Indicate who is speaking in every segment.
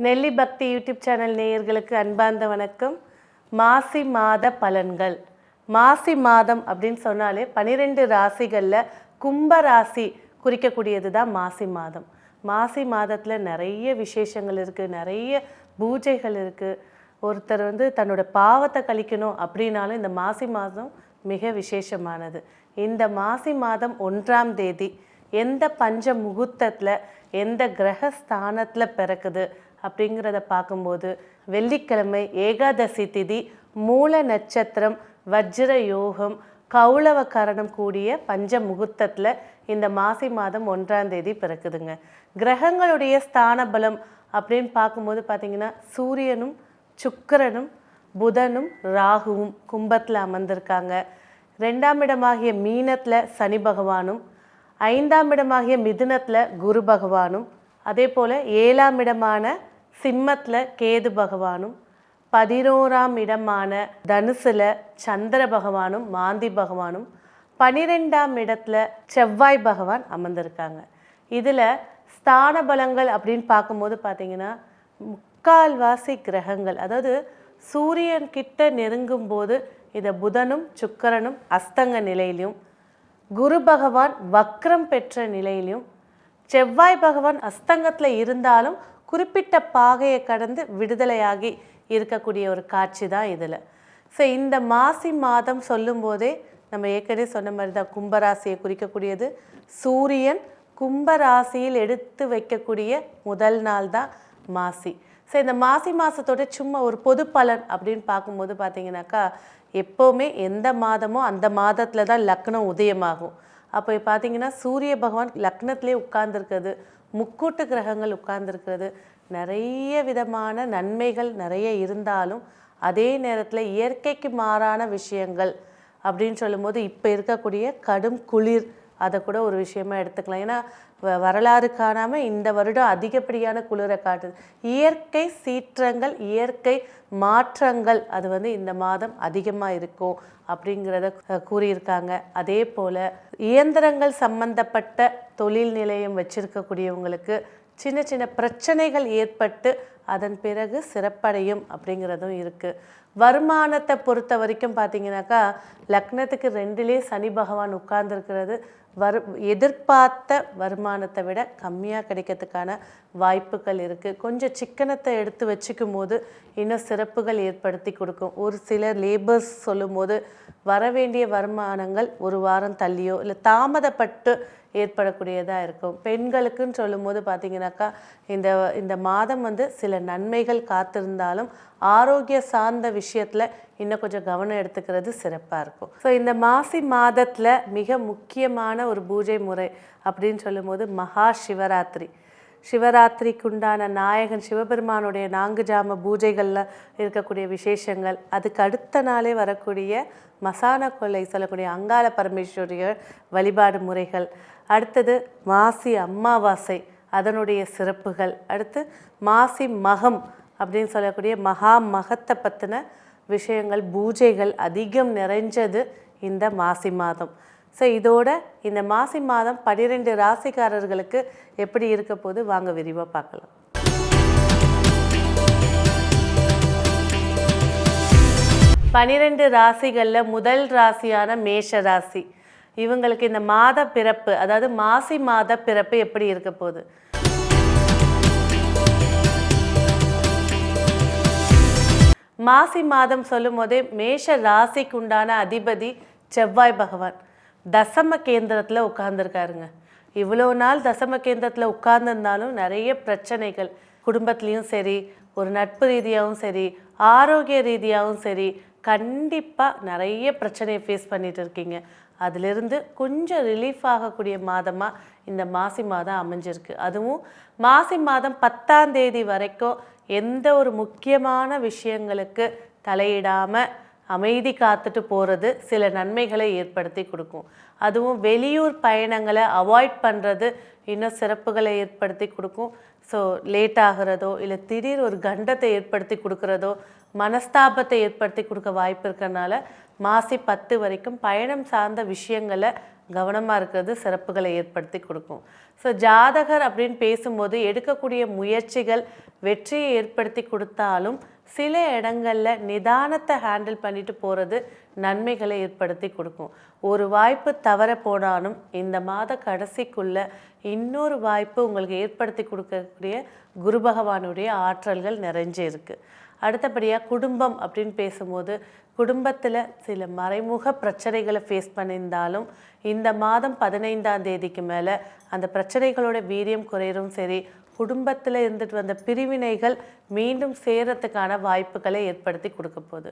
Speaker 1: நெல்லி பக்தி YouTube channel நேயர்களுக்கு அன்பார்ந்த வணக்கம். மாசி மாத பலன்கள். மாசி மாதம் அப்படின்னு சொன்னாலே 12 ராசிகளில் கும்ப ராசி குறிக்கக்கூடியது தான் மாசி மாதம். மாசி மாதத்தில் நிறைய விசேஷங்கள் இருக்குது, நிறைய பூஜைகள் இருக்குது. ஒருத்தர் தன்னோட பாவத்தை கழிக்கணும் அப்படின்னாலும் இந்த மாசி மாதம் மிக விசேஷமானது. இந்த மாசி மாதம் 1ஆம் தேதி எந்த பஞ்ச முகூர்த்தத்தில் எந்த கிரகஸ்தானத்தில் பிறக்குது அப்படிங்கிறத பார்க்கும்போது வெள்ளிக்கிழமை ஏகாதசி திதி, மூல நட்சத்திரம், வஜ்ர யோகம், கௌளவ கரணம் கூடிய பஞ்ச முகூர்த்தத்தில் இந்த மாசி மாதம் 1ஆம் தேதி பிறக்குதுங்க. கிரகங்களுடைய ஸ்தான பலம் அப்படின்னு பார்க்கும்போது பார்த்திங்கன்னா சூரியனும் சுக்கிரனும் புதனும் ராகுவும் கும்பத்தில் அமர்ந்திருக்காங்க. 2ஆம் இடமாகிய மீனத்தில் சனி பகவானும், 5ஆம் இடமாகிய மிதுனத்தில் குரு பகவானும், அதே போல் 7ஆம் இடமான சிம்மத்தில் கேது பகவானும், 11ஆம் இடமான தனுசில் சந்திர பகவானும் மாந்தி பகவானும், 12ஆம் இடத்துல செவ்வாய் பகவான் அமர்ந்திருக்காங்க. இதில் ஸ்தான பலங்கள் அப்படின்னு பார்க்கும்போது பார்த்திங்கன்னா முக்கால்வாசி கிரகங்கள், அதாவது சூரியன் கிட்ட நெருங்கும் போது இதை புதனும் சுக்கிரனும் அஸ்தங்க நிலையிலையும், குரு பகவான் வக்ரம் பெற்ற நிலையிலையும், செவ்வாய் பகவான் அஸ்தங்கத்தில் இருந்தாலும் குறிப்பிட்ட பாகையை கடந்து விடுதலையாகி இருக்கக்கூடிய ஒரு காட்சி தான் இதில். ஸோ இந்த மாசி மாதம் சொல்லும்போதே நம்ம ஏற்கனவே சொன்ன மாதிரி தான் கும்பராசியை குறிக்கக்கூடியது. சூரியன் கும்பராசியில் எடுத்து வைக்கக்கூடிய முதல் நாள் தான் மாசி. ஸோ இந்த மாசி மாதத்தோட சும்மா ஒரு பொது பலன் அப்படின்னு பார்க்கும்போது பார்த்தீங்கன்னாக்கா, எப்போவுமே எந்த மாதமோ அந்த மாதத்தில் தான் லக்னம் உதயமாகும். அப்போ பார்த்தீங்கன்னா சூரிய பகவான் லக்னத்திலே உட்கார்ந்துருக்கிறது, முக்கூட்டு கிரகங்கள் உட்கார்ந்துருக்கிறது, நிறைய விதமான நன்மைகள் நிறைய இருந்தாலும் அதே நேரத்தில் இயற்கைக்கு மாறான விஷயங்கள் அப்படின்னு சொல்லும்போது இப்போ இருக்கக்கூடிய கடும் குளிர் அதை கூட ஒரு விஷயமா எடுத்துக்கலாம். ஏன்னா வரலாறு காணாமல் இந்த வருடம் அதிகப்படியான குளிரை காட்டுது. இயற்கை சீற்றங்கள், இயற்கை மாற்றங்கள் அது இந்த மாதம் அதிகமாக இருக்கும் அப்படிங்கிறத கூறியிருக்காங்க. அதே போல் இயந்திரங்கள் சம்பந்தப்பட்ட தொழில் நிலையம் வச்சிருக்கக்கூடியவங்களுக்கு சின்ன சின்ன பிரச்சனைகள் ஏற்பட்டு அதன் பிறகு சிறப்படையும் அப்படிங்கிறதும் இருக்குது. வருமானத்தை பொறுத்த வரைக்கும் பார்த்திங்கனாக்கா லக்னத்துக்கு 2லே சனி பகவான் உட்கார்ந்துருக்கிறது எதிர்பார்த்த வருமானத்தை விட கம்மியாக கிடைக்கிறதுக்கான வாய்ப்புகள் இருக்குது. கொஞ்சம் சிக்கனத்தை எடுத்து வச்சுக்கும் போது இன்னும் சிறப்புகள் ஏற்படுத்தி கொடுக்கும். ஒரு சில லேபர்ஸ் சொல்லும் போது வர வேண்டிய வருமானங்கள் ஒரு வாரம் தள்ளியோ இல்லை தாமதப்பட்டு ஏற்படக்கூடியதாக இருக்கும். பெண்களுக்குன்னு சொல்லும்போது பார்த்திங்கனாக்கா இந்த மாதம் சில நன்மைகள் காத்திருந்தாலும் ஆரோக்கிய சார்ந்த விஷயத்தில் இன்னும் கொஞ்சம் கவனம் எடுத்துக்கிறது சிறப்பாக இருக்கும். ஸோ இந்த மாசி மாதத்தில் மிக முக்கியமான ஒரு பூஜை முறை அப்படின்னு சொல்லும்போது மகா சிவராத்திரி. சிவராத்திரிக்குண்டான நாயகன் சிவபெருமானுடைய 4 ஜாம பூஜைகளில் இருக்கக்கூடிய விசேஷங்கள், அதுக்கு அடுத்த நாளே வரக்கூடிய மசான கொள்ளை சொல்லக்கூடிய அங்காள பரமேஸ்வரிகள் வழிபாடு முறைகள், அடுத்தது மாசி அமாவாசை அதனுடைய சிறப்புகள், அடுத்து மாசி மகம் அப்படின்னு சொல்லக்கூடிய மகா மகத்தை பற்றின விஷயங்கள், பூஜைகள் அதிகம் நிறைஞ்சது இந்த மாசி மாதம். ஸோ இதோட இந்த மாசி மாதம் 12 ராசிக்காரர்களுக்கு எப்படி இருக்க போது வாங்க விரிவாக பார்க்கலாம். பன்னிரெண்டு ராசிகளில் முதல் ராசியான மேஷ ராசி, இவங்களுக்கு இந்த மாத பிறப்பு, அதாவது மாசி மாத பிறப்பு எப்படி இருக்க போகுது? மாசி மாதம் சொல்லும் போதே மேஷ ராசிக்கு உண்டான அதிபதி செவ்வாய் பகவான் தசம கேந்திரத்தில் உட்கார்ந்துருக்காருங்க. இவ்வளோ நாள் தசம கேந்திரத்தில் உட்கார்ந்துருந்தாலும் நிறைய பிரச்சனைகள் குடும்பத்துலேயும் சரி, ஒரு நட்பு ரீதியாகவும் சரி, ஆரோக்கிய ரீதியாகவும் சரி, கண்டிப்பாக நிறைய பிரச்சனையை ஃபேஸ் பண்ணிட்டு இருக்கீங்க. அதிலிருந்து கொஞ்சம் ரிலீஃப் ஆகக்கூடிய மாதமாக இந்த மாசி மாதம் அமைஞ்சிருக்கு. அதுவும் மாசி மாதம் 10ஆம் தேதி வரைக்கும் எந்த ஒரு முக்கியமான விஷயங்களுக்கு தலையிடாமல் அமைதி காத்துட்டு போகிறது சில நன்மைகளை ஏற்படுத்தி கொடுக்கும். அதுவும் வெளியூர் பயணங்களை அவாய்ட் பண்ணுறது இன்னும் சிறப்புகளை ஏற்படுத்தி கொடுக்கும். ஸோ லேட் ஆகிறதோ இல்லை திடீர் ஒரு கண்டத்தை ஏற்படுத்தி கொடுக்குறதோ மனஸ்தாபத்தை ஏற்படுத்தி கொடுக்க வாய்ப்பு இருக்கிறனால மாசி 10 வரைக்கும் பயணம் சார்ந்த விஷயங்களை கவனமாக இருக்கிறது சிறப்புகளை ஏற்படுத்தி கொடுக்கும். ஸோ ஜாதகர் அப்படின்னு பேசும்போது எடுக்கக்கூடிய முயற்சிகள் வெற்றியை ஏற்படுத்தி கொடுத்தாலும் சில இடங்களில் நிதானத்தை ஹேண்டில் பண்ணிட்டு போகிறது நன்மைகளை ஏற்படுத்தி கொடுக்கும். ஒரு வாய்ப்பு தவற போனாலும் இந்த மாத கடைசிக்குள்ள இன்னொரு வாய்ப்பு உங்களுக்கு ஏற்படுத்தி கொடுக்கக்கூடிய குரு பகவானுடைய ஆற்றல்கள் நிறைஞ்சு இருக்குது. அடுத்தபடியாக குடும்பம் அப்படின்னு பேசும்போது குடும்பத்தில் சில மறைமுக பிரச்சனைகளை ஃபேஸ் பண்ணியிருந்தாலும் இந்த மாதம் 15ஆம் தேதிக்கு மேலே அந்த பிரச்சனைகளோட வீரியம் குறையவும் சரி, குடும்பத்தில் இருந்துட்டு வந்த பிரிவினைகள் மீண்டும் சேரத்துக்கான வாய்ப்புகளை ஏற்படுத்தி கொடுக்க போகுது.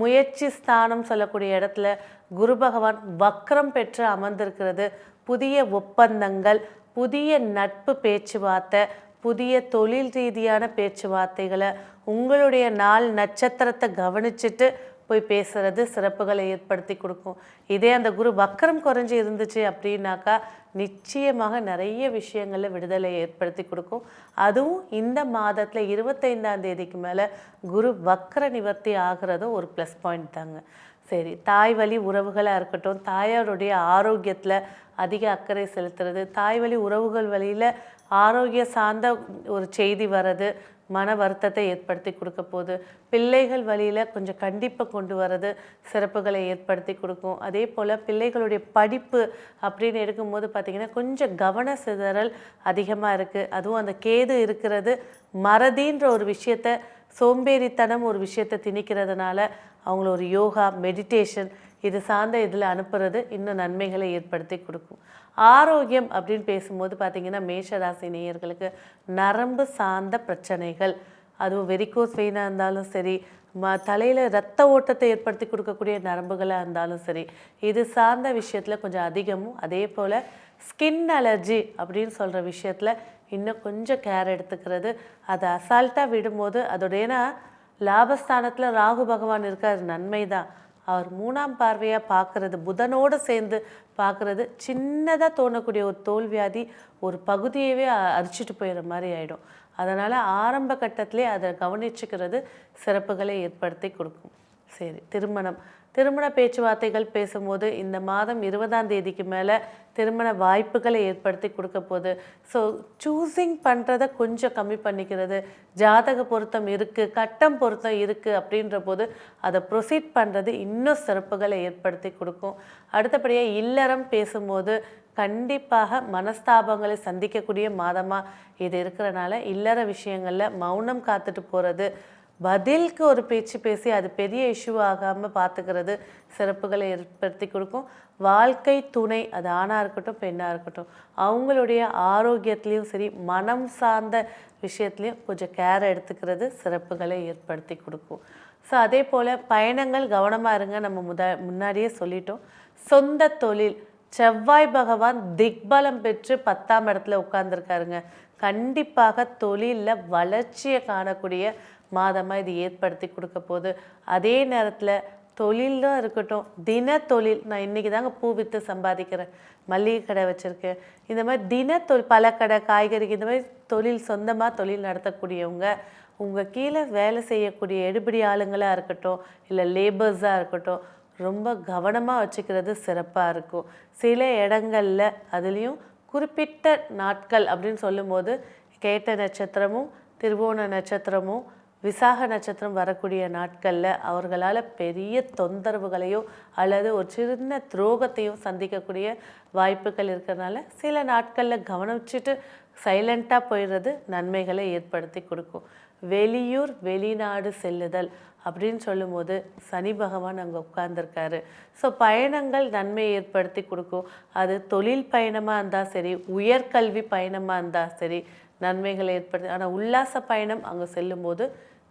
Speaker 1: முயற்சி ஸ்தானம் சொல்லக்கூடிய இடத்துல குரு பகவான் வக்ரம் பெற்று அமர்ந்திருக்கிறது. புதிய ஒப்பந்தங்கள், புதிய நட்பு பேச்சுவார்த்தை, புதிய தொழில் ரீதியான பேச்சுவார்த்தைகளை உங்களுடைய நாள் நட்சத்திரத்தை கவனிச்சுட்டு போய் பேசுறது சிறப்புகளை ஏற்படுத்தி கொடுக்கும். இதே அந்த குரு வக்கரம் குறைஞ்சி இருந்துச்சு அப்படின்னாக்கா நிச்சயமாக நிறைய விஷயங்களில் விடுதலை ஏற்படுத்தி கொடுக்கும். அதுவும் இந்த மாதத்தில் 25ஆம் தேதிக்கு மேலே குரு வக்கர நிவர்த்தி ஆகிறதும் ஒரு ப்ளஸ் பாயிண்ட் தாங்க. சரி, தாய் வழி உறவுகளாக இருக்கட்டும், தாயாருடைய ஆரோக்கியத்தில் அதிக அக்கறை செலுத்துறது, தாய் வழி உறவுகள் வழியில் ஆரோக்கிய சார்ந்த ஒரு செய்தி வர்றது மன வருத்தத்தை ஏற்படுத்தி கொடுக்க போகுது. பிள்ளைகள் வழியில் கொஞ்சம் கண்டிப்பை கொண்டு வர்றது சிறப்புகளை ஏற்படுத்தி கொடுக்கும். அதே போல் பிள்ளைகளுடைய படிப்பு அப்படின்னு எடுக்கும்போது பார்த்திங்கன்னா கொஞ்சம் கவன சிதறல் அதிகமாக இருக்குது. அதுவும் அந்த கேது இருக்கிறது மறதின்ற ஒரு விஷயத்தை, சோம்பேறித்தனம் ஒரு விஷயத்தை திணிக்கிறதுனால அவங்கள ஒரு யோகா, மெடிடேஷன் இது சார்ந்த இதில் அனுப்புறது இன்னும் நன்மைகளை ஏற்படுத்தி கொடுக்கும். ஆரோக்கியம் அப்படின்னு பேசும்போது பார்த்திங்கன்னா மேஷராசி நேயர்களுக்கு நரம்பு சார்ந்த பிரச்சனைகள், அதுவும் வெரிகோஸ் வெயினாக இருந்தாலும் சரி, தலையில் இரத்த ஓட்டத்தை ஏற்படுத்தி கொடுக்கக்கூடிய நரம்புகளாக இருந்தாலும் சரி, இது சார்ந்த விஷயத்தில் கொஞ்சம் அதிகமும், அதே போல் ஸ்கின் அலர்ஜி அப்படின்னு சொல்கிற விஷயத்தில் இன்னும் கொஞ்சம் கேர் எடுத்துக்கிறது. அதை அசால்ட்டாக விடும்போது அதோடைய லாபஸ்தானத்தில் ராகு பகவான் இருக்கார், நன்மை தான். அவர் 3ஆம் பார்வையாக பார்க்குறது, புதனோடு சேர்ந்து பார்க்குறது, சின்னதாக தோணக்கூடிய ஒரு தோல்வியாதி ஒரு பகுதியவே அரிச்சிட்டு போயிடுற மாதிரி ஆகிடும். அதனால் ஆரம்ப கட்டத்திலே அதை கவனிச்சுக்கிறது சிறப்புகளை ஏற்படுத்தி கொடுக்கும். சரி, திருமண பேச்சுவார்த்தைகள் பேசும்போது இந்த மாதம் 20ஆம் தேதிக்கு மேலே திருமண வாய்ப்புகளை ஏற்படுத்தி கொடுக்க போகுது. ஸோ சூஸிங் பண்ணுறதை கொஞ்சம் கம்மி பண்ணிக்கிறது, ஜாதக பொருத்தம் இருக்குது, கட்டம் பொருத்தம் இருக்குது அப்படின்ற போது அதை ப்ரொசீட் பண்ணுறது இன்னும் சிறப்புகளை ஏற்படுத்தி கொடுக்கும். அடுத்தபடியாக இல்லறம் பேசும்போது கண்டிப்பாக மனஸ்தாபங்களை சந்திக்கக்கூடிய மாதமாக இது இருக்கிறனால இல்லற விஷயங்களில் மௌனம் காத்துட்டு போகிறது, பதிலுக்கு ஒரு பேச்சு பேசி அது பெரிய இஷ்யூ ஆகாமல் பார்த்துக்கிறது சிறப்புகளை ஏற்படுத்தி கொடுக்கும். வாழ்க்கை துணை, அது ஆணாக இருக்கட்டும் பெண்ணாக இருக்கட்டும், அவங்களுடைய ஆரோக்கியத்துலேயும் சரி மனம் சார்ந்த விஷயத்துலையும் கொஞ்சம் கேர் எடுத்துக்கிறது சிறப்புகளை ஏற்படுத்தி கொடுக்கும். ஸோ அதே போல் பயணங்கள் கவனமாக இருங்க. நம்ம முன்னாடியே சொல்லிட்டோம். சொந்த தொழில், செவ்வாய் பகவான் திக்பலம் பெற்று 10ஆம் இடத்துல உட்கார்ந்துருக்காருங்க. கண்டிப்பாக தொழிலில் வளர்ச்சியை காணக்கூடிய மாதமாக இது ஏற்படுத்தி கொடுக்க போகுது. அதே நேரத்தில் தொழிலும் இருக்கட்டும், தின தொழில், நான் இன்றைக்கி தாங்க பூ விற்று சம்பாதிக்கிறேன், மல்லிகை கடை வச்சுருக்கேன், இந்த மாதிரி தினத்தொழில், பழக்கடை, காய்கறிக்கு, இந்த மாதிரி தொழில் சொந்தமாக தொழில் நடத்தக்கூடியவங்க, உங்கள் கீழே வேலை செய்யக்கூடிய எடுபடி ஆளுங்களாக இருக்கட்டும் இல்லை லேபர்ஸாக இருக்கட்டும், ரொம்ப கவனமாக வச்சுக்கிறது சிறப்பாக இருக்கும். சில இடங்களில் அதுலேயும் குறிப்பிட்ட நாட்கள் அப்படின்னு சொல்லும்போது கேட்ட நட்சத்திரமும் திருவோண நட்சத்திரமும் விசாக நட்சத்திரம் வரக்கூடிய நாட்களில் அவர்களால் பெரிய தொந்தரவுகளையோ அல்லது ஒரு சின்ன துரோகத்தையும் சந்திக்கக்கூடிய வாய்ப்புகள் இருக்கிறதுனால சில நாட்களில் கவனிச்சுட்டு சைலண்ட்டாக போயிடுறது நன்மைகளை ஏற்படுத்தி கொடுக்கும். வெளியூர் வெளிநாடு செல்லுதல் அப்படின்னு சொல்லும்போது சனி பகவான் அங்கே உட்கார்ந்துருக்காரு. ஸோ பயணங்கள் நன்மையை ஏற்படுத்தி கொடுக்கும். அது தொழில் பயணமாக இருந்தால் சரி, உயர்கல்வி பயணமாக இருந்தால் சரி நன்மைகளை ஏற்படுத்தி. ஆனால் உல்லாச பயணம் அங்கே செல்லும்போது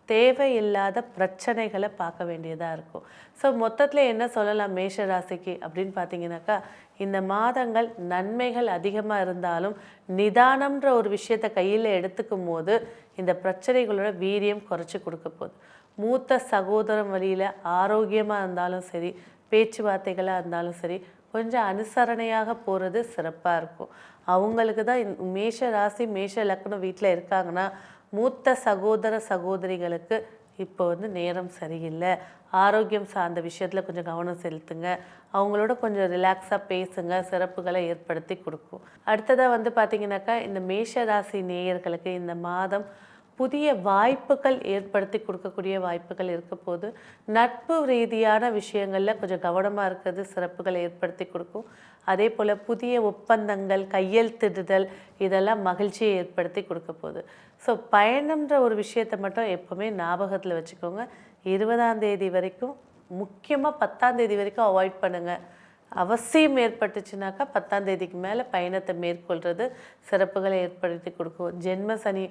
Speaker 1: தேவையில்லாத பிரச்சனைகளை பார்க்க வேண்டியதாக இருக்கும். ஸோ மொத்தத்தில் என்ன சொல்லலாம் மேஷ ராசிக்கு அப்படின்னு பார்த்தீங்கன்னாக்கா, இந்த மாதங்கள் நன்மைகள் அதிகமாக இருந்தாலும் நிதானம்ன்ற ஒரு விஷயத்தை கையில் எடுத்துக்கும் போது இந்த பிரச்சனைகளோட வீரியம் குறைச்சி கொடுக்க போகுது. மூத்த சகோதரம் வழியில் ஆரோக்கியமாக இருந்தாலும் சரி, பேச்சுவார்த்தைகளாக இருந்தாலும் சரி, கொஞ்சம் அனுசரணையாக போகிறது சிறப்பாக இருக்கும். அவங்களுக்கு தான் மேஷ ராசி மேஷ லக்னம் வீட்டில் இருக்காங்கன்னா மூத்த சகோதர சகோதரிகளுக்கு இப்போ நேரம் சரியில்லை, ஆரோக்கியம் சார்ந்த விஷயத்தில் கொஞ்சம் கவனம் செலுத்துங்க, அவங்களோட கொஞ்சம் ரிலாக்ஸாக பேசுங்க, சிறப்புகளை ஏற்படுத்தி கொடுக்கும். அடுத்ததாக பார்த்திங்கனாக்கா இந்த மேஷராசி நேயர்களுக்கு இந்த மாதம் புதிய வாய்ப்புகள் ஏற்படுத்தி கொடுக்கக்கூடிய வாய்ப்புகள் இருக்க போது நட்பு ரீதியான விஷயங்களில் கொஞ்சம் கவனமாக இருக்கிறது சிறப்புகளை ஏற்படுத்தி கொடுக்கும். அதே போல் புதிய ஒப்பந்தங்கள் கையெழுத்திடுதல் இதெல்லாம் மகிழ்ச்சியை ஏற்படுத்தி கொடுக்க போகுது. ஸோ பயணம்ன்ற ஒரு விஷயத்தை மட்டும் எப்போவுமே ஞாபகத்தில் வச்சுக்கோங்க. 20ஆம் தேதி வரைக்கும், முக்கியமாக 10ஆம் தேதி வரைக்கும் அவாய்ட் பண்ணுங்கள். அவசியம் ஏற்பட்டுச்சுனாக்கா 10ஆம் தேதிக்கு மேலே பயணத்தை மேற்கொள்கிறது சிறப்புகளை ஏற்படுத்தி கொடுக்கும். ஜென்ம சனி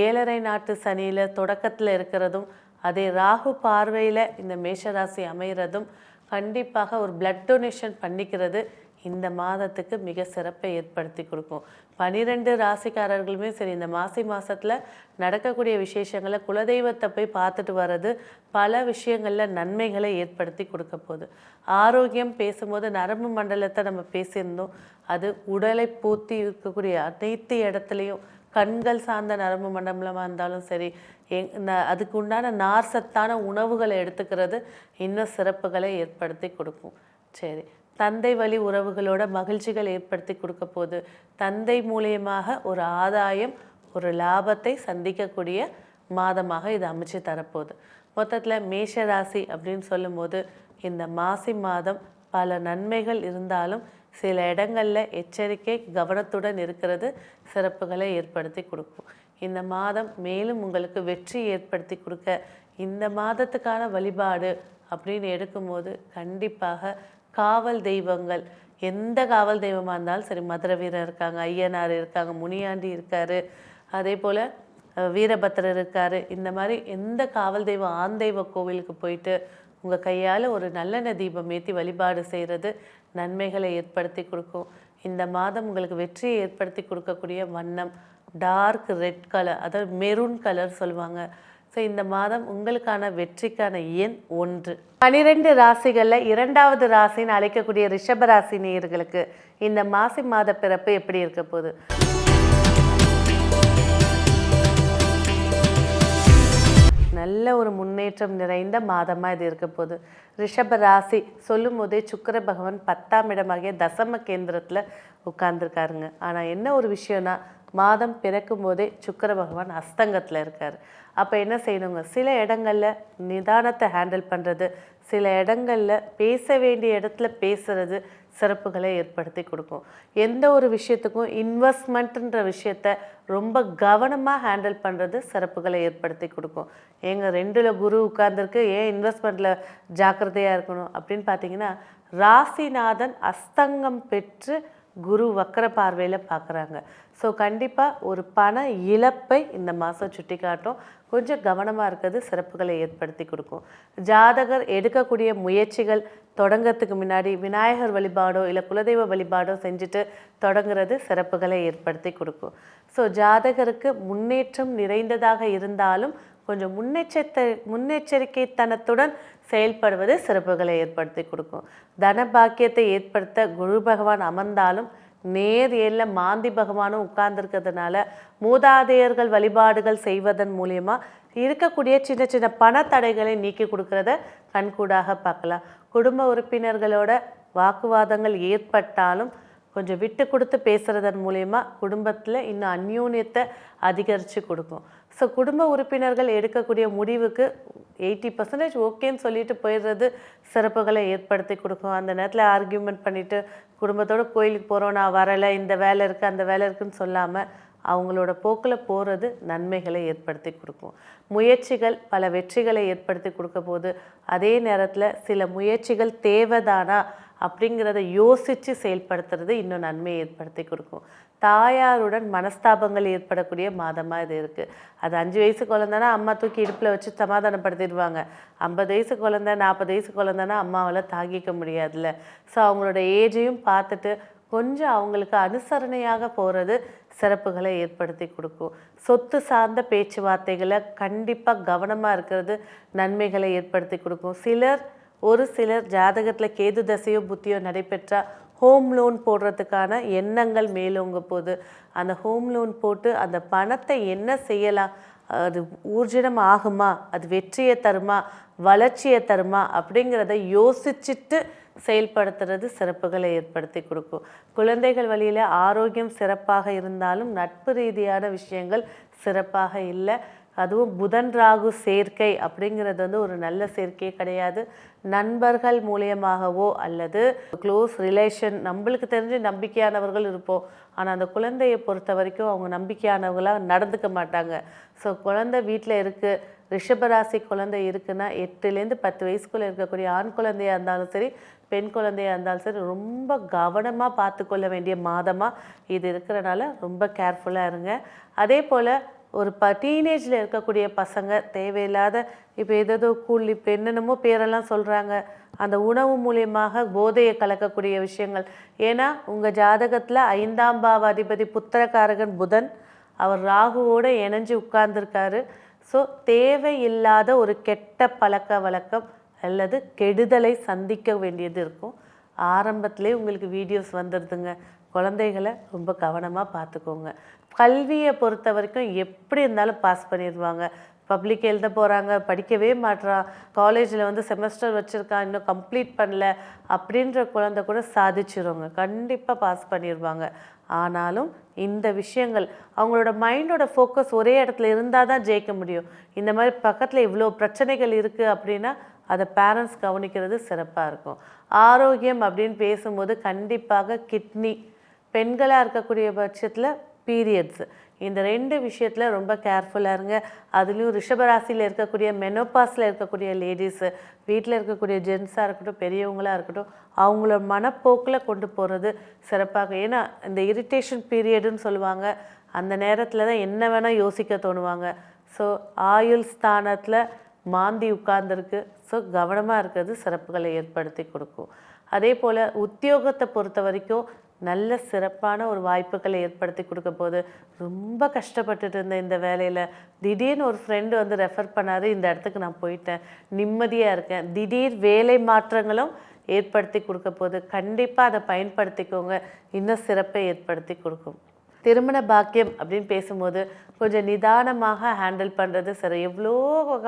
Speaker 1: 7.5 நாட்டு சனியில் தொடக்கத்தில் இருக்கிறதும், அதே ராகு பார்வையில் இந்த மேஷராசி அமைகிறதும், கண்டிப்பாக ஒரு பிளட் டொனேஷன் பண்ணிக்கிறது இந்த மாதத்துக்கு மிக சிறப்பை ஏற்படுத்தி கொடுக்கும். 12 ராசிக்காரர்களுமே சரி, இந்த மாதத்தில் நடக்கக்கூடிய விசேஷங்களை குலதெய்வத்தை போய் பார்த்துட்டு வர்றது பல விஷயங்களில் நன்மைகளை ஏற்படுத்தி கொடுக்க போகுது. ஆரோக்கியம் பேசும்போது நரம்பு மண்டலத்தை நம்ம பேசியிருந்தோம். அது உடலை பூத்தி இருக்கக்கூடிய அனைத்து இடத்துலையும், கண்கள் சார்ந்த நரம்பு மண்டலமாக இருந்தாலும் சரி, அதுக்கு உண்டான நார் சத்தான உணவுகளை எடுத்துக்கிறது இன்னும் சிறப்புகளை ஏற்படுத்தி கொடுக்கும். சரி, தந்தை வழி உறவுகளோட மகிழ்ச்சிகள் ஏற்படுத்தி கொடுக்க போது, தந்தை மூலியமாக ஒரு ஆதாயம், ஒரு லாபத்தை சந்திக்கக்கூடிய மாதமாக இது அமைச்சு தரப்போகுது. மொத்தத்தில் மேஷராசி அப்படின்னு சொல்லும்போது இந்த மாசி மாதம் பல நன்மைகள் இருந்தாலும் சில இடங்களில் எச்சரிக்கை கவனத்துடன் இருக்கிறது சிறப்புகளை ஏற்படுத்தி கொடுக்கும். இந்த மாதம் மேலும் உங்களுக்கு வெற்றி ஏற்படுத்தி கொடுக்க இந்த மாதத்துக்கான வழிபாடு அப்படின்னு எடுக்கும்போது கண்டிப்பாக காவல் தெய்வங்கள், எந்த காவல் தெய்வமாக இருந்தாலும் சரி, மதுரை வீரர் இருக்காங்க, ஐயனார் இருக்காங்க, முனியாண்டி இருக்கார், அதே போல் வீரபத்திரர் இருக்கார். இந்த மாதிரி எந்த காவல் தெய்வம், ஆண் தெய்வ கோவிலுக்கு போயிட்டு உங்கள் கையால் ஒரு நல்லெண்ணெய் தீபம் ஏற்றி வழிபாடு செய்கிறது நன்மைகளை ஏற்படுத்தி கொடுக்கும். இந்த மாதம் உங்களுக்கு வெற்றியை ஏற்படுத்தி கொடுக்கக்கூடிய வண்ணம் டார்க் ரெட் கலர், அதாவது மெரூன் கலர் சொல்லுவாங்க. ஸோ இந்த மாதம் உங்களுக்கான வெற்றிக்கான எண் 1. 12 ராசிகளில் 2வது ராசின்னு அழைக்கக்கூடிய ரிஷபராசி நேயர்களுக்கு இந்த மாசி மாத பிறப்பு எப்படி இருக்க போகுது? நல்ல ஒரு முன்னேற்றம் நிறைந்த மாதமாக இது இருக்க போகுது. ரிஷப ராசி சொல்லும் போதே சுக்கிர பகவான் 10ஆம் இடமாகிய தசம கேந்திரத்தில் உட்கார்ந்துருக்காருங்க. ஆனால் என்ன ஒரு விஷயம்னா, மாதம் பிறக்கும் போதே சுக்கிர பகவான் அஸ்தங்கத்தில் இருக்கார். அப்போ என்ன செய்யணுங்க, சில இடங்களில் நிதானத்தை ஹேண்டில் பண்ணுறது, சில இடங்களில் பேச வேண்டிய இடத்துல பேசுறது சிறப்புகளை ஏற்படுத்தி கொடுக்கும். எந்த ஒரு விஷயத்துக்கும் இன்வெஸ்ட்மெண்ட்டுன்ற விஷயத்த ரொம்ப கவனமாக ஹேண்டில் பண்ணுறது சிறப்புகளை ஏற்படுத்தி கொடுக்கும். ஏங்க 2ல் குரு உட்கார்ந்துருக்கு, ஏன் இன்வெஸ்ட்மெண்ட்டில் ஜாக்கிரதையாக இருக்கணும் அப்படின்னு பார்த்தீங்கன்னா, ராசிநாதன் அஸ்தங்கம் பெற்று குரு வக்கர பார்வையில் பார்க்குறாங்க. ஸோ கண்டிப்பாக ஒரு பண இழப்பை இந்த மாதம் சுட்டி காட்டும். கொஞ்சம் கவனமாக இருக்கிறது சிறப்புகளை ஏற்படுத்தி கொடுக்கும். ஜாதகர் எடுக்கக்கூடிய முயற்சிகள் தொடங்கிறதுக்கு முன்னாடி விநாயகர் வழிபாடோ இல்லை குலதெய்வ வழிபாடோ செஞ்சுட்டு தொடங்குறது சிறப்புகளை ஏற்படுத்தி கொடுக்கும். ஸோ ஜாதகருக்கு முன்னேற்றம் நிறைந்ததாக இருந்தாலும் கொஞ்சம் முன்னெச்சரிக்கைத்தனத்துடன் செயல்படுவது சிறப்புகளை ஏற்படுத்தி கொடுக்கும். தனபாக்கியத்தை ஏற்படுத்த குரு பகவான் அமர்ந்தாலும் நேர் ஏழில் மாந்தி பகவானும் உட்கார்ந்துருக்கிறதுனால மூதாதையர்கள் வழிபாடுகள் செய்வதன் மூலயமா இருக்கக்கூடிய சின்ன சின்ன பணத்தடைகளை நீக்கி கொடுக்கறத கண்கூடாக பார்க்கலாம். குடும்ப உறுப்பினர்களோட வாக்குவாதங்கள் ஏற்பட்டாலும் கொஞ்சம் விட்டு கொடுத்து பேசுகிறதன் மூலயமா குடும்பத்தில் இன்னும் அந்யூன்யத்தை அதிகரித்து கொடுக்கும். ஸோ குடும்ப உறுப்பினர்கள் எடுக்கக்கூடிய முடிவுக்கு 80% ஓகேன்னு சொல்லிட்டு போயிடுறது சிறப்புகளை ஏற்படுத்தி கொடுக்கும். அந்த நேரத்தில் ஆர்கியூமெண்ட் பண்ணிவிட்டு குடும்பத்தோடு கோயிலுக்கு போகிறோம், நான் வரலை, இந்த வேலை இருக்குது அந்த வேலை இருக்குதுன்னு சொல்லாமல் அவங்களோட போக்கில் போகிறது நன்மைகளை ஏற்படுத்தி கொடுக்கும். முயற்சிகள் பல வெற்றிகளை ஏற்படுத்தி கொடுக்க போது, அதே நேரத்தில் சில முயற்சிகள் தேவைதானா அப்படிங்கிறத யோசித்து செயல்படுத்துறது இன்னும் நன்மையை ஏற்படுத்தி கொடுக்கும். தாயாருடன் மனஸ்தாபங்கள் ஏற்படக்கூடிய மாதமாக இது இருக்குது. அது 5 வயசு குழந்தைனா அம்மா தூக்கி இடுப்பில் வச்சு சமாதானப்படுத்திடுவாங்க. 50 வயசு குழந்தை 40 வயசு குழந்தைனா அம்மாவால் தாங்கிக்க முடியாதுல்ல. ஸோ அவங்களோட ஏஜையும் பார்த்துட்டு கொஞ்சம் அவங்களுக்கு அனுசரணையாக போகிறது சிறப்புகளை ஏற்படுத்தி கொடுக்கும். சொத்து சார்ந்த பேச்சுவார்த்தைகளை கண்டிப்பாக கவனமாக இருக்கிறது நன்மைகளை ஏற்படுத்தி கொடுக்கும். ஒரு சிலர் ஜாதகத்தில் கேது தசையோ புத்தியோ நடைபெற்றால் ஹோம் லோன் போடுறதுக்கான எண்ணங்கள் மேலோங்க போது அந்த ஹோம் லோன் போட்டு அந்த பணத்தை என்ன செய்யலாம் அது ஊர்ஜிதம் ஆகுமா, அது வெற்றியை தருமா, வளர்ச்சியை தருமா அப்படிங்கிறத யோசிச்சுட்டு செயல்படுத்துறது சிறப்புகளை ஏற்படுத்தி கொடுக்கும். குழந்தைகள் வழியில் ஆரோக்கியம் சிறப்பாக இருந்தாலும் நட்பு ரீதியான விஷயங்கள் சிறப்பாக இல்லை. அதுவும் புதன் ராகு சேர்க்கை அப்படிங்கிறது ஒரு நல்ல சேர்க்கையே கிடையாது. நண்பர்கள் மூலியமாகவோ அல்லது க்ளோஸ் ரிலேஷன் நம்மளுக்கு தெரிஞ்சு நம்பிக்கையானவர்கள் இருப்போம். ஆனால் அந்த குழந்தையை பொறுத்த வரைக்கும் அவங்க நம்பிக்கையானவங்களாக நடந்துக்க மாட்டாங்க. ஸோ குழந்தை வீட்டில் இருக்குது, ரிஷபராசி குழந்தை இருக்குன்னா 8லேருந்து 10 வயசுக்குள்ளே இருக்கக்கூடிய ஆண் குழந்தையாக இருந்தாலும் சரி, பெண் குழந்தையாக இருந்தாலும் சரி, ரொம்ப கவனமாக பார்த்துக்கொள்ள வேண்டிய மாதமாக இது இருக்கிறனால ரொம்ப கேர்ஃபுல்லாக இருங்க. அதே போல் ஒரு டீனேஜில் இருக்கக்கூடிய பசங்க தேவையில்லாத இப்போ ஏதோ கூல் இப்போ என்னென்னமோ பேரெல்லாம் சொல்கிறாங்க, அந்த உணவு மூலியமாக போதையை கலக்கக்கூடிய விஷயங்கள். ஏன்னா உங்கள் ஜாதகத்தில் 5ஆம் பாவ அதிபதி புத்திரகாரகன் புதன், அவர் ராகுவோடு இணைஞ்சு உட்கார்ந்துருக்காரு. ஸோ தேவையில்லாத ஒரு கெட்ட பழக்க வழக்கம் அல்லது கெடுதலை சந்திக்க வேண்டியது இருக்கும். ஆரம்பத்திலே உங்களுக்கு வீடியோஸ் வந்துடுதுங்க. குழந்தைகளை ரொம்ப கவனமாக பார்த்துக்கோங்க. கல்வியை பொறுத்த வரைக்கும் எப்படி இருந்தாலும் பாஸ் பண்ணிடுவாங்க. பப்ளிக் எழுத போகிறாங்க, படிக்கவே மாட்றான், காலேஜில் செமஸ்டர் வச்சுருக்கான், இன்னும் கம்ப்ளீட் பண்ணல அப்படின்ற குழந்தை கூட சாதிச்சிருவாங்க, கண்டிப்பாக பாஸ் பண்ணிடுவாங்க. ஆனாலும் இந்த விஷயங்கள் அவங்களோட மைண்டோட ஃபோக்கஸ் ஒரே இடத்துல இருந்தால் தான் ஜெயிக்க முடியும். இந்த மாதிரி பக்கத்தில் இவ்வளோ பிரச்சனைகள் இருக்குது அப்படின்னா அதை பேரண்ட்ஸ் கவனிக்கிறது சிறப்பாக இருக்கும். ஆரோக்கியம் அப்படின்னு பேசும்போது கண்டிப்பாக கிட்னி, பெண்களாக இருக்கக்கூடிய பட்சத்தில் பீரியட்ஸு, இந்த 2 விஷயத்தில் ரொம்ப கேர்ஃபுல்லாக இருங்க. அதுலேயும் ரிஷபராசியில் இருக்கக்கூடிய மெனோபாஸில் இருக்கக்கூடிய லேடிஸு, வீட்டில் இருக்கக்கூடிய ஜென்ஸாக இருக்கட்டும், பெரியவங்களாக இருக்கட்டும், அவங்கள மனப்போக்கில் கொண்டு போகிறது சிறப்பாக. ஏன்னா இந்த இரிட்டேஷன் பீரியடுன்னு சொல்லுவாங்க, அந்த நேரத்தில் தான் என்ன வேணால் யோசிக்க தோணுவாங்க. ஸோ ஆயுள் ஸ்தானத்தில் மாந்தி உட்கார்ந்துருக்கு. ஸோ கவனமாக இருக்கிறது சிறப்புகளை ஏற்படுத்தி கொடுக்கும். அதே போல் உத்தியோகத்தை பொறுத்த வரைக்கும் நல்ல சிறப்பான ஒரு வாய்ப்புகளை ஏற்படுத்தி கொடுக்க போது. ரொம்ப கஷ்டப்பட்டுட்டு இருந்தேன் இந்த வேலையில், திடீர்னு ஒரு ஃப்ரெண்டு ரெஃபர் பண்ணார், இந்த இடத்துக்கு நான் போயிட்டேன், நிம்மதியாக இருக்கேன். திடீர் வேலை மாற்றங்களும் ஏற்படுத்தி கொடுக்க போது. கண்டிப்பாக அதை பயன்படுத்திக்கோங்க, இன்னும் சிறப்பை ஏற்படுத்தி கொடுக்கும். திருமண பாக்கியம் அப்படின்னு பேசும்போது கொஞ்சம் நிதானமாக ஹேண்டில் பண்ணுறது சரி. எவ்வளோ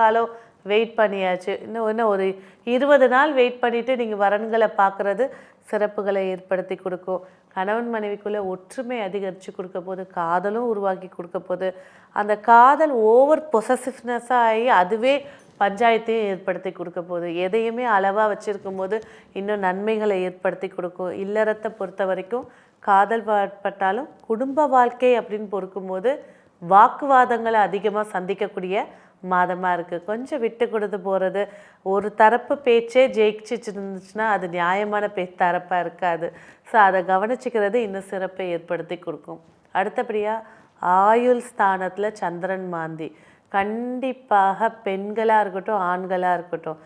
Speaker 1: காலம் வெயிட் பண்ணியாச்சு, இன்னும் ஒரு 20 நாள் வெயிட் பண்ணிவிட்டு நீங்கள் வரன்களை பார்க்குறது சிறப்புகளை ஏற்படுத்தி கொடுக்கும். கணவன் மனைவிக்குள்ளே ஒற்றுமை அதிகரித்து கொடுக்க போது, காதலும் உருவாக்கி கொடுக்க போது. அந்த காதல் ஓவர் பொசசிவ்னஸாக ஆகி அதுவே பஞ்சாயத்தையும் ஏற்படுத்தி கொடுக்க போகுது. எதையுமே அளவாக வச்சுருக்கும் போது இன்னும் நன்மைகளை ஏற்படுத்தி கொடுக்கும். இல்லறத்தை பொறுத்த வரைக்கும் காதல் பட்டாலும் குடும்ப வாழ்க்கை அப்படின்னு பொறுக்கும்போது வாக்குவாதங்களை அதிகமாக சந்திக்கக்கூடிய மாதமாக இருக்குது. கொஞ்சம் விட்டு கொடுத்து போகிறது, ஒரு தரப்பு பேச்சே ஜெயிச்சிட்டு இருந்துச்சுன்னா அது நியாயமான தரப்பாக இருக்காது. ஸோ அதை கவனிச்சிக்கிறது இன்னும் சிறப்பை ஏற்படுத்தி கொடுக்கும். அடுத்தபடியாக ஆயுள் ஸ்தானத்தில் சந்திரன் மாந்தி. கண்டிப்பாக பெண்களாக இருக்கட்டும், ஆண்களாக இருக்கட்டும்,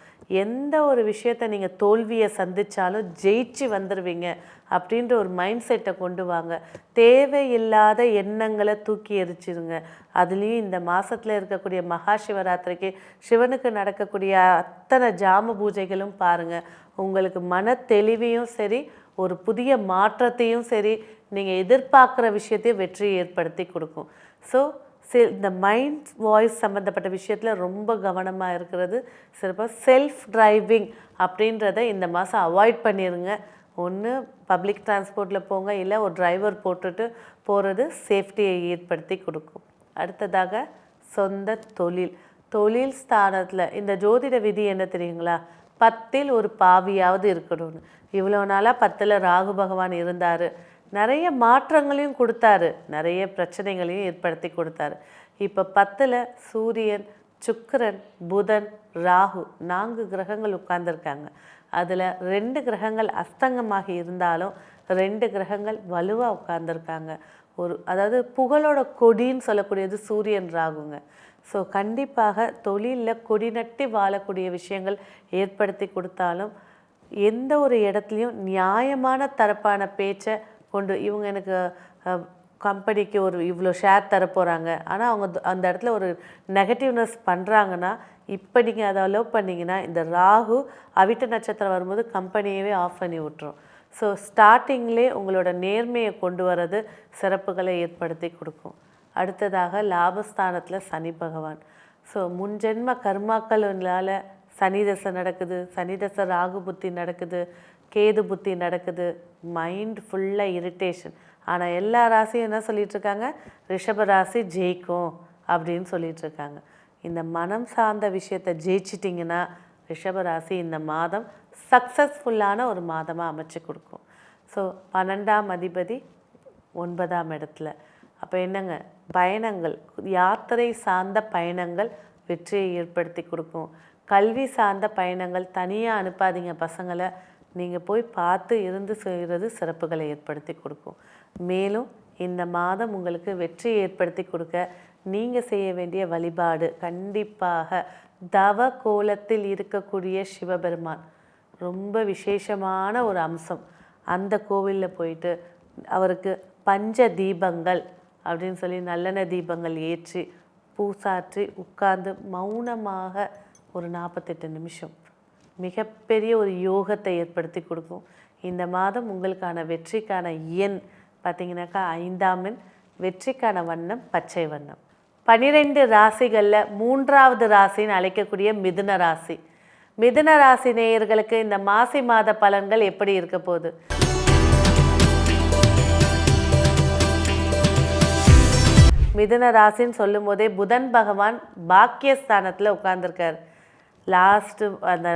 Speaker 1: எந்த ஒரு விஷயத்தை நீங்கள் தோல்வியை சந்தித்தாலும் ஜெயிச்சு வந்துடுவீங்க அப்படின்ற ஒரு மைண்ட் செட்டை கொண்டு வாங்க. தேவையில்லாத எண்ணங்களை தூக்கி எரிச்சிருங்க. அதுலேயும் இந்த மாதத்தில் இருக்கக்கூடிய மகா சிவராத்திரிக்கு சிவனுக்கு நடக்கக்கூடிய அத்தனை ஜாம பூஜைகளும் பாருங்கள். உங்களுக்கு மன தெளிவையும் சரி, ஒரு புதிய மாற்றத்தையும் சரி, நீங்கள் எதிர்பார்க்குற விஷயத்தையும் வெற்றியை ஏற்படுத்தி கொடுக்கும். ஸோ இந்த மைண்ட் வாய்ஸ் சம்மந்தப்பட்ட விஷயத்தில் ரொம்ப கவனமாக இருக்கிறது சிறப்பாக. செல்ஃப் டிரைவிங் அப்படின்றத இந்த மாதம் அவாய்ட் பண்ணிடுங்க. ஒன்று பப்ளிக் டிரான்ஸ்போர்ட்டில் போங்க, இல்லை ஒரு டிரைவர் போட்டுட்டு போகிறது சேஃப்டியை ஏற்படுத்தி கொடுக்கும். அடுத்ததாக சொந்த தொழில். தொழில் ஸ்தானத்தில் இந்த ஜோதிட விதி என்ன தெரியுங்களா? 10ல் ஒரு பாவியாவது இருக்கணும்னு. இவ்வளோ நாளாக 10ல் ராகு பகவான் இருந்தார், நிறைய மாற்றங்களையும் கொடுத்தாரு, நிறைய பிரச்சனைகளையும் ஏற்படுத்தி கொடுத்தாரு. இப்போ 10ல் சூரியன், சுக்கிரன், புதன், ராகு 4 கிரகங்கள் உட்கார்ந்துருக்காங்க. அதில் 2 கிரகங்கள் அஸ்தங்கமாக இருந்தாலும் 2 கிரகங்கள் வலுவாக உட்கார்ந்துருக்காங்க. அதாவது புகழோட கொடின்னு சொல்லக்கூடியது சூரியன் ராகுங்க. ஸோ கண்டிப்பாக தொழிலில் கொடி நட்டி வாழக்கூடிய விஷயங்கள் ஏற்படுத்தி கொடுத்தாலும் எந்த ஒரு இடத்துலையும் நியாயமான தரப்பான பேச்சை கொண்டு, இவங்க எனக்கு கம்பெனிக்கு ஒரு இவ்வளோ ஷேர் தரப்போகிறாங்க, ஆனால் அவங்க அந்த இடத்துல ஒரு நெகட்டிவ்னஸ் பண்ணுறாங்கன்னா, இப்போ நீங்கள் அதை அலோவ் பண்ணிங்கன்னா இந்த ராகு அவிட்ட நட்சத்திரம் வரும்போது கம்பெனியவே ஆஃப் பண்ணி விட்டுரும். ஸோ ஸ்டார்டிங்லே உங்களோட நேர்மையை கொண்டு வர்றது சிறப்புகளை ஏற்படுத்தி கொடுக்கும். அடுத்ததாக லாபஸ்தானத்தில் சனி பகவான். ஸோ முன்ஜென்ம கர்மாக்கள்னால சனி தசை நடக்குது, சனி தசை ராகு புத்தி நடக்குது, கேது புத்தி நடக்குது, மைண்ட் ஃபுல்லாக இரிட்டேஷன். ஆனால் எல்லா ராசியும் என்ன சொல்லிகிட்ருக்காங்க, ரிஷப ராசி ஜெயிக்கும் அப்படின்னு சொல்லிகிட்ருக்காங்க. இந்த மனம் சார்ந்த விஷயத்தை ஜெயிச்சிட்டிங்கன்னா ரிஷபராசி இந்த மாதம் சக்ஸஸ்ஃபுல்லான ஒரு மாதமாக அமைச்சு கொடுக்கும். ஸோ 12ஆம் அதிபதி 9ஆம் இடத்துல. அப்போ என்னங்க, பயணங்கள், யாத்திரை சார்ந்த பயணங்கள் வெற்றியை ஏற்படுத்தி கொடுக்கும். கல்வி சார்ந்த பயணங்கள் தனியாக அனுப்பாதீங்க பசங்களை, நீங்கள் போய் பார்த்து இருந்து செய்கிறது சிறப்புகளை ஏற்படுத்தி கொடுக்கும். மேலும் இந்த மாதம் உங்களுக்கு வெற்றியை ஏற்படுத்தி கொடுக்க நீங்கள் செய்ய வேண்டிய வழிபாடு கண்டிப்பாக தவ கோலத்தில் இருக்கக்கூடிய சிவபெருமான். ரொம்ப விசேஷமான ஒரு அம்சம். அந்த கோவிலில் போயிட்டு அவருக்கு பஞ்ச தீபங்கள் அப்படின்னு சொல்லி நல்லெண்ணெய் தீபங்கள் ஏற்றி பூசாற்றி உட்கார்ந்து மௌனமாக ஒரு 48 நிமிஷம் மிகப்பெரிய ஒரு யோகத்தை ஏற்படுத்தி கொடுக்கும். இந்த மாதம் உங்களுக்கான வெற்றிக்கான எண் பார்த்தீங்கன்னாக்கா 5ஆம் எண். வெற்றிக்கான வண்ணம் பச்சை வண்ணம். 12 ராசிகளில் 3வது ராசின்னு அழைக்கக்கூடிய மிதுன ராசி. மிதுன ராசி நேயர்களுக்கு இந்த மாசி மாத பலன்கள் எப்படி இருக்க போகுது? மிதுன ராசின்னு சொல்லும் போதே புதன் பகவான் பாக்கியஸ்தானத்தில் உட்கார்ந்துருக்கார். லாஸ்ட்டு அந்த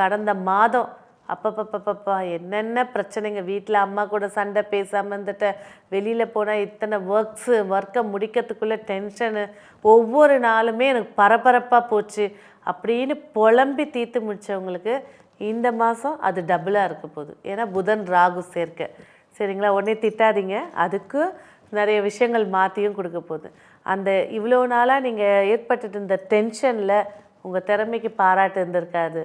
Speaker 1: கடந்த மாதம் அப்பப்பப்பப்பா என்னென்ன பிரச்சனைங்க, வீட்டில் அம்மா கூட சண்டை பேசாமல் இருந்துட்டு வெளியில் போனால் இத்தனை ஒர்க்கை முடிக்கிறதுக்குள்ளே டென்ஷனு, ஒவ்வொரு நாளுமே எனக்கு பரபரப்பாக போச்சு அப்படின்னு புலம்பி தீர்த்து முடித்தவங்களுக்கு இந்த மாதம் அது டபுளாக இருக்க போகுது. ஏன்னா புதன் ராகு சேர்க்க, சரிங்களா? உடனே திட்டாதீங்க, அதுக்கு நிறைய விஷயங்கள் மாற்றியும் கொடுக்க போகுது. அந்த இவ்வளோ நாளாக நீங்கள் ஏற்பட்டுட்டு இருந்த டென்ஷனில் உங்கள் திறமைக்கு பாராட்டு இருந்திருக்காது,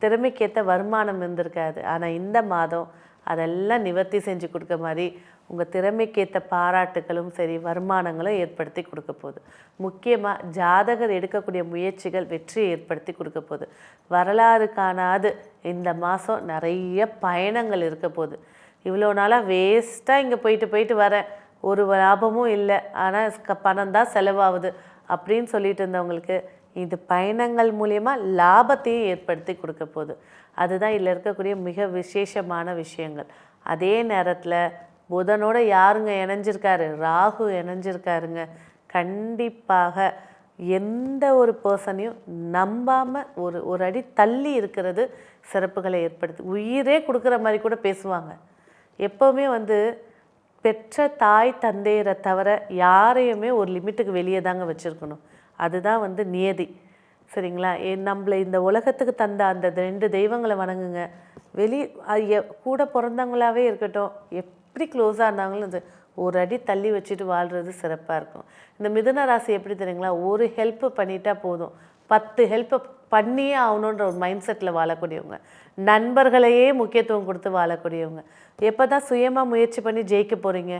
Speaker 1: திறமைக்கேற்ற வருமானம் இருந்திருக்காது. ஆனால் இந்த மாதம் அதெல்லாம் நிவர்த்தி செஞ்சு கொடுக்க மாதிரி உங்கள் திறமைக்கேற்ற பாராட்டுகளும் சரி வருமானங்களும் ஏற்படுத்தி கொடுக்க போகுது. முக்கியமாக ஜாதகர் எடுக்கக்கூடிய முயற்சிகள் வெற்றியை ஏற்படுத்தி கொடுக்க போகுது. வரலாறு காணாது இந்த மாதம் நிறைய பயணங்கள் இருக்க போகுது. இவ்வளோ நாளாக வேஸ்ட்டாக இங்கே போயிட்டு வரேன், ஒரு லாபமும் இல்லை, ஆனால் பணம் தான் செலவாகுது அப்படின்னு சொல்லிட்டு இருந்தவங்களுக்கு இது பயணங்கள் மூலயமா லாபத்தையும் ஏற்படுத்தி கொடுக்க போகுது. அதுதான் இதில் இருக்கக்கூடிய மிக விசேஷமான விஷயங்கள். அதே நேரத்தில் புதனோட யாருங்க இணைஞ்சிருக்காரு? ராகு இணைஞ்சிருக்காருங்க. கண்டிப்பாக எந்த ஒரு பர்சனையும் நம்பாமல் ஒரு அடி தள்ளி இருக்கிறது சிறப்புகளை ஏற்படுத்தி உயிரே கொடுக்குற மாதிரி கூட பேசுவாங்க. எப்போவுமே பெற்ற தாய் தந்தையரை தவிர யாரையுமே ஒரு லிமிட்டுக்கு வெளியே தாங்க வச்சுருக்கணும். அதுதான் நியதி, சரிங்களா? நம்மளை இந்த உலகத்துக்கு தந்த அந்த 2 தெய்வங்களை வணங்குங்க. கூட பிறந்தவங்களாவே இருக்கட்டும், எப்படி க்ளோஸாக இருந்தாங்களும் ஒரு அடி தள்ளி வச்சுட்டு வாழ்கிறது சிறப்பாக இருக்கும். இந்த மிதுன ராசி எப்படி தெரியுங்களா, ஒரு ஹெல்ப்பு பண்ணிட்டா போதும், 10 ஹெல்ப்பை பண்ணியே ஆகணுன்ற ஒரு மைண்ட் செட்டில் வாழக்கூடியவங்க, நண்பர்களையே முக்கியத்துவம் கொடுத்து வாழக்கூடியவங்க. எப்போ தான் சுயமாக முயற்சி பண்ணி ஜெயிக்க போகிறீங்க?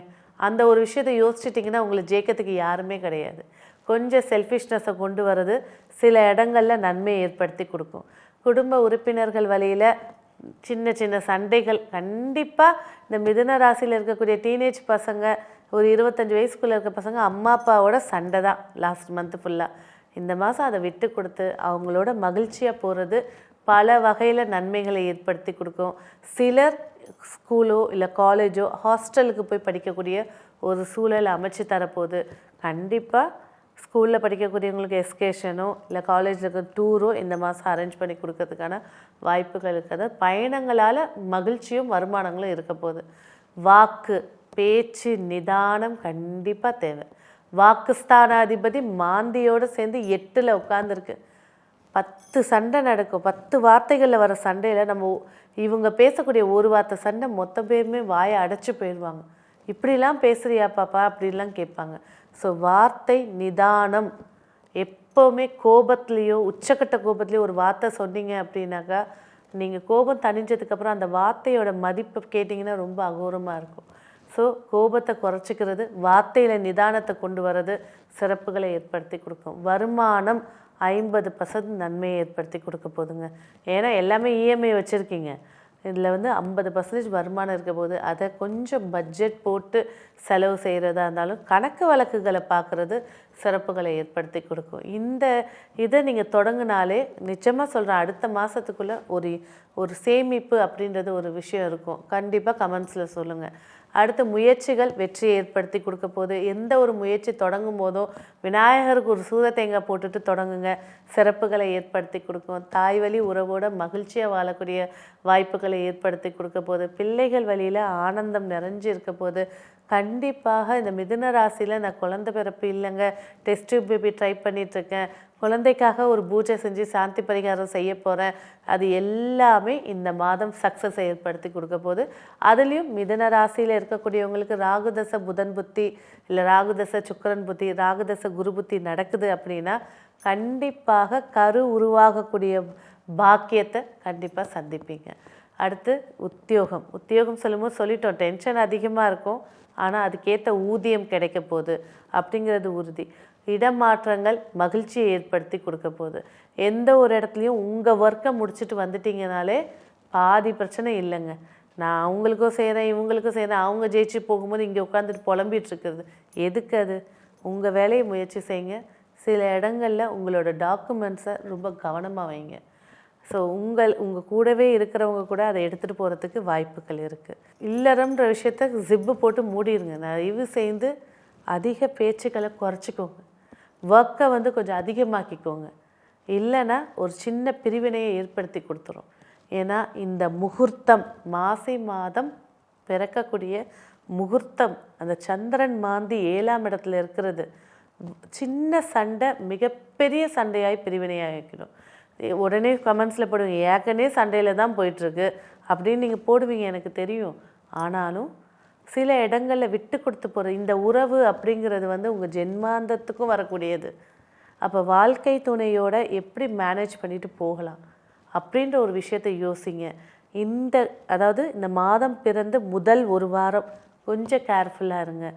Speaker 1: அந்த ஒரு விஷயத்தை யோசிச்சிட்டிங்கன்னா உங்களை ஜெயிக்கிறதுக்கு யாருமே கிடையாது. கொஞ்சம் செல்ஃபிஷ்னஸை கொண்டு வர்றது சில இடங்களில் நன்மையை ஏற்படுத்தி கொடுக்கும். குடும்ப உறுப்பினர்கள் வழியில் சின்ன சின்ன சண்டைகள் கண்டிப்பாக இந்த மிதுன ராசியில் இருக்கக்கூடிய டீனேஜ் பசங்க, ஒரு 25 வயசுக்குள்ளே இருக்க பசங்க அம்மா அப்பாவோட சண்டை தான் லாஸ்ட் மந்த்து ஃபுல்லாக. இந்த மாதம் அதை விட்டு கொடுத்து அவங்களோட மகிழ்ச்சியாக போகிறது பல வகையில் நன்மைகளை ஏற்படுத்தி கொடுக்கும். சிலர் ஸ்கூலோ இல்லை காலேஜோ ஹாஸ்டலுக்கு போய் படிக்கக்கூடிய ஒரு சூழல் அமைச்சு தரப்போகுது. கண்டிப்பாக ஸ்கூலில் படிக்கக்கூடியவங்களுக்கு எஸ்கேஷனோ இல்லை காலேஜில் இருக்க டூரோ இந்த மாதம் அரேஞ்ச் பண்ணி கொடுக்கறதுக்கான வாய்ப்புகள் இருக்கிறது. பயணங்களால் மகிழ்ச்சியும் வருமானங்களும் இருக்க போகுது. வாக்கு பேச்சு நிதானம் கண்டிப்பாக தேவை. வாக்குஸ்தானாதிபதி மாந்தியோடு சேர்ந்து 8ல் உட்காந்துருக்கு. 10 சண்டை நடக்கும். 10 வார்த்தைகளில் வர சண்டையில் இவங்க பேசக்கூடிய ஒரு வார்த்தை சண்டை மொத்த பேருமே வாயை அடைச்சி போயிடுவாங்க. இப்படிலாம் பேசுகிறியா பாப்பா அப்படிலாம் கேட்பாங்க. ஸோ வார்த்தை நிதானம். எப்போவுமே கோபத்துலேயோ உச்சக்கட்ட கோபத்துலேயோ ஒரு வார்த்தை சொன்னீங்க அப்படின்னாக்கா நீங்கள் கோபம் தணிஞ்சதுக்கப்புறம் அந்த வார்த்தையோட மதிப்பு கேட்டிங்கன்னா ரொம்ப அகோரமாக இருக்கும். ஸோ கோபத்தை குறைச்சிக்கிறது, வார்த்தையில் நிதானத்தை கொண்டு வர்றது சிறப்புகளை ஏற்படுத்தி கொடுக்கும். வருமானம் 50% நன்மையை ஏற்படுத்தி கொடுக்க போதுங்க. ஏன்னா எல்லாமே இஎம்ஐ வச்சுருக்கீங்க. இதில் வந்து 50% வருமானம் இருக்க போது அதை கொஞ்சம் பட்ஜெட் போட்டு செலவு செய்கிறதா இருந்தாலும் கணக்கு வழக்குகளை பார்க்குறது சிறப்புகளை ஏற்படுத்தி கொடுக்கும். இந்த இதை நீங்கள் தொடங்கினாலே நிச்சயமாக சொல்கிறேன், அடுத்த மாதத்துக்குள்ளே ஒரு சேமிப்பு அப்படின்றது ஒரு விஷயம் இருக்கும். கண்டிப்பாக கமெண்ட்ஸில் சொல்லுங்கள். அடுத்த முயற்சிகள் வெற்றியை ஏற்படுத்தி கொடுக்க போது. எந்த ஒரு முயற்சி தொடங்கும் போதோ விநாயகருக்கு ஒரு சூத தேங்காய் போட்டுட்டு தொடங்குங்க, சிறப்புகளை ஏற்படுத்தி கொடுக்கும். தாய் வழி உறவோட மகிழ்ச்சியாக வாழக்கூடிய வாய்ப்புகளை ஏற்படுத்தி கொடுக்க போது. பிள்ளைகள் வழியில் ஆனந்தம் நிறைஞ்சு இருக்க போது. கண்டிப்பாக இந்த மிதுன ராசியில் நான் குழந்தை பிறப்பு இல்லைங்க, டெஸ்ட் பேபி ட்ரை பண்ணிகிட்ருக்கேன், குழந்தைக்காக ஒரு பூஜை செஞ்சு சாந்தி பரிகாரம் செய்ய போகிறேன், அது எல்லாமே இந்த மாதம் சக்ஸஸை ஏற்படுத்தி கொடுக்க போது. அதுலேயும் மிதுன ராசியில் இருக்கக்கூடியவங்களுக்கு ராகுதசை புதன் புத்தி இல்லை ராகுதசை சுக்கிரன் புத்தி ராகுதசை குரு புத்தி நடக்குது அப்படின்னா கண்டிப்பாக உருவாகக்கூடிய பாக்கியத்தை கண்டிப்பாக சந்திப்பீங்க. அடுத்து உத்தியோகம் சொல்லும்போது சொல்லிட்டோம், டென்ஷன் அதிகமாக இருக்கும், ஆனால் அதுக்கேற்ற ஊதியம் கிடைக்க போகுது அப்படிங்கிறது உறுதி. இடமாற்றங்கள் மகிழ்ச்சியை ஏற்படுத்தி கொடுக்க போகுது. எந்த ஒரு இடத்துலையும் உங்கள் ஒர்க்கை முடிச்சுட்டு வந்துட்டிங்கனாலே பாதி பிரச்சனை இல்லைங்க. நான் அவங்களுக்கும் செய்கிறேன் இவங்களுக்கும் செய்கிறேன், அவங்க ஜெயிச்சு போகும்போது இங்கே உட்காந்துட்டு புலம்பிகிட்டு இருக்கிறது எதுக்கு? அது உங்கள் வேலையை முயற்சி செய்யுங்க. சில இடங்களில் உங்களோட டாக்குமெண்ட்ஸை ரொம்ப கவனமாக வைங்க. ஸோ உங்கள் கூடவே இருக்கிறவங்க கூட அதை எடுத்துகிட்டு போகிறதுக்கு வாய்ப்புகள் இருக்குது. இல்லறம்ன்ற விஷயத்த ஜிப்பு போட்டு மூடிடுங்க. தயவு செய்து அதிக பேச்சுக்களை குறைச்சிக்கோங்க. ஒர்க்கை வந்து கொஞ்சம் அதிகமாக்கிக்கோங்க. இல்லைன்னா ஒரு சின்ன பிரிவினையை ஏற்படுத்தி கொடுத்துரும். ஏன்னா இந்த முகூர்த்தம் மாசி மாதம் பிறக்கக்கூடிய முகூர்த்தம், அந்த சந்திரன் மாந்தி 7ஆம் இடத்துல இருக்கிறது, சின்ன சண்டை மிகப்பெரிய சண்டையாய் பிரிவினையாகிக்கணும். உடனே கமெண்ட்ஸில் போடுவீங்க, ஏற்கனவே சண்டையில் தான் போயிட்டுருக்கு அப்படின்னு நீங்கள் போடுவீங்க, எனக்கு தெரியும். ஆனாலும் சில இடங்களில் விட்டு கொடுத்து போகிற இந்த உறவு அப்படிங்கிறது வந்து உங்கள் ஜென்மாந்தத்துக்கும் வரக்கூடியது. அப்போ வாழ்க்கை துணையோட எப்படி மேனேஜ் பண்ணிட்டு போகலாம் அப்படின்ற ஒரு விஷயத்தை யோசிங்க. அதாவது இந்த மாதம் பிறந்து முதல் ஒரு வாரம் கொஞ்சம் கேர்ஃபுல்லாக இருங்க.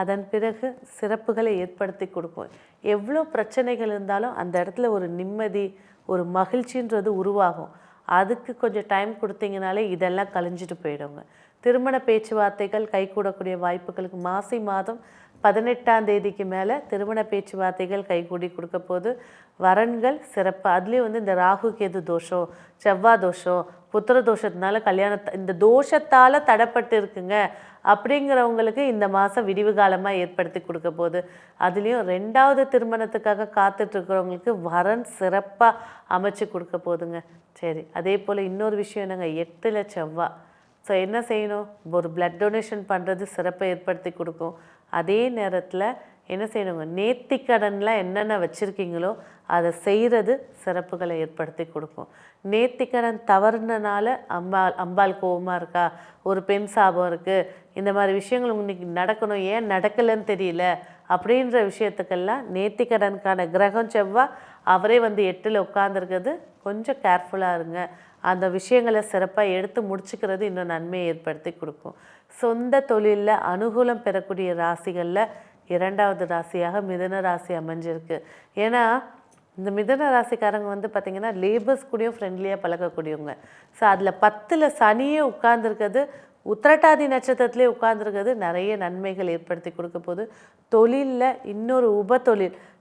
Speaker 1: அதன் பிறகு சிறப்புகளை ஏற்படுத்தி கொடுக்கும். எவ்வளோ பிரச்சனைகள் இருந்தாலும் அந்த இடத்துல ஒரு நிம்மதி ஒரு மகிழ்ச்சின்றது உருவாகும். அதுக்கு கொஞ்சம் டைம் கொடுத்தீங்கனாலே இதெல்லாம் கழிஞ்சிட்டு போயிடுங்க. திருமண பேச்சுவார்த்தைகள் கைகூடக்கூடிய வாய்ப்புகளுக்கு மாசி மாதம் 18ஆம் தேதிக்கு மேலே திருமண பேச்சுவார்த்தைகள் கைகூடி கொடுக்க போது. வரன்கள் சிறப்பு. அதுலேயும் வந்து இந்த ராகு கேது தோஷம், செவ்வாய் தோஷம், புத்திர தோஷத்தினால இந்த தோஷத்தால் தடைப்பட்டு இருக்குங்க அப்படிங்கிறவங்களுக்கு இந்த மாதம் விடிவு காலமாக ஏற்படுத்தி கொடுக்க போகுது. அதுலேயும் 2வது திருமணத்துக்காக காத்துட்ருக்கிறவங்களுக்கு வரன் சிறப்பாக அமைச்சு கொடுக்க போகுதுங்க. சரி, அதே போல் இன்னொரு விஷயம் என்னங்க, 8ல் செவ்வாய். ஸோ என்ன செய்யணும், ஒரு பிளட் டொனேஷன் பண்ணுறது சிறப்பை ஏற்படுத்தி கொடுக்கும். அதே நேரத்தில் என்ன செய்யணுங்க, நேர்த்திக்கடன்லாம் என்னென்ன வச்சுருக்கீங்களோ அதை செய்கிறது சிறப்புகளை ஏற்படுத்தி கொடுக்கும். நேர்த்திக்கடன் தவறுனால அம்பாள் கோபமாக இருக்கா, ஒரு பெண் சாபம் இருக்குது, இந்த மாதிரி விஷயங்கள் இன்னைக்கு நடக்கணும், ஏன் நடக்கலைன்னு தெரியல அப்படின்ற விஷயத்துக்கெல்லாம் நேர்த்திக்கடனுக்கான கிரகம் செவ்வாய் அவரே வந்து 8ல் உட்காந்துருக்கிறது. கொஞ்சம் கேர்ஃபுல்லாக இருங்க. அந்த விஷயங்களை சிறப்பாக எடுத்து முடிச்சுக்கிறது இன்னும் நன்மையை ஏற்படுத்தி கொடுக்கும். சொந்த தொழிலில் அனுகூலம் பெறக்கூடிய ராசிகளில் 2வது ராசியாக மிதுன ராசி அமைஞ்சிருக்கு. ஏன்னா இந்த மிதுன ராசிக்காரங்க வந்து பார்த்திங்கன்னா லேபர்ஸ் கூடயும் ஃப்ரெண்ட்லியாக பழகக்கூடியவங்க. ஸோ அதில் 10ல் சனியே உட்கார்ந்துருக்கிறது, உத்திரட்டாதி நட்சத்திரத்திலே உட்கார்ந்துருக்கிறது நிறைய நன்மைகள் ஏற்படுத்தி கொடுக்க போது. தொழிலில்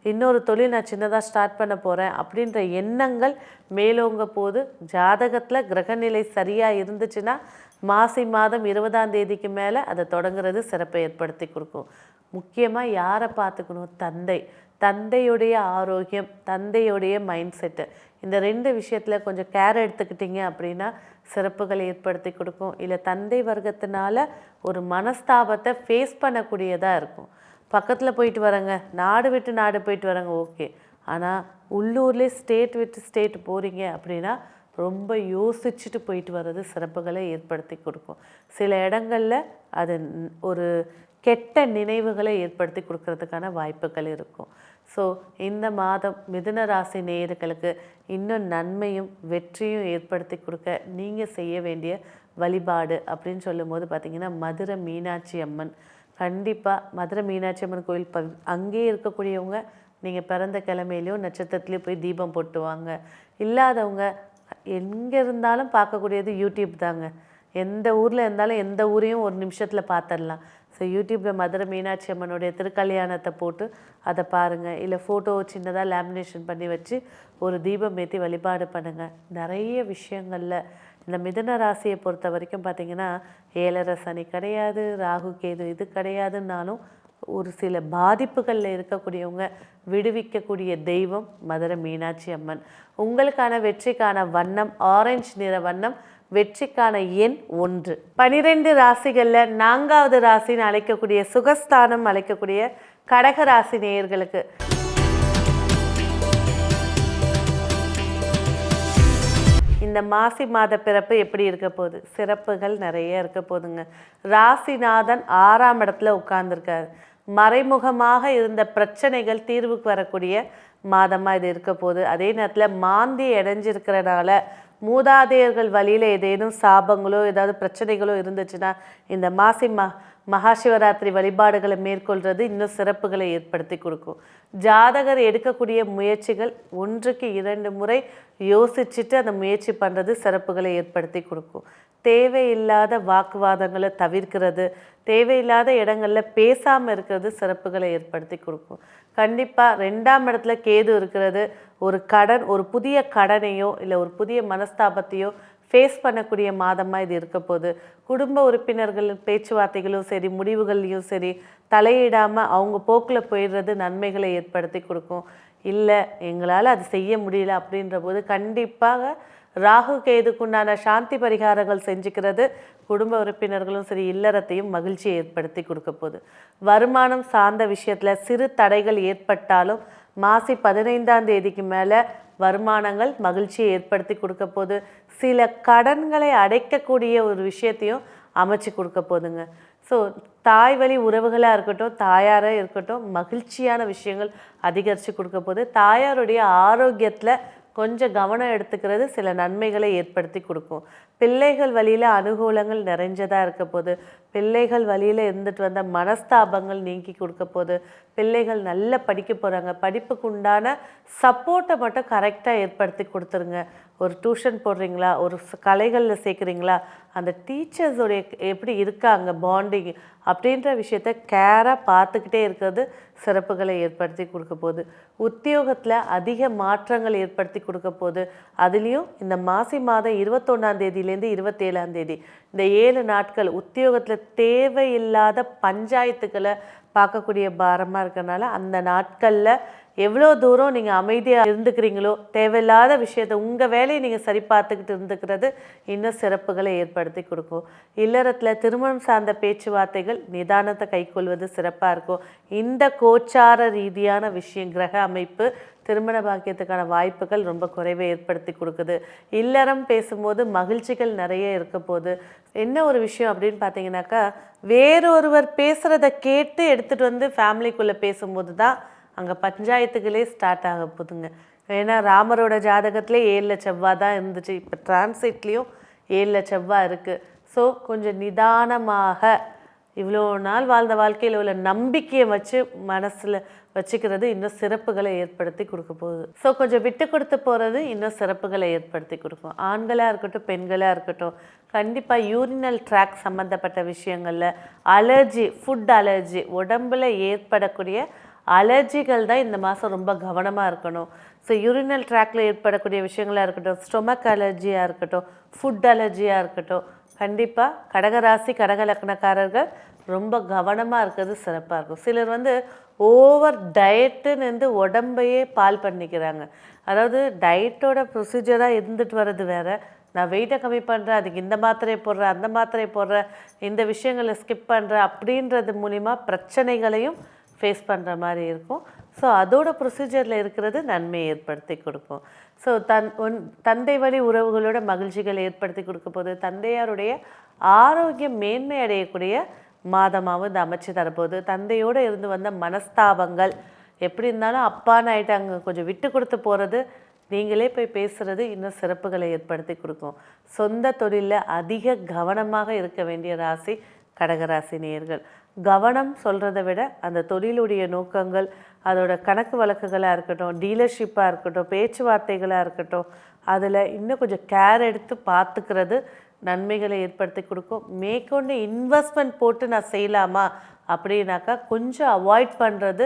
Speaker 1: இன்னொரு தொழில் நான் சின்னதாக ஸ்டார்ட் பண்ண போகிறேன் அப்படின்ற எண்ணங்கள் மேலோங்க போது. ஜாதகத்தில் கிரகநிலை சரியாக இருந்துச்சுன்னா மாசி மாதம் 20ஆம் தேதிக்கு மேலே அதை தொடங்குறது சிறப்பை ஏற்படுத்தி கொடுக்கும். முக்கியமாக யாரை பார்த்துக்கணும், தந்தையுடைய ஆரோக்கியம், தந்தையுடைய மைண்ட் செட்டு, இந்த 2 விஷயத்தில் கொஞ்சம் கேர் எடுத்துக்கிட்டிங்க அப்படின்னா சிறப்புகளை ஏற்படுத்தி கொடுக்கும். இல்லை தந்தை வர்க்கத்தினால ஒரு மனஸ்தாபத்தை ஃபேஸ் பண்ணக்கூடியதாக இருக்கும். பக்கத்தில் போயிட்டு வரேங்க, நாடு விட்டு நாடு போயிட்டு வரேங்க, ஓகே. ஆனால் உள்ளூர்லேயே ஸ்டேட் விட்டு ஸ்டேட் போகிறீங்க அப்படின்னா ரொம்ப யோசிச்சுட்டு போயிட்டு வர்றது சிறப்புகளை ஏற்படுத்தி கொடுக்கும். சில இடங்களில் அது ஒரு கெட்ட நினைவுகளை ஏற்படுத்தி கொடுக்கறதுக்கான வாய்ப்புகள் இருக்கும். ஸோ இந்த மாதம் மிதுன ராசி நேயர்களுக்கு இன்னும் நன்மையும் வெற்றியும் ஏற்படுத்தி கொடுக்க நீங்கள் செய்ய வேண்டிய வழிபாடு அப்படின்னு சொல்லும்போது பார்த்திங்கன்னா மதுரை மீனாட்சி அம்மன். கண்டிப்பாக மதுரை மீனாட்சி அம்மன் கோயில் அங்கேயே இருக்கக்கூடியவங்க நீங்கள் பிறந்த கிழமையிலையும் நட்சத்திரத்துலேயும் போய் தீபம் போட்டுவாங்க. இல்லாதவங்க எங்கே இருந்தாலும் பார்க்கக்கூடியது யூடியூப் தாங்க. எந்த ஊரில் இருந்தாலும் எந்த ஊரையும் ஒரு நிமிஷத்தில் பார்த்துடலாம். ஸோ யூடியூப்பில் மதுரை மீனாட்சி அம்மனுடைய திருக்கல்யாணத்தை போட்டு அதை பாருங்கள். இல்லை ஃபோட்டோ சின்னதாக லேமினேஷன் பண்ணி வச்சு ஒரு தீபம் ஏற்றி வழிபாடு பண்ணுங்கள். நிறைய விஷயங்களில் இந்த மிதுன ராசியை பொறுத்த வரைக்கும் பார்த்திங்கன்னா 7.5 சனி கிடையாது, ராகு கேது இது கிடையாதுன்னாலும் ஒரு சில பாதிப்புகளில் இருக்கக்கூடியவங்க விடுவிக்கக்கூடிய தெய்வம் மதுரை மீனாட்சி அம்மன். உங்களுக்கான வெற்றிக்கான வண்ணம் ஆரஞ்சு நிற வண்ணம், வெற்றிக்கான எண் 1. 12 ராசிகளில் 4வது ராசின்னு அழைக்கக்கூடிய சுகஸ்தானம் அழைக்கக்கூடிய கடக ராசி நேயர்களுக்கு இந்த மாசி மாத பிறப்பு எப்படி இருக்க போகுது? சிறப்புகள் நிறைய இருக்க போகுதுங்க. ராசிநாதன் 6ஆம் இடத்துல உட்கார்ந்துருக்காரு. மறைமுகமாக இருந்த பிரச்சனைகள் தீர்வுக்கு வரக்கூடிய மாதமாக இது இருக்க போகுது. அதே நேரத்தில் மாந்தி அடைஞ்சிருக்கிறனால மூதாதையர்கள் வழியில் ஏதேனும் சாபங்களோ ஏதாவது பிரச்சனைகளோ இருந்துச்சுன்னா இந்த மாசி மகாசிவராத்திரி வழிபாடுகளை மேற்கொள்வது இன்னும் சிறப்புகளை ஏற்படுத்தி கொடுக்கும். ஜாதகர் எடுக்கக்கூடிய முயற்சிகள் 1க்கு 2 முறை யோசிச்சுட்டு அந்த முயற்சி பண்ணுறது சிறப்புகளை ஏற்படுத்தி கொடுக்கும். தேவையில்லாத வாக்குவாதங்களை தவிர்க்கிறது, தேவையில்லாத இடங்களில் பேசாமல் இருக்கிறது சிறப்புகளை ஏற்படுத்தி கொடுக்கும். கண்டிப்பாக 2ஆம் இடத்துல கேது இருக்கிறது ஒரு கடன், ஒரு புதிய கடனையோ இல்லை ஒரு புதிய மனஸ்தாபத்தையோ ஃபேஸ் பண்ணக்கூடிய மாதமாக இது இருக்க போகுது. குடும்ப உறுப்பினர்கள் பேச்சுவார்த்தைகளும் சரி முடிவுகள்லையும் சரி தலையிடாமல் அவங்க போக்கில் போயிடுறது நன்மைகளை ஏற்படுத்தி கொடுக்கும். இல்லை எங்களால் அது செய்ய முடியல அப்படின்ற போது கண்டிப்பாக ராகு கேதுக்குண்டான சாந்தி பரிகாரங்கள் செஞ்சுக்கிறது குடும்ப உறுப்பினர்களும் சரி இல்லறத்தையும் மகிழ்ச்சியை ஏற்படுத்தி கொடுக்க போகுது. வருமானம் சார்ந்த விஷயத்தில் சிறு தடைகள் ஏற்பட்டாலும் மாசி 15ஆம் தேதிக்கு மேலே வருமானங்கள் மகிழ்ச்சியை ஏற்படுத்தி கொடுக்க போது. சில கடன்களை அடைக்கக்கூடிய ஒரு விஷயத்தையும் அமைச்சு கொடுக்க போதுங்க. ஸோ தாய் வழி உறவுகளாக இருக்கட்டும், தாயாராக இருக்கட்டும், மகிழ்ச்சியான விஷயங்கள் அதிகரித்து கொடுக்க போது. தாயாருடைய ஆரோக்கியத்தில் கொஞ்சம் கவனம் எடுத்துக்கிறது சில நன்மைகளை ஏற்படுத்தி கொடுக்கும். பிள்ளைகள் வழியில் அனுகூலங்கள் நிறைஞ்சதாக இருக்க போது. பிள்ளைகள் வழியில் இருந்துட்டு வந்த மனஸ்தாபங்கள் நீக்கி கொடுக்க போது. பிள்ளைகள் நல்லா படிக்க போகிறாங்க, படிப்புக்கு உண்டான சப்போர்ட்டை மட்டும் கரெக்டாக ஏற்படுத்தி கொடுத்துருங்க. ஒரு டியூஷன் போடுறீங்களா, ஒரு கலைகளில் சேர்க்குறீங்களா, அந்த டீச்சர்ஸோடைய எப்படி இருக்காங்க பாண்டிங் அப்படின்ற விஷயத்த கேராக பார்த்துக்கிட்டே இருக்கிறது சிறப்புகளை ஏற்படுத்தி கொடுக்க போகுது. உத்தியோகத்தில் அதிக மாற்றங்கள் ஏற்படுத்தி கொடுக்க போகுது. அதுலேயும் இந்த மாசி மாதம் 21ஆம் தேதியிலேருந்து 27ஆம் தேதி இந்த 7 நாட்கள் உத்தியோகத்தில் தேவையில்லாத பஞ்சாயத்துக்களை பார்க்கக்கூடிய பாரமாக இருக்கிறனால அந்த நாட்களில் எவ்வளோ தூரம் நீங்கள் அமைதியாக இருந்துக்கிறீங்களோ தேவையில்லாத விஷயத்தை உங்கள் வேலையை நீங்கள் சரி பார்த்துக்கிட்டு இருந்துக்கிறது இன்னும் சிறப்புகளை ஏற்படுத்தி கொடுக்கும். இல்லறத்தில் திருமணம் சார்ந்த பேச்சுவார்த்தைகள் நிதானத்தை கைக்கொள்வது சிறப்பாக இருக்கும். இந்த கோச்சார ரீதியான விஷயம் கிரக அமைப்பு திருமண பாக்கியத்துக்கான வாய்ப்புகள் ரொம்ப குறைவை ஏற்படுத்தி கொடுக்குது. இல்லறம் பேசும்போது மகிழ்ச்சிகள் நிறைய இருக்க போது. என்ன ஒரு விஷயம் அப்படின்னு பார்த்தீங்கன்னாக்கா, வேறொருவர் பேசுகிறத கேட்டு எடுத்துகிட்டு வந்து ஃபேமிலிக்குள்ளே பேசும்போது தான் அங்கே பஞ்சாயத்துகளே ஸ்டார்ட் ஆக போதுங்க. ஏன்னா ராமரோட ஜாதகத்திலே 7 செவ்வாய் தான் இருந்துச்சு. இப்போ டிரான்சிட்லேயும் 7 செவ்வாய் இருக்குது. ஸோ கொஞ்சம் நிதானமாக இவ்வளோ நாள் வாழ்ந்த வாழ்க்கையில் உள்ள நம்பிக்கையை வச்சு மனசில் வச்சுக்கிறது இன்னும் சிறப்புகளை ஏற்படுத்தி கொடுக்க போகுது. ஸோ கொஞ்சம் விட்டு கொடுத்து போகிறது இன்னும் சிறப்புகளை ஏற்படுத்தி கொடுக்கும். ஆண்களாக இருக்கட்டும் பெண்களாக இருக்கட்டும் கண்டிப்பாக யூரினல் ட்ராக் சம்மந்தப்பட்ட விஷயங்களில் அலர்ஜி, ஃபுட் அலர்ஜி, உடம்பில் ஏற்படக்கூடிய அலர்ஜிகள் தான் இந்த மாதம் ரொம்ப கவனமாக இருக்கணும். ஸோ யூரினல் ட்ராக்ல ஏற்படக்கூடிய விஷயங்களாக இருக்கட்டும், ஸ்டொமக் அலர்ஜியாக இருக்கட்டும், ஃபுட் அலர்ஜியாக இருக்கட்டும், கண்டிப்பாக கடகராசி கடக லக்னக்காரர்கள் ரொம்ப கவனமாக இருக்கிறது சிறப்பாக இருக்கும். சிலர் ஓவர் டயட்டுன்னு உடம்பையே பால் பண்ணிக்கிறாங்க. அதாவது டயட்டோட ப்ரொசீஜராக இருந்துட்டு வர்றது வேறு, நான் வெயிட்டை கம்மி பண்ணுறேன், அதுக்கு இந்த மாத்திரையை போடுறேன், அந்த மாத்திரையை போடுறேன், இந்த விஷயங்களை ஸ்கிப் பண்ணுறேன் அப்படின்றது மூலிமா பிரச்சனைகளையும் ஃபேஸ் பண்ணுற மாதிரி இருக்கும். ஸோ அதோட ப்ரொசீஜரில் இருக்கிறது நன்மையை ஏற்படுத்தி கொடுக்கும். ஸோ தந்தை வழி உறவுகளோட மகிழ்ச்சிகளை ஏற்படுத்தி கொடுக்க போது. தந்தையாருடைய ஆரோக்கியம் மேன்மை அடையக்கூடிய மாதமாகவும் இந்த அமைச்சு தரப்போகுது. தந்தையோடு இருந்து வந்த மனஸ்தாபங்கள் எப்படி இருந்தாலும் அப்பான்னு ஆகிட்டாங்க, கொஞ்சம் விட்டு கொடுத்து போகிறது, நீங்களே போய் பேசுகிறது இன்னும் சிறப்புகளை ஏற்படுத்தி கொடுக்கும். சொந்த தொழிலில் அதிக கவனமாக இருக்க வேண்டிய ராசி கடகராசி நேயர்கள். கவனம் சொல்கிறத விட அந்த தொழிலுடைய நோக்கங்கள், அதோட கணக்கு வழக்குகளாக இருக்கட்டும், டீலர்ஷிப்பாக இருக்கட்டும், பேச்சுவார்த்தைகளாக இருக்கட்டும், அதில் இன்னும் கொஞ்சம் கேர் எடுத்து பார்த்துக்கிறது நன்மைகளை ஏற்படுத்தி கொடுக்கும். மேற்கொண்டு இன்வெஸ்ட்மெண்ட் போட்டு நான் செய்யலாமா அப்படின்னாக்கா கொஞ்சம் அவாய்ட் பண்ணுறது,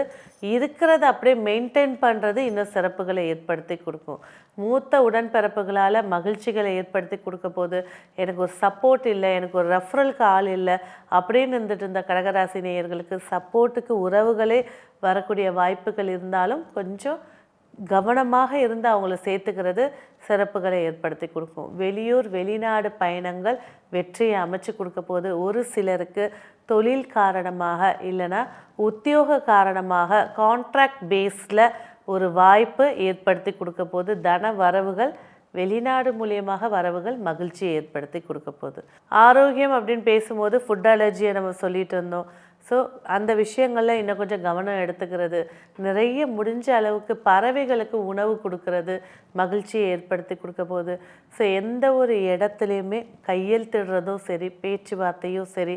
Speaker 1: இருக்கிறத அப்படியே மெயின்டைன் பண்ணுறது இன்னும் சிறப்புகளை ஏற்படுத்தி கொடுக்கும். மூத்த உடன்பிறப்புகளால் மகிழ்ச்சிகளை ஏற்படுத்தி கொடுக்க போது, எனக்கு ஒரு சப்போர்ட் இல்லை, எனக்கு ஒரு ரெஃபரலுக்கு ஆள் இல்லை அப்படின்னு இருந்துட்டு இருந்த கடகராசி நேயர்களுக்கு சப்போர்ட்டுக்கு உறவுகளே வரக்கூடிய வாய்ப்புகள் இருந்தாலும் கொஞ்சம் கவனமாக இருந்து அவங்கள சேர்த்துக்கிறது சிறப்புகளை ஏற்படுத்தி கொடுக்கும். வெளியூர் வெளிநாடு பயணங்கள் வெற்றியை அமைச்சு கொடுக்க போது, ஒரு சிலருக்கு தொழில் காரணமாக இல்லைன்னா உத்தியோக காரணமாக கான்ட்ராக்ட் பேஸில் ஒரு வாய்ப்பு ஏற்படுத்தி கொடுக்க போது, தன வரவுகள் வெளிநாடு மூலியமாக வரவுகள் மகிழ்ச்சியை ஏற்படுத்தி கொடுக்க போகுது. ஆரோக்கியம் அப்படின்னு பேசும்போது ஃபுட் அலர்ஜியை நம்ம சொல்லிட்டு இருந்தோம். ஸோ அந்த விஷயங்களில் இன்னும் கொஞ்சம் கவனம் எடுத்துக்கிறது, நிறைய முடிஞ்ச அளவுக்கு பறவைகளுக்கு உணவு கொடுக்கறது மகிழ்ச்சியை ஏற்படுத்தி கொடுக்க போகுது. ஸோ எந்த ஒரு இடத்துலையுமே கையெழுத்திடுறதும் சரி, பேச்சுவார்த்தையும் சரி,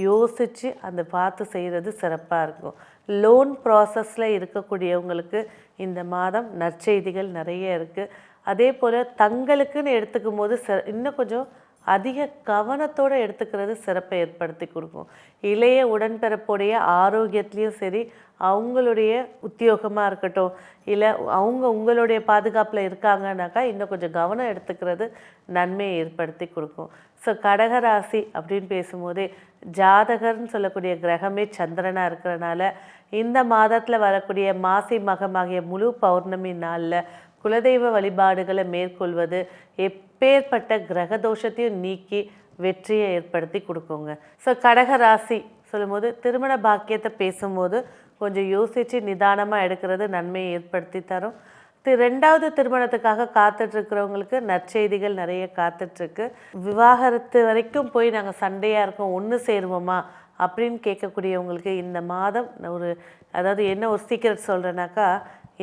Speaker 1: யோசித்து அந்த பார்த்து செய்கிறது சிறப்பாக இருக்கும். லோன் ப்ராசஸில் இருக்கக்கூடியவங்களுக்கு இந்த மாதம் நற்செய்திகள் நிறைய இருக்குது. அதே போல் தங்களுக்குன்னு எடுத்துக்கும் போது இன்னும் கொஞ்சம் அதிக கவனத்தோடு எடுத்துக்கிறது சிறப்பை ஏற்படுத்தி கொடுக்கும். இளைய உடன்பிறப்புடைய ஆரோக்கியத்துலேயும் சரி, அவங்களுடைய உத்தியோகமாக இருக்கட்டும், இல்லை அவங்க உங்களுடைய பாதுகாப்பில் இருக்காங்கனாக்கா இன்னும் கொஞ்சம் கவனம் எடுத்துக்கிறது நன்மையை ஏற்படுத்தி கொடுக்கும். ஸோ கடகராசி அப்படின்னு பேசும்போதே ஜாதகர்னு சொல்லக்கூடிய கிரகமே சந்திரனாக இருக்கிறனால இந்த மாதத்தில் வரக்கூடிய மாசி மகமாகிய முழு பௌர்ணமி நாளில் குலதெய்வ வழிபாடுகளை மேற்கொள்வது எப்பேற்பட்ட கிரக தோஷத்தையும் நீக்கி வெற்றியை ஏற்படுத்தி கொடுக்குங்க. ஸோ கடகராசி சொல்லும்போது திருமண பாக்கியத்தை பேசும்போது கொஞ்சம் யோசித்து நிதானமாக எடுக்கிறது நன்மையை ஏற்படுத்தி தரும். ரெண்டாவது திருமணத்துக்காக காத்துட்ருக்கிறவங்களுக்கு நற்செய்திகள் நிறைய காத்துட்ருக்கு. விவாகரத்து வரைக்கும் போய் நாங்கள் சண்டையாக இருக்கோம், ஒன்று சேருவோமா அப்படின்னு கேட்கக்கூடியவங்களுக்கு இந்த மாதம் அதாவது என்ன ஒரு சீக்கிரம் சொல்கிறேன்னாக்கா,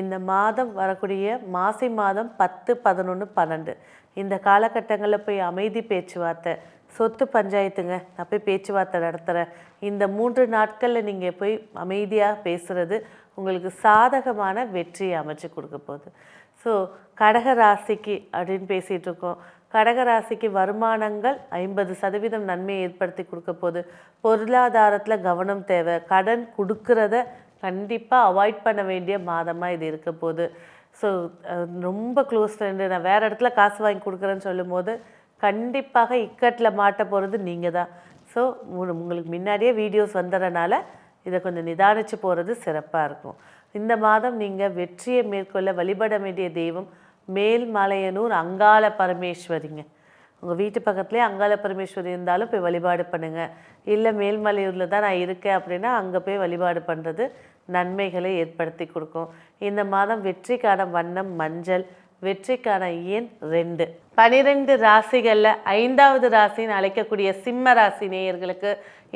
Speaker 1: இந்த மாதம் வரக்கூடிய மாசி மாதம் 10, 11, 12 இந்த காலகட்டங்களில் போய் அமைதி பேச்சுவார்த்தை, சொத்து பஞ்சாயத்துங்க, நான் போய் பேச்சுவார்த்தை நடத்துகிறேன், இந்த 3 நாட்களில் நீங்கள் போய் அமைதியாக பேசுகிறது உங்களுக்கு சாதகமான வெற்றியை அமைச்சு கொடுக்க போகுது. ஸோ கடகராசிக்கு அப்படின்னு பேசிகிட்டு இருக்கோம். கடகராசிக்கு வருமானங்கள் 50% நன்மையை ஏற்படுத்தி கொடுக்க போகுது. பொருளாதாரத்தில் கவனம் தேவை. கடன் கொடுக்கறத கண்டிப்பாக அவாய்ட் பண்ண வேண்டிய மாதமாக இது இருக்க போகுது. ஸோ ரொம்ப க்ளோஸ் ஃப்ரெண்டு, நான் வேறு இடத்துல காசு வாங்கி கொடுக்குறேன்னு சொல்லும் போது கண்டிப்பாக இக்கட்டில் மாட்ட போகிறது நீங்கள் தான். ஸோ உங்களுக்கு முன்னாடியே வீடியோஸ் வந்துடுறனால இதை கொஞ்சம் நிதானித்து போகிறது சிறப்பாக இருக்கும். இந்த மாதம் நீங்கள் வெற்றியை மேற்கொள்ள வழிபட வேண்டிய தெய்வம் மேல்மலையனூர் அங்காள பரமேஸ்வரிங்க. உங்கள் வீட்டு பக்கத்துலேயே அங்காள பரமேஸ்வரி இருந்தாலும் போய் வழிபாடு பண்ணுங்கள். இல்லை மேல்மலையூரில் தான் நான் இருக்கேன் அப்படின்னா அங்கே போய் வழிபாடு பண்ணுறது நன்மைகளை ஏற்படுத்தி கொடுக்கும். இந்த மாதம் வெற்றிக்கான வண்ணம் மஞ்சள், வெற்றிக்கான எண் 2. 12 ராசிகளில் 5வது ராசின்னு அழைக்கக்கூடிய சிம்ம ராசி நேயர்களுக்கு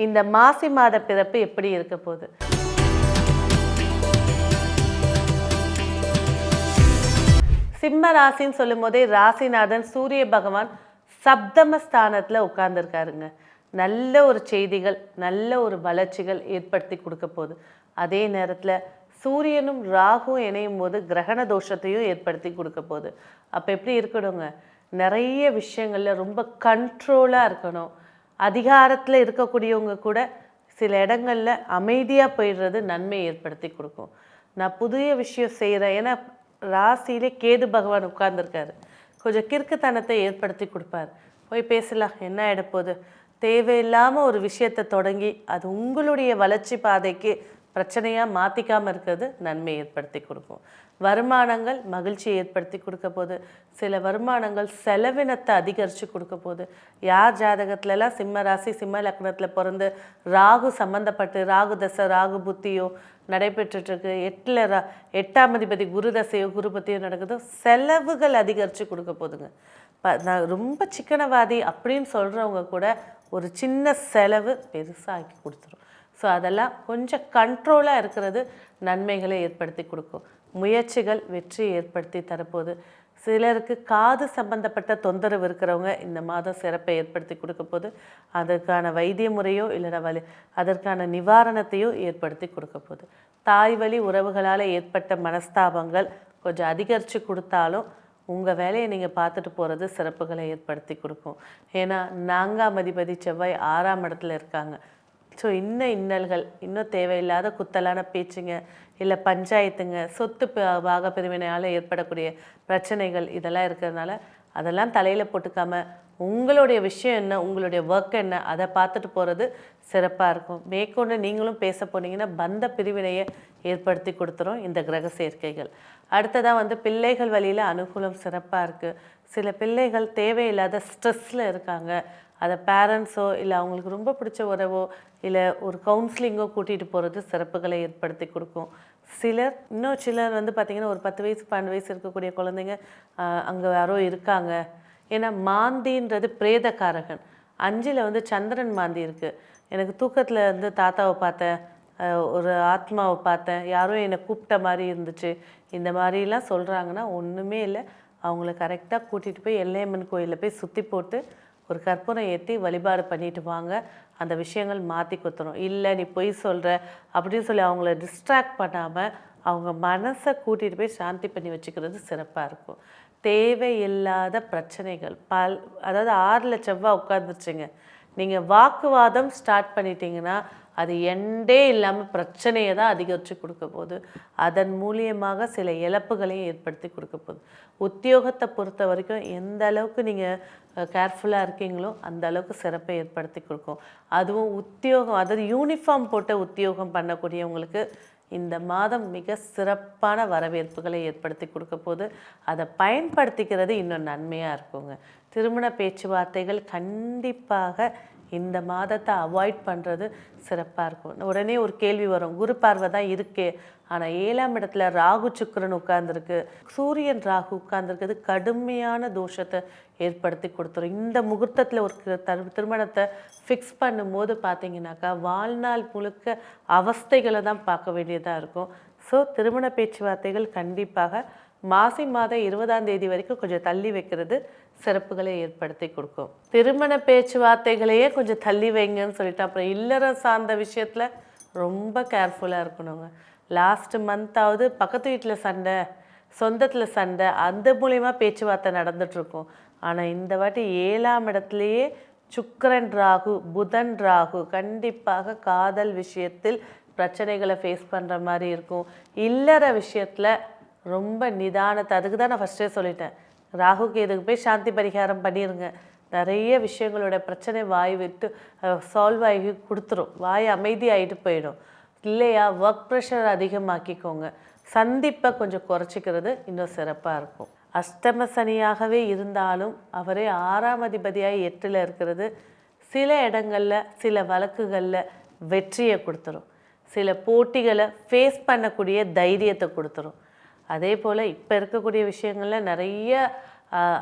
Speaker 1: இந்த மாசி மாத பிறப்பு எப்படி இருக்க போகுது? சிம்ம ராசின்னு சொல்லும் போதே ராசிநாதன் சூரிய பகவான் சப்தமஸ்தானத்தில் உட்கார்ந்துருக்காருங்க. நல்ல ஒரு செய்திகள், நல்ல ஒரு வளர்ச்சிகள் ஏற்படுத்தி கொடுக்க போகுது. அதே நேரத்தில் சூரியனும் ராகுவும் இணையும் போது கிரகண தோஷத்தையும் ஏற்படுத்தி கொடுக்க போகுது. அப்போ எப்படி இருக்கணுங்க, நிறைய விஷயங்களில் ரொம்ப கண்ட்ரோலாக இருக்கணும். அதிகாரத்தில் இருக்கக்கூடியவங்க கூட சில இடங்களில் அமைதியாக போயிடுறது நன்மை ஏற்படுத்தி கொடுக்கும். நான் புதிய விஷயம் செய்கிறேன், ஏன்னா ராசியிலே கேது பகவான் உட்கார்ந்துருக்காரு, கொஞ்சம் கிறுக்குத்தனத்தை ஏற்படுத்தி கொடுப்பார். போய் பேசலாம், என்ன ஆகிடப்போகுது, தேவையில்லாமல் ஒரு விஷயத்தை தொடங்கி அது உங்களுடைய வளர்ச்சி பாதைக்கு பிரச்சனையாக மாற்றிக்காமல் இருக்கிறது நன்மை ஏற்படுத்தி கொடுக்கும். வருமானங்கள் மகிழ்ச்சியை ஏற்படுத்தி கொடுக்க போது, சில வருமானங்கள் செலவினத்தை அதிகரித்து கொடுக்க போது. யார் ஜாதகத்துலலாம் சிம்ம ராசி சிம்ம லக்னத்தில் பிறந்து ராகு சம்மந்தப்பட்டு ராகு தசை ராகு புத்தியோ நடைபெற்றுருக்கு, 8ஆம் அதிபதி குரு தசையோ குரு பத்தியோ நடக்குதோ, செலவுகள் அதிகரித்து கொடுக்க போதுங்க. நான் ரொம்ப சிக்கனவாதி அப்படின்னு சொல்கிறவங்க கூட ஒரு சின்ன செலவு பெருசாக ஆக்கி கொடுத்துரும். ஸோ அதெல்லாம் கொஞ்சம் கண்ட்ரோலாக இருக்கிறது நன்மைகளை ஏற்படுத்தி கொடுக்கும். முயற்சிகள் வெற்றி ஏற்படுத்தி தரப்போகுது. சிலருக்கு காது சம்பந்தப்பட்ட தொந்தரவு இருக்கிறவங்க இந்த மாதம் சிறப்பை ஏற்படுத்தி கொடுக்க போது அதற்கான வைத்திய முறையோ இல்லைனா அதற்கான நிவாரணத்தையோ ஏற்படுத்தி கொடுக்க போகுது. தாய் வழி உறவுகளால் ஏற்பட்ட மனஸ்தாபங்கள் கொஞ்சம் அதிகரித்து கொடுத்தாலும் உங்கள் வேலையை நீங்கள் பார்த்துட்டு போகிறது சிறப்புகளை ஏற்படுத்தி கொடுக்கும். ஏன்னா 4ஆம் அதிபதி செவ்வாய் 6ஆம் இடத்துல இருக்காங்க. ஸோ இன்னல்கள், இன்னும் தேவையில்லாத குத்தலான பேச்சுங்க, இல்லை பஞ்சாயத்துங்க, சொத்து பாக பிரிவினையால் ஏற்படக்கூடிய பிரச்சனைகள் இதெல்லாம் இருக்கிறதுனால அதெல்லாம் தலையில் போட்டுக்காமல் உங்களுடைய விஷயம் என்ன, உங்களுடைய ஒர்க் என்ன, அதை பார்த்துட்டு போகிறது சிறப்பாக இருக்கும். மேற்கொண்டு நீங்களும் பேச போனீங்கன்னா பந்த பிரிவினையை ஏற்படுத்தி கொடுத்துரும் இந்த கிரக சேர்க்கைகள். அடுத்ததாக பிள்ளைகள் வழியில் அனுகூலம் சிறப்பாக இருக்குது. சில பிள்ளைகள் தேவையில்லாத ஸ்ட்ரெஸ்ஸில் இருக்காங்க. அதை பேரண்ட்ஸோ இல்லை அவங்களுக்கு ரொம்ப பிடிச்ச உறவோ இல்லை ஒரு கவுன்சிலிங்கோ கூட்டிகிட்டு போகிறது சிறப்புகளை ஏற்படுத்தி கொடுக்கும். சிலர் பார்த்திங்கன்னா ஒரு 10 வயசு 12 வயசு இருக்கக்கூடிய குழந்தைங்க அங்கே யாரோ இருக்காங்க. ஏன்னா மாந்தின்றது பிரேதக்காரகன். 5ல் சந்திரன் மாந்தி இருக்குது. எனக்கு தூக்கத்தில் தாத்தாவை பார்த்தேன், ஒரு ஆத்மாவை பார்த்தேன், யாரோ என்னை கூப்பிட்ட மாதிரி இருந்துச்சு, இந்த மாதிரிலாம் சொல்கிறாங்கன்னா ஒன்றுமே இல்லை. அவங்கள கரெக்டாக கூட்டிகிட்டு போய் எல்லையம்மன் கோயிலில் போய் சுற்றி போட்டு ஒரு கற்பூரம் ஏற்றி வழிபாடு பண்ணிட்டு வாங்க. அந்த விஷயங்கள் மாற்றி கொடுத்துரும். இல்லை நீ பொய் சொல்கிற அப்படின்னு சொல்லி அவங்கள டிஸ்ட்ராக்ட் பண்ணாமல் அவங்க மனசை கூட்டிகிட்டு போய் சாந்தி பண்ணி வச்சுக்கிறது சிறப்பாக இருக்கும். தேவையில்லாத பிரச்சனைகள் அதாவது 6ல் செவ்வாய் உட்காந்துருச்சுங்க. நீங்கள் வாக்குவாதம் ஸ்டார்ட் பண்ணிட்டீங்கன்னா அது எண்டே இல்லாமல் பிரச்சனையை தான் அதிகரித்து கொடுக்க போகுது. அதன் மூலியமாக சில இழப்புகளையும் ஏற்படுத்தி கொடுக்க போகுது. உத்தியோகத்தை பொறுத்த வரைக்கும் எந்த அளவுக்கு நீங்கள் கேர்ஃபுல்லாக இருக்கீங்களோ அந்த அளவுக்கு சிறப்பை ஏற்படுத்தி கொடுக்கும். அதுவும் உத்தியோகம், அதாவது யூனிஃபார்ம் போட்ட உத்தியோகம் பண்ணக்கூடியவங்களுக்கு இந்த மாதம் மிக சிறப்பான வரவேற்புகளை ஏற்படுத்தி கொடுக்க போது அதை பயன்படுத்திக்கிறது இன்னும் நன்மையாக இருக்குங்க. திருமண பேச்சுவார்த்தைகள் கண்டிப்பாக இந்த மாதத்தை அவாய்ட் பண்ணுறது சிறப்பாக இருக்கும். உடனே ஒரு கேள்வி வரும், குரு பார்வை தான் இருக்கே, ஆனால் 7ஆம் இடத்துல ராகு சுக்கிரன் உட்கார்ந்துருக்கு, சூரியன் ராகு உட்கார்ந்துருக்குது, கடுமையான தோஷத்தை ஏற்படுத்தி கொடுத்துரும். இந்த முகூர்த்தத்தில் ஒரு திருமணத்தை ஃபிக்ஸ் பண்ணும்போது பார்த்தீங்கன்னாக்கா வாழ்நாள் முழுக்க அவஸ்தைகளை தான் பார்க்க வேண்டியதாக இருக்கும். ஸோ திருமண பேச்சுவார்த்தைகள் கண்டிப்பாக மாசி மாதம் 20ஆம் தேதி வரைக்கும் கொஞ்சம் தள்ளி வைக்கிறது சிறப்புகளை ஏற்படுத்தி கொடுக்கும். திருமண பேச்சுவார்த்தைகளையே கொஞ்சம் தள்ளி வைங்கன்னு சொல்லிட்டு அப்புறம் இல்லறம் சார்ந்த விஷயத்தில் ரொம்ப கேர்ஃபுல்லாக இருக்கணுங்க. லாஸ்ட் மந்த்தாவது பக்கத்து வீட்டில் சண்டை, சொந்தத்தில் சண்டை, அந்த மூலயமா பேச்சுவார்த்தை நடந்துகிட்ருக்கும். ஆனால் இந்த வாட்டி 7ஆம் இடத்துலையே சுக்கிரன் ராகு, புதன் ராகு கண்டிப்பாக காதல் விஷயத்தில் பிரச்சனைகளை ஃபேஸ் பண்ணுற மாதிரி இருக்கும். இல்லற விஷயத்தில் ரொம்ப நிதானத்தை, அதுக்கு தான் நான் ஃபஸ்ட்டே சொல்லிட்டேன், ராகுக்கு எதுக்கு போய் சாந்தி பரிகாரம் பண்ணிடுங்க. நிறைய விஷயங்களோட பிரச்சனை வாய் விட்டு சால்வ் ஆகி கொடுத்துரும், வாய் அமைதி ஆகிட்டு போயிடும். இல்லையா ஒர்க் ப்ரெஷர் அதிகமாக்கிக்கோங்க, சந்திப்பை கொஞ்சம் குறைச்சிக்கிறது இன்னும் சிறப்பாக இருக்கும். அஷ்டம சனியாகவே இருந்தாலும் அவரே 6ஆம் அதிபதியாக 8ல் இருக்கிறது சில இடங்களில் சில வழக்குகளில் வெற்றியை கொடுத்துரும், சில போட்டிகளை ஃபேஸ் பண்ணக்கூடிய தைரியத்தை கொடுத்துரும். அதே போல் இப்போ இருக்கக்கூடிய விஷயங்களில் நிறைய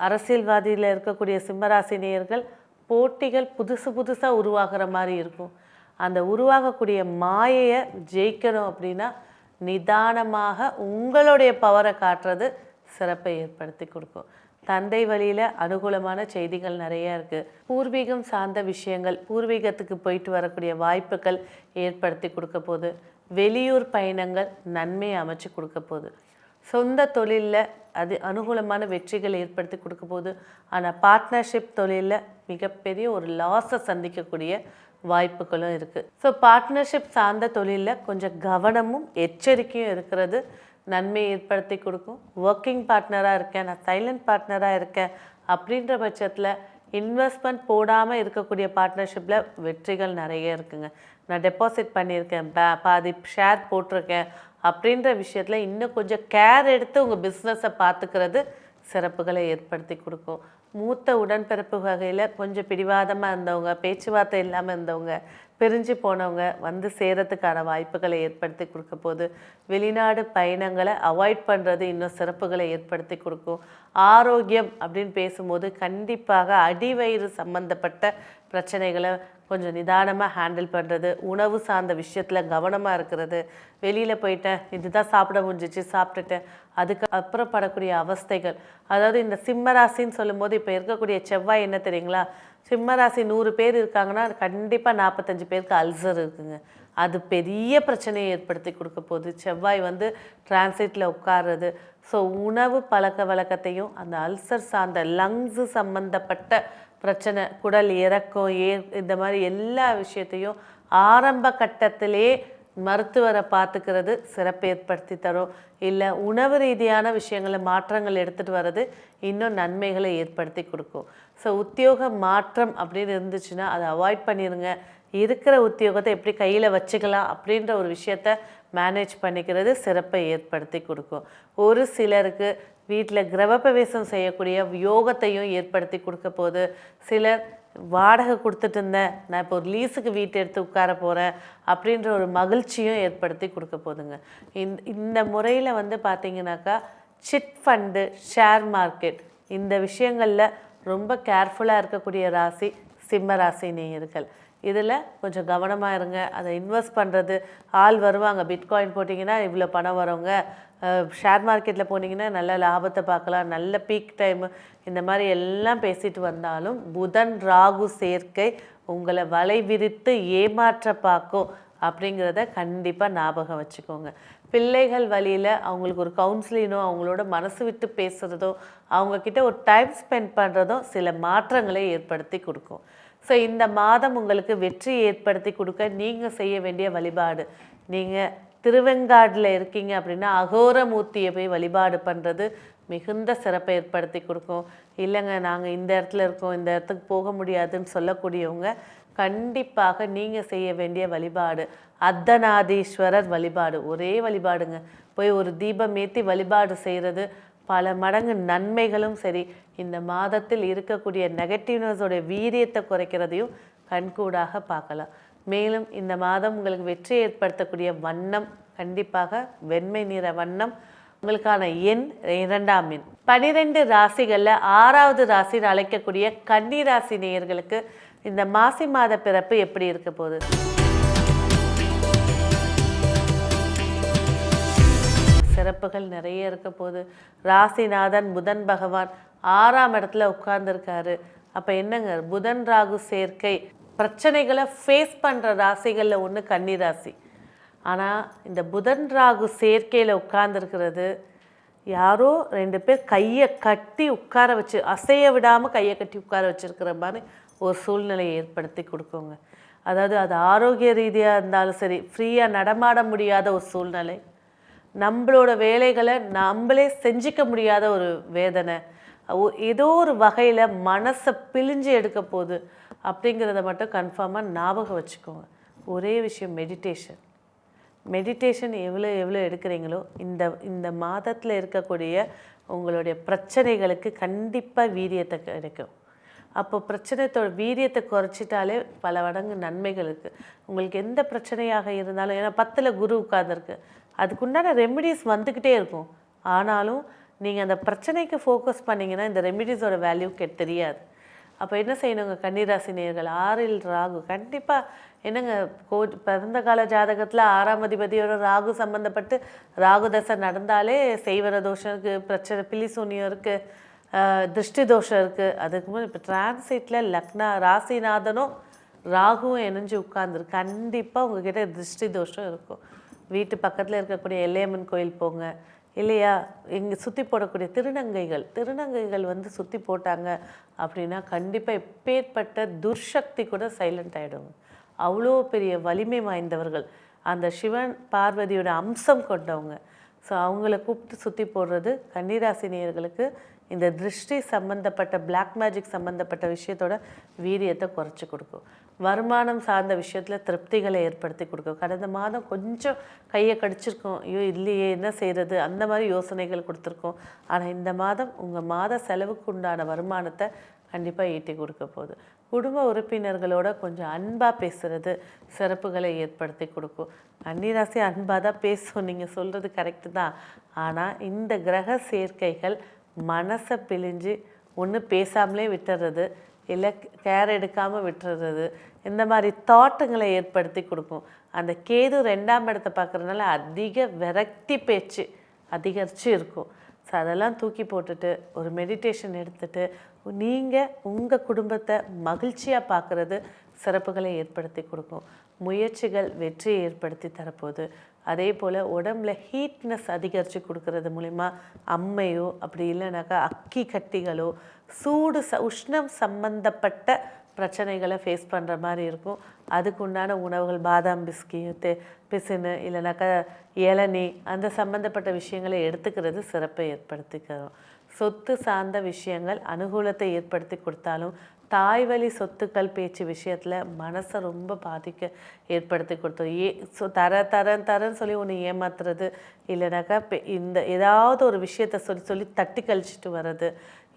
Speaker 1: அரசியல்வாதியில் இருக்கக்கூடிய சிம்மராசினியர்கள் போட்டிகள் புதுசாக உருவாகிற மாதிரி இருக்கும். அந்த உருவாகக்கூடிய மாயையை ஜெயிக்கணும் அப்படின்னா நிதானமாக உங்களுடைய பவரை காட்டுறது சிறப்பை ஏற்படுத்தி கொடுக்கும். தந்தை வழியில் அனுகூலமான செய்திகள் நிறையா இருக்குது. பூர்வீகம் சார்ந்த விஷயங்கள், பூர்வீகத்துக்கு போயிட்டு வரக்கூடிய வாய்ப்புகள் ஏற்படுத்தி கொடுக்க போகுது. வெளியூர் பயணங்கள் நன்மையை அமைச்சு கொடுக்க போகுது. சொந்த தொழிலில் அது அனுகூலமான வெற்றிகள் ஏற்படுத்தி கொடுக்க போகுது. ஆனால் பார்ட்னர்ஷிப் தொழிலில் மிகப்பெரிய ஒரு லாஸை சந்திக்கக்கூடிய வாய்ப்புகளும் இருக்குது. ஸோ பார்ட்னர்ஷிப் சார்ந்த தொழிலில் கொஞ்சம் கவனமும் எச்சரிக்கையும் இருக்கிறது நன்மையை ஏற்படுத்தி கொடுக்கும். ஒர்க்கிங் பார்ட்னராக இருக்கேன், நான் சைலண்ட் பார்ட்னராக இருக்கேன் அப்படின்ற பட்சத்தில் இன்வெஸ்ட்மெண்ட் போடாமல் இருக்கக்கூடிய பார்ட்னர்ஷிப்பில் வெற்றிகள் நிறைய இருக்குங்க. நான் டெபாசிட் பண்ணியிருக்கேன், பாதி ஷேர் போட்டிருக்கேன் அப்படின்ற விஷயத்தில் இன்னும் கொஞ்சம் கேர் எடுத்து உங்கள் பிஸ்னஸை பார்த்துக்கிறது சிறப்புகளை ஏற்படுத்தி கொடுக்கும். மூத்த உடன்பிறப்பு வகையில் கொஞ்சம் பிடிவாதமாக இருந்தவங்க, பேச்சுவார்த்தை இல்லாமல் இருந்தவங்க, பிரிஞ்சு போனவங்க வந்து சேரத்துக்கான வாய்ப்புகளை ஏற்படுத்தி கொடுக்க போது. வெளிநாடு பயணங்களை அவாய்ட் பண்ணுறது இன்னும் சிறப்புகளை ஏற்படுத்தி கொடுக்கும். ஆரோக்கியம் அப்படின்னு பேசும்போது கண்டிப்பாக அடிவயிறு சம்பந்தப்பட்ட பிரச்சனைகளை கொஞ்சம் நிதானமாக ஹேண்டில் பண்ணுறது, உணவு சார்ந்த விஷயத்தில் கவனமாக இருக்கிறது. வெளியில் போயிட்டேன், இதுதான் சாப்பிட முடிஞ்சிச்சு, சாப்பிட்டுட்டேன், அதுக்கு அப்புறம் படக்கூடிய அவஸ்தைகள். அதாவது இந்த சிம்மராசின்னு சொல்லும்போது இப்போ இருக்கக்கூடிய செவ்வாய் என்ன தெரியுங்களா, சிம்மராசி 100 பேர் இருக்காங்கன்னா கண்டிப்பாக 45 பேருக்கு அல்சர் இருக்குங்க. அது பெரிய பிரச்சனையை ஏற்படுத்தி கொடுக்க போகுது. செவ்வாய் டிரான்சிட்டில் உட்கார்றது. ஸோ உணவு பழக்க வழக்கத்தையும் அந்த அல்சர் சார்ந்த லங்ஸு சம்மந்தப்பட்ட பிரச்சனை, குடல் இறக்கம், இந்த மாதிரி எல்லா விஷயத்தையும் ஆரம்ப கட்டத்திலே மருத்துவரை பார்த்துக்கிறது சிறப்பு ஏற்படுத்தி தரும். இல்லை உணவு ரீதியான விஷயங்களில் மாற்றங்கள் எடுத்துகிட்டு வர்றது இன்னும் நன்மைகளை ஏற்படுத்தி கொடுக்கும். ஸோ உத்தியோக மாற்றம் அப்படின்னு இருந்துச்சுன்னா அதை அவாய்ட் பண்ணிடுங்க. இருக்கிற உத்தியோகத்தை எப்படி கையில் வச்சுக்கலாம் அப்படின்ற ஒரு விஷயத்த மேனேஜ் பண்ணிக்கிறது சிறப்பை ஏற்படுத்தி கொடுக்கும். ஒரு சிலருக்கு வீட்டில் கிரகப்பிரவேசம் செய்யக்கூடிய யோகத்தையும் ஏற்படுத்தி கொடுக்க போகுது. சிலர் வாடகை கொடுத்துட்டு இருந்தேன், நான் இப்போ ஒரு லீஸுக்கு வீட்டை எடுத்து உட்கார போகிறேன் அப்படின்ற ஒரு மகிழ்ச்சியும் ஏற்படுத்தி கொடுக்க போகுதுங்க. இந்த முறையில் பார்த்தீங்கன்னாக்கா சிட் ஃபண்டு, ஷேர் மார்க்கெட் இந்த விஷயங்களில் ரொம்ப கேர்ஃபுல்லாக இருக்கக்கூடிய ராசி சிம்ம ராசி நேயர்கள். இதில் கொஞ்சம் கவனமாக இருங்க. அதை இன்வெஸ்ட் பண்ணுறது, ஆள் வருவாங்க, பிட்காயின் போட்டிங்கன்னா இவ்வளோ பணம் வருங்க, ஷேர் மார்க்கெட்டில் போனீங்கன்னா நல்ல லாபத்தை பார்க்கலாம், நல்ல பீக் டைமு, இந்த மாதிரி எல்லாம் பேசிட்டு வந்தாலும் புதன் ராகு சேர்க்கை உங்களை வலை விரித்து ஏமாற்ற பார்க்கும் அப்படிங்கிறத கண்டிப்பாக ஞாபகம் வச்சுக்கோங்க. பிள்ளைகள் வழியில் அவங்களுக்கு ஒரு கவுன்சிலிங்கோ, அவங்களோட மனசு விட்டு பேசுகிறதோ, அவங்கக்கிட்ட ஒரு டைம் ஸ்பெண்ட் பண்ணுறதும் சில மாற்றங்களை ஏற்படுத்தி கொடுக்கும். ஸோ இந்த மாதம் உங்களுக்கு வெற்றி ஏற்படுத்தி கொடுக்க நீங்கள் செய்ய வேண்டிய வழிபாடு, நீங்கள் திருவெங்காடில் இருக்கீங்க அப்படின்னா அகோரமூர்த்தியை போய் வழிபாடு பண்ணுறது மிகுந்த சிறப்பை ஏற்படுத்தி கொடுக்கும். இல்லைங்க நாங்கள் இந்த இடத்துல இருக்கோம், இந்த இடத்துக்கு போக முடியாதுன்னு சொல்லக்கூடியவங்க கண்டிப்பாக நீங்கள் செய்ய வேண்டிய வழிபாடு அர்த்தநாதீஸ்வரர் வழிபாடு. ஒரே வழிபாடுங்க, போய் ஒரு தீபம் ஏற்றி வழிபாடு செய்கிறது பல மடங்கு நன்மைகளும் சரி, இந்த மாதத்தில் இருக்கக்கூடிய நெகட்டிவ்னஸோடைய வீரியத்தை குறைக்கிறதையும் கண்கூடாக பார்க்கலாம். மேலும் இந்த மாதம் உங்களுக்கு வெற்றி ஏற்படுத்தக்கூடிய வண்ணம் கண்டிப்பாக வெண்மை நிற வண்ணம். உங்களுக்கான எண் 2ஆம் எண். 12 ராசிகளில் 6வது ராசின்னு அழைக்கக்கூடிய கன்னி ராசி நேயர்களுக்கு இந்த மாசி மாத பிறப்பு எப்படி இருக்க போகுது? சிறப்புகள் நிறைய இருக்க போகுது. ராசிநாதன் புதன் பகவான் 6ஆம் இடத்துல உட்கார்ந்துருக்காரு. அப்போ என்னங்க, புதன் ராகு சேர்க்கை பிரச்சனைகளை ஃபேஸ் பண்ணுற ராசிகளில் ஒன்று கன்னி ராசி. ஆனால் இந்த புதன் ராகு சேர்க்கையில் உட்கார்ந்துருக்கிறது யாரோ 2 பேர் கையை கட்டி உட்கார வச்சு, அசைய விடாமல் கையை கட்டி உட்கார வச்சுருக்கிற மாதிரி ஒரு சூழ்நிலையை ஏற்படுத்தி கொடுக்குங்க. அதாவது அது ஆரோக்கிய ரீதியாக இருந்தாலும் சரி, ஃப்ரீயாக நடமாட முடியாத ஒரு சூழ்நிலை, நம்மளோட வேலைகளை நம்மளே செஞ்சிக்க முடியாத ஒரு வேதனை, ஏதோ ஒரு வகையில் மனசை பிழிஞ்சு எடுக்க போகுது அப்படிங்கிறத மட்டும் கன்ஃபார்மாக ஞாபகம் வச்சுக்கோங்க. ஒரே விஷயம், மெடிடேஷன் எவ்வளோ எடுக்கிறீங்களோ இந்த மாதத்தில் இருக்கக்கூடிய உங்களுடைய பிரச்சனைகளுக்கு கண்டிப்பாக வீரியத்தை கிடைக்கும். அப்போ பிரச்சனைத்தோட வீரியத்தை குறைச்சிட்டாலே பல மடங்கு நன்மைகள் இருக்குது. உங்களுக்கு எந்த பிரச்சனையாக இருந்தாலும், ஏன்னா 10ல் குரு உட்கார்ந்துருக்கு, அதுக்குண்டான ரெமிடிஸ் வந்துக்கிட்டே இருக்கும். ஆனாலும் நீங்கள் அந்த பிரச்சனைக்கு ஃபோக்கஸ் பண்ணிங்கன்னா இந்த ரெமிடிஸோட வேல்யூ தெரியாது. அப்போ என்ன செய்யணுங்க, கன்னிராசி நேயர்கள் 6இல் ராகு கண்டிப்பாக என்னங்க, பிறந்த கால ஜாதகத்தில் 6ஆம் அதிபதியோட ராகு சம்மந்தப்பட்டு ராகு தசை நடந்தாலே செய்வர தோஷம் இருக்குது, பிரச்சனை பில்லி சூனியம் இருக்குது, திருஷ்டி தோஷம் இருக்குது. அதுக்கு முன்னாடி இப்போ டிரான்சிட்டில் லக்னா ராசிநாதனும் ராகுவும் இணைஞ்சு உட்கார்ந்துருக்கு, கண்டிப்பாக உங்ககிட்ட திருஷ்டி தோஷம் இருக்கும். வீட்டு பக்கத்தில் இருக்கக்கூடிய எல்லையம்மன் கோயில் போங்க, இல்லையா இங்கே சுற்றி போடக்கூடிய திருநங்கைகள் சுற்றி போட்டாங்க அப்படின்னா கண்டிப்பாக எப்பேற்பட்ட துர்சக்தி கூட சைலண்ட் ஆகிடுங்க. அவ்வளோ பெரிய வலிமை வாய்ந்தவர்கள், அந்த சிவன் பார்வதியோட அம்சம் கொண்டவங்க. ஸோ அவங்கள கூப்பிட்டு சுற்றி போடுறது கன்னிராசி நேயர்களுக்கு இந்த திருஷ்டி சம்மந்தப்பட்ட பிளாக் மேஜிக் சம்மந்தப்பட்ட விஷயத்தோட வீரியத்தை குறைச்சி கொடுக்கும். வருமானம் சார்ந்த விஷயத்தில் திருப்திகளை ஏற்படுத்தி கொடுக்கும். கடந்த மாதம் கொஞ்சம் கையை கடிச்சிருக்கோம், ஐயோ இல்லையே என்ன செய்கிறது, அந்த மாதிரி யோசனைகள் கொடுத்துருக்கோம். ஆனால் இந்த மாதம் உங்கள் மாத செலவுக்கு உண்டான வருமானத்தை கண்டிப்பாக ஈட்டி கொடுக்க போகுது. குடும்ப உறுப்பினர்களோட கொஞ்சம் அன்பாக பேசுகிறது சிறப்புகளை ஏற்படுத்தி கொடுக்கும். கன்னிராசி அன்பாக தான் பேசும், நீங்கள் சொல்கிறது கரெக்டு தான். ஆனால் இந்த கிரக சேர்க்கைகள் மனசை பிழிஞ்சு ஒன்று பேசாமலே விட்டுறது, இல்லை கேர் எடுக்காமல் விட்டுறது, இந்த மாதிரி தாட்டுங்களை ஏற்படுத்தி கொடுக்கும். அந்த கேது 2ஆம் இடத்தை பார்க்குறதுனால அதிக விரக்தி பேச்சு அதிகரித்து இருக்கும். ஸோ அதெல்லாம் தூக்கி போட்டுட்டு ஒரு மெடிடேஷன் எடுத்துகிட்டு நீங்கள் உங்கள் குடும்பத்தை மகிழ்ச்சியாக பார்க்குறது சிறப்புகளை ஏற்படுத்தி கொடுக்கும். முயற்சிகள் வெற்றியை ஏற்படுத்தி தரப்போகுது. அதே போல் உடம்புல ஹீட்னஸ் அதிகரித்து கொடுக்கறது மூலிமா அம்மையோ அப்படி இல்லைனாக்கா அக்கி கட்டிகளோ சூடு உஷ்ணம் சம்பந்தப்பட்ட பிரச்சனைகளை ஃபேஸ் பண்ணுற மாதிரி இருக்கும். அதுக்கு உண்டான உணவுகள் பாதாம் பிஸ்கி பிசினு இல்லைனாக்கா இளநீ அந்த சம்மந்தப்பட்ட விஷயங்களை எடுத்துக்கிறது சிறப்பை ஏற்படுத்திக்கிறோம். சொத்து சார்ந்த விஷயங்கள் அனுகூலத்தை ஏற்படுத்தி கொடுத்தாலும் தாய் வழி சொத்துக்கள் பேச்சு விஷயத்தில் மனசை ரொம்ப பாதிக்க ஏற்படுத்தி கொடுத்தோம். தரேன்னு சொல்லி ஒன்று ஏமாத்துறது இல்லைனாக்கா இந்த ஏதாவது ஒரு விஷயத்த சொல்லி தட்டி கழிச்சிட்டு வர்றது,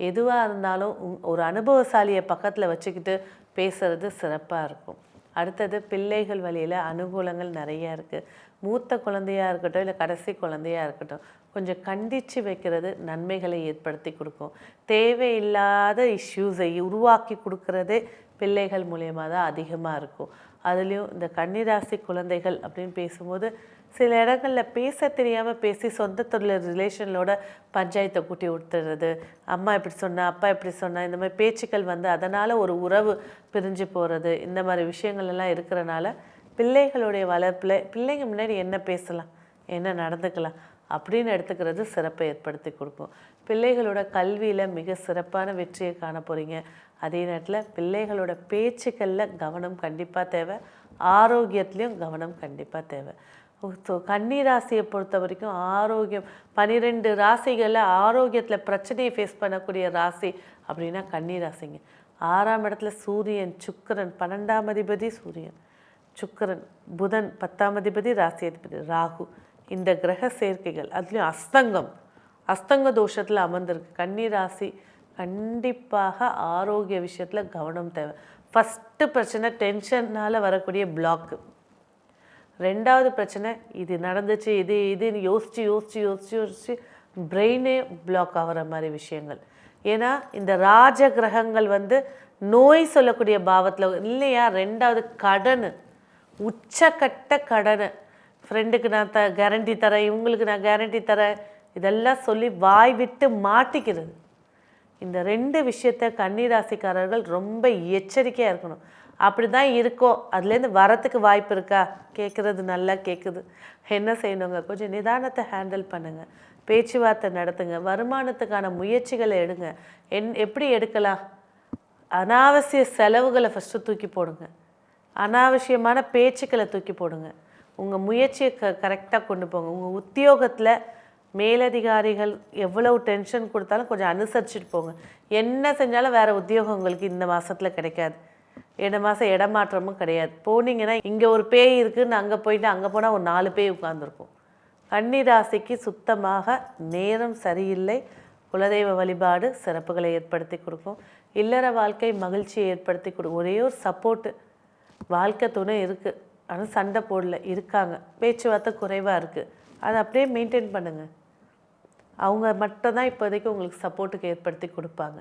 Speaker 1: எதுவாக இருந்தாலும் ஒரு அனுபவசாலியை பக்கத்தில் வச்சுக்கிட்டு பேசுறது சிறப்பாக இருக்கும். அடுத்தது பிள்ளைகள் வழியில் அனுகூலங்கள் நிறையா இருக்குது. மூத்த குழந்தையாக இருக்கட்டும் இல்லை கடைசி குழந்தையாக இருக்கட்டும், கொஞ்சம் கண்டித்து வைக்கிறது நன்மைகளை ஏற்படுத்தி கொடுக்கும். தேவையில்லாத இஷ்யூஸை உருவாக்கி கொடுக்குறதே பிள்ளைகள் மூலியமாக தான் அதிகமாக இருக்கும். அதுலேயும் இந்த கன்னிராசி குழந்தைகள் அப்படின்னு பேசும்போது சில இடங்களில் பேச தெரியாமல் பேசி சொந்த தொழில் ரிலேஷனோட பஞ்சாயத்தை கூட்டி விட்டுறது, அம்மா இப்படி சொன்னா அப்பா இப்படி சொன்னா, இந்த மாதிரி பேச்சுக்கள் வந்து அதனால் ஒரு உறவு பிரிஞ்சு போகிறது, இந்த மாதிரி விஷயங்கள் எல்லாம் இருக்கிறனால பிள்ளைகளுடைய வளர்ப்பில் பிள்ளைங்க முன்னாடி என்ன பேசலாம் என்ன நடந்துக்கலாம் அப்படின்னு எடுத்துக்கிறது சிறப்பை ஏற்படுத்தி கொடுக்கும். பிள்ளைகளோட கல்வியில் மிக சிறப்பான வெற்றியை காண போகிறீங்க. அதே நேரத்தில் பிள்ளைகளோட பேச்சுக்களில் கவனம் கண்டிப்பாக தேவை, ஆரோக்கியத்துலேயும் கவனம் கண்டிப்பாக தேவை. ஸோ கன்னிராசியை பொறுத்த வரைக்கும் ஆரோக்கியம் 12 ராசிகளில் ஆரோக்கியத்தில் பிரச்சனையை ஃபேஸ் பண்ணக்கூடிய ராசி அப்படின்னா கன்னிராசிங்க. 6ஆம் இடத்துல சூரியன் சுக்கிரன் 12ஆம் அதிபதி சூரியன் சுக்கிரன் புதன் 10ஆம் அதிபதி ராசி அதிபதி ராகு, இந்த கிரக சேர்க்கைகள் அதுலேயும் அஸ்தங்க தோஷத்தில் அமர்ந்திருக்கு. கன்னிராசி கண்டிப்பாக ஆரோக்கிய விஷயத்தில் கவனம் தேவை. ஃபஸ்ட்டு பிரச்சனை டென்ஷன்னால் வரக்கூடிய பிளாக்கு. 2வது பிரச்சனை இது நடந்துச்சு இதுன்னு யோசித்து பிரெயினே பிளாக் ஆகிற மாதிரி விஷயங்கள். ஏன்னா இந்த ராஜ கிரகங்கள் வந்து நோய் சொல்லக்கூடிய பாவத்தில் இல்லையா. 2வது கடன், உச்சக்கட்ட கடன், ஃப்ரெண்டுக்கு நான் கேரண்டி தரேன், இவங்களுக்கு நான் கேரண்டி தரேன், இதெல்லாம் சொல்லி வாய் விட்டு மாட்டிக்கிறது. இந்த 2 விஷயத்த கன்னிராசிக்காரர்கள் ரொம்ப எச்சரிக்கையாக இருக்கணும். அப்படி தான் இருக்கோ அதுலேருந்து வரத்துக்கு வாய்ப்பு இருக்கா, கேட்குறது நல்லா கேட்குது, என்ன செய்யணுங்க, கொஞ்சம் நிதானத்தை ஹேண்டில் பண்ணுங்கள், பேச்சுவார்த்தை நடத்துங்க, வருமானத்துக்கான முயற்சிகளை எடுங்க. எப்படி எடுக்கலாம், அனாவசிய செலவுகளை ஃபஸ்ட்டு தூக்கி போடுங்க, அனாவசியமான பேச்சுக்களை தூக்கி போடுங்க, உங்கள் முயற்சியை கரெக்டாக கொண்டு போங்க. உங்கள் உத்தியோகத்தில் மேலதிகாரிகள் எவ்வளவு டென்ஷன் கொடுத்தாலும் கொஞ்சம் அனுசரிச்சுட்டு போங்க. என்ன செஞ்சாலும் வேறு உத்தியோகம் உங்களுக்கு இந்த மாதத்தில் கிடைக்காது, இந்த மாதம் இடமாற்றமும் கிடையாது. போனீங்கன்னா இங்கே ஒரு பேய் இருக்குதுன்னு அங்கே போயிட்டு அங்கே போனால் ஒரு 4 பேய் உட்காந்துருக்கும். கன்னிராசிக்கு சுத்தமாக நேரம் சரியில்லை. குலதெய்வ வழிபாடு சிறப்புகளை ஏற்படுத்தி கொடுக்கும். இல்லற வாழ்க்கை மகிழ்ச்சியை ஏற்படுத்தி கொடுக்கும். ஒரே ஒரு சப்போர்ட்டு, வாழ்க்கை துணை இருக்குது ஆனால் சண்டை போடல இருக்காங்க, பேச்சுவார்த்தை குறைவாக இருக்குது, அதை அப்படியே மெயின்டைன் பண்ணுங்கள். அவங்க மட்டும் தான் இப்போதைக்கு உங்களுக்கு சப்போர்ட்டுக்கு ஏற்படுத்தி கொடுப்பாங்க.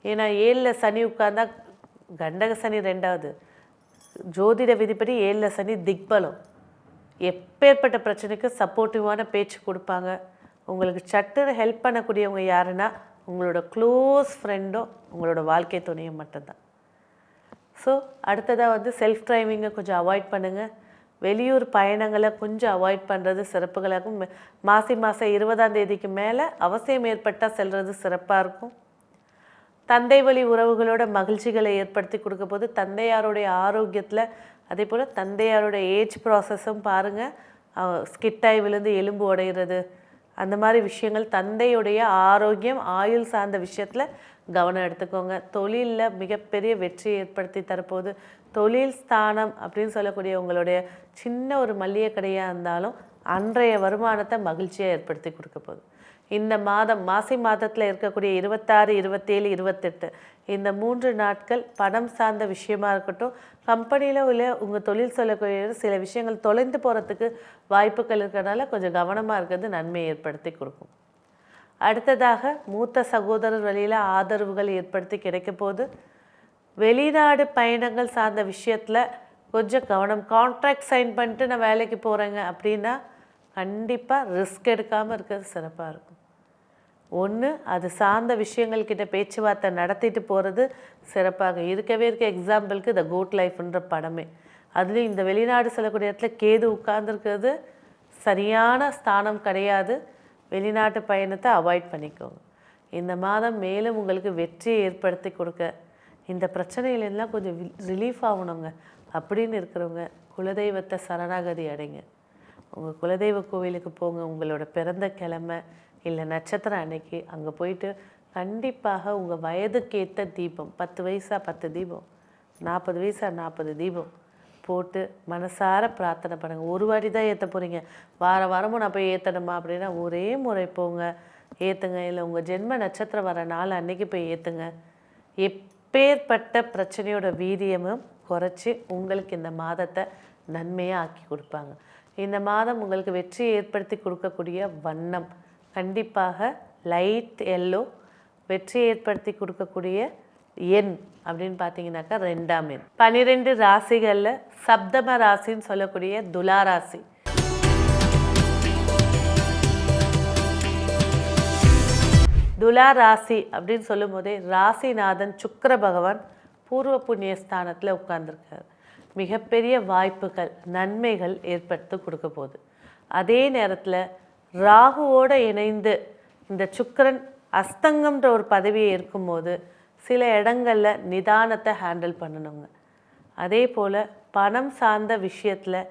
Speaker 1: ஏன்னா 7ல் சனி உட்கார்ந்தா கண்டக சனி 2வது, ஜோதிட விதிப்படி 7ல் சனி திக்பலம். எப்பேற்பட்ட பிரச்சனைக்கு சப்போர்ட்டிவான பேச்சு கொடுப்பாங்க. உங்களுக்கு சட்டுன்னு ஹெல்ப் பண்ணக்கூடியவங்க யாருன்னா உங்களோட க்ளோஸ் ஃப்ரெண்டோ உங்களோட வாழ்க்கை துணையும் மட்டும்தான். ஸோ அடுத்ததாக வந்து செல்ஃப் ட்ரைவிங்கை கொஞ்சம் அவாய்ட் பண்ணுங்கள். வெளியூர் பயணங்களை கொஞ்சம் அவாய்ட் பண்ணுறது சிறப்புகளாகும். மாதம் 20ஆம் தேதிக்கு மேலே அவசியம் ஏற்பட்டால் செல்வது சிறப்பாக இருக்கும். தந்தை வழி உறவுகளோட மகிழ்ச்சிகளை ஏற்படுத்தி கொடுக்க போது தந்தையாருடைய ஆரோக்கியத்தில் அதே போல் தந்தையாருடைய ஏஜ் ப்ராசஸும் பாருங்கள். ஸ்கிட்டாய் விழுந்து எலும்பு உடைகிறது அந்த மாதிரி விஷயங்கள். தந்தையுடைய ஆரோக்கியம் ஆயுள் சார்ந்த விஷயத்தில் கவனம் எடுத்துக்கோங்க. தொழிலில் மிகப்பெரிய வெற்றியை ஏற்படுத்தி தரப்போது. தொழில் ஸ்தானம் அப்படின்னு சொல்லக்கூடிய உங்களுடைய சின்ன ஒரு மளிகை கடையாக இருந்தாலும் அன்றைய வருமானத்தை மகிழ்ச்சியாக ஏற்படுத்தி கொடுக்க போகுது. இந்த மாதம் மாதத்தில் இருக்கக்கூடிய 26, 27, 28 இந்த 3 நாட்கள் பணம் சார்ந்த விஷயமா இருக்கட்டும், கம்பெனியில் உள்ள உங்கள் தொழில் சொல்லக்கூடிய சில விஷயங்கள் தொலைந்து போகிறதுக்கு வாய்ப்புகள் இருக்கிறனால கொஞ்சம் கவனமாக இருக்கிறது நன்மையை ஏற்படுத்தி கொடுக்கும். அடுத்ததாக மூத்த சகோதரர் வழியில் ஆதரவுகள் ஏற்படுத்தி கிடைக்க போது. வெளிநாடு பயணங்கள் சார்ந்த விஷயத்தில் கொஞ்சம் கவனம். கான்ட்ராக்ட் சைன் பண்ணிட்டு நான் வேலைக்கு போகிறேங்க அப்படின்னா கண்டிப்பாக ரிஸ்க் எடுக்காமல் இருக்கிறது சிறப்பாக இருக்கும். ஒன்று அது சார்ந்த விஷயங்கள்கிட்ட பேச்சுவார்த்தை நடத்திட்டு போகிறது சிறப்பாக இருக்கவே இருக்க. எக்ஸாம்பிளுக்கு த குட் லைஃப்ன்ற படமே, அதுலேயும் இந்த வெளிநாடு செல்லக்கூடிய இடத்துல கேது உட்கார்ந்துருக்கிறது சரியான ஸ்தானம் கிடையாது. வெளிநாட்டு பயணத்தை அவாய்ட் பண்ணிக்கோங்க. இந்த மாதம் மேலும் உங்களுக்கு வெற்றியை ஏற்படுத்தி கொடுக்க, இந்த பிரச்சனையிலெல்லாம் கொஞ்சம் ரிலீஃப் ஆகணுங்க அப்படின்னு இருக்கிறவங்க குலதெய்வத்தை சரணாகதி அடைங்க. உங்கள் குலதெய்வ கோவிலுக்கு போங்க. உங்களோட பிறந்த கிழமை இல்லை நட்சத்திரம் அன்னைக்கு அங்கே போயிட்டு கண்டிப்பாக உங்கள் வயதுக்கேற்ற தீபம், 10 வயசா 10 தீபம், 40 வயசா 40 தீபம் போட்டு மனசார பிரார்த்தனை பண்ணுங்கள். ஒரு வாட்டி தான் ஏற்ற போகிறீங்க, வாரமும் நான் போய் ஏற்றணுமா அப்படின்னா ஒரே முறை போங்க, ஏற்றுங்க. இல்லை உங்கள் ஜென்ம நட்சத்திரம் வர நாள் அன்னைக்கு போய் ஏற்றுங்க. எப்பேற்பட்ட பிரச்சனையோட வீரியமும் குறைச்சி உங்களுக்கு இந்த மாதத்தை நன்மையாக ஆக்கி கொடுப்பாங்க. இந்த மாதம் உங்களுக்கு வெற்றியை ஏற்படுத்தி கொடுக்கக்கூடிய வண்ணம் கண்டிப்பாக லைட் எல்லோ. வெற்றியை ஏற்படுத்தி கொடுக்கக்கூடிய எண் அப்படின்னு பார்த்தீங்கன்னாக்கா 2ஆம் எண். 12 ராசிகளில் சப்தம ராசின்னு சொல்லக்கூடிய துலா ராசி. துலா ராசி அப்படின்னு சொல்லும் போதே ராசிநாதன் சுக்கிர பகவான் பூர்வ புண்ணிய ஸ்தானத்தில் உட்கார்ந்துருக்கார். மிகப்பெரிய வாய்ப்புகள் நன்மைகள் ஏற்படுத்தி கொடுக்க போகுது. அதே நேரத்தில் ராகுவோடு இணைந்து இந்த சுக்கிரன் அஸ்தங்கம்ன்ற ஒரு பதவியை இருக்கும்போது சில இடங்களில் நிதானத்தை ஹேண்டில் பண்ணணுங்க. அதே போல் பணம் சார்ந்த விஷயத்தில்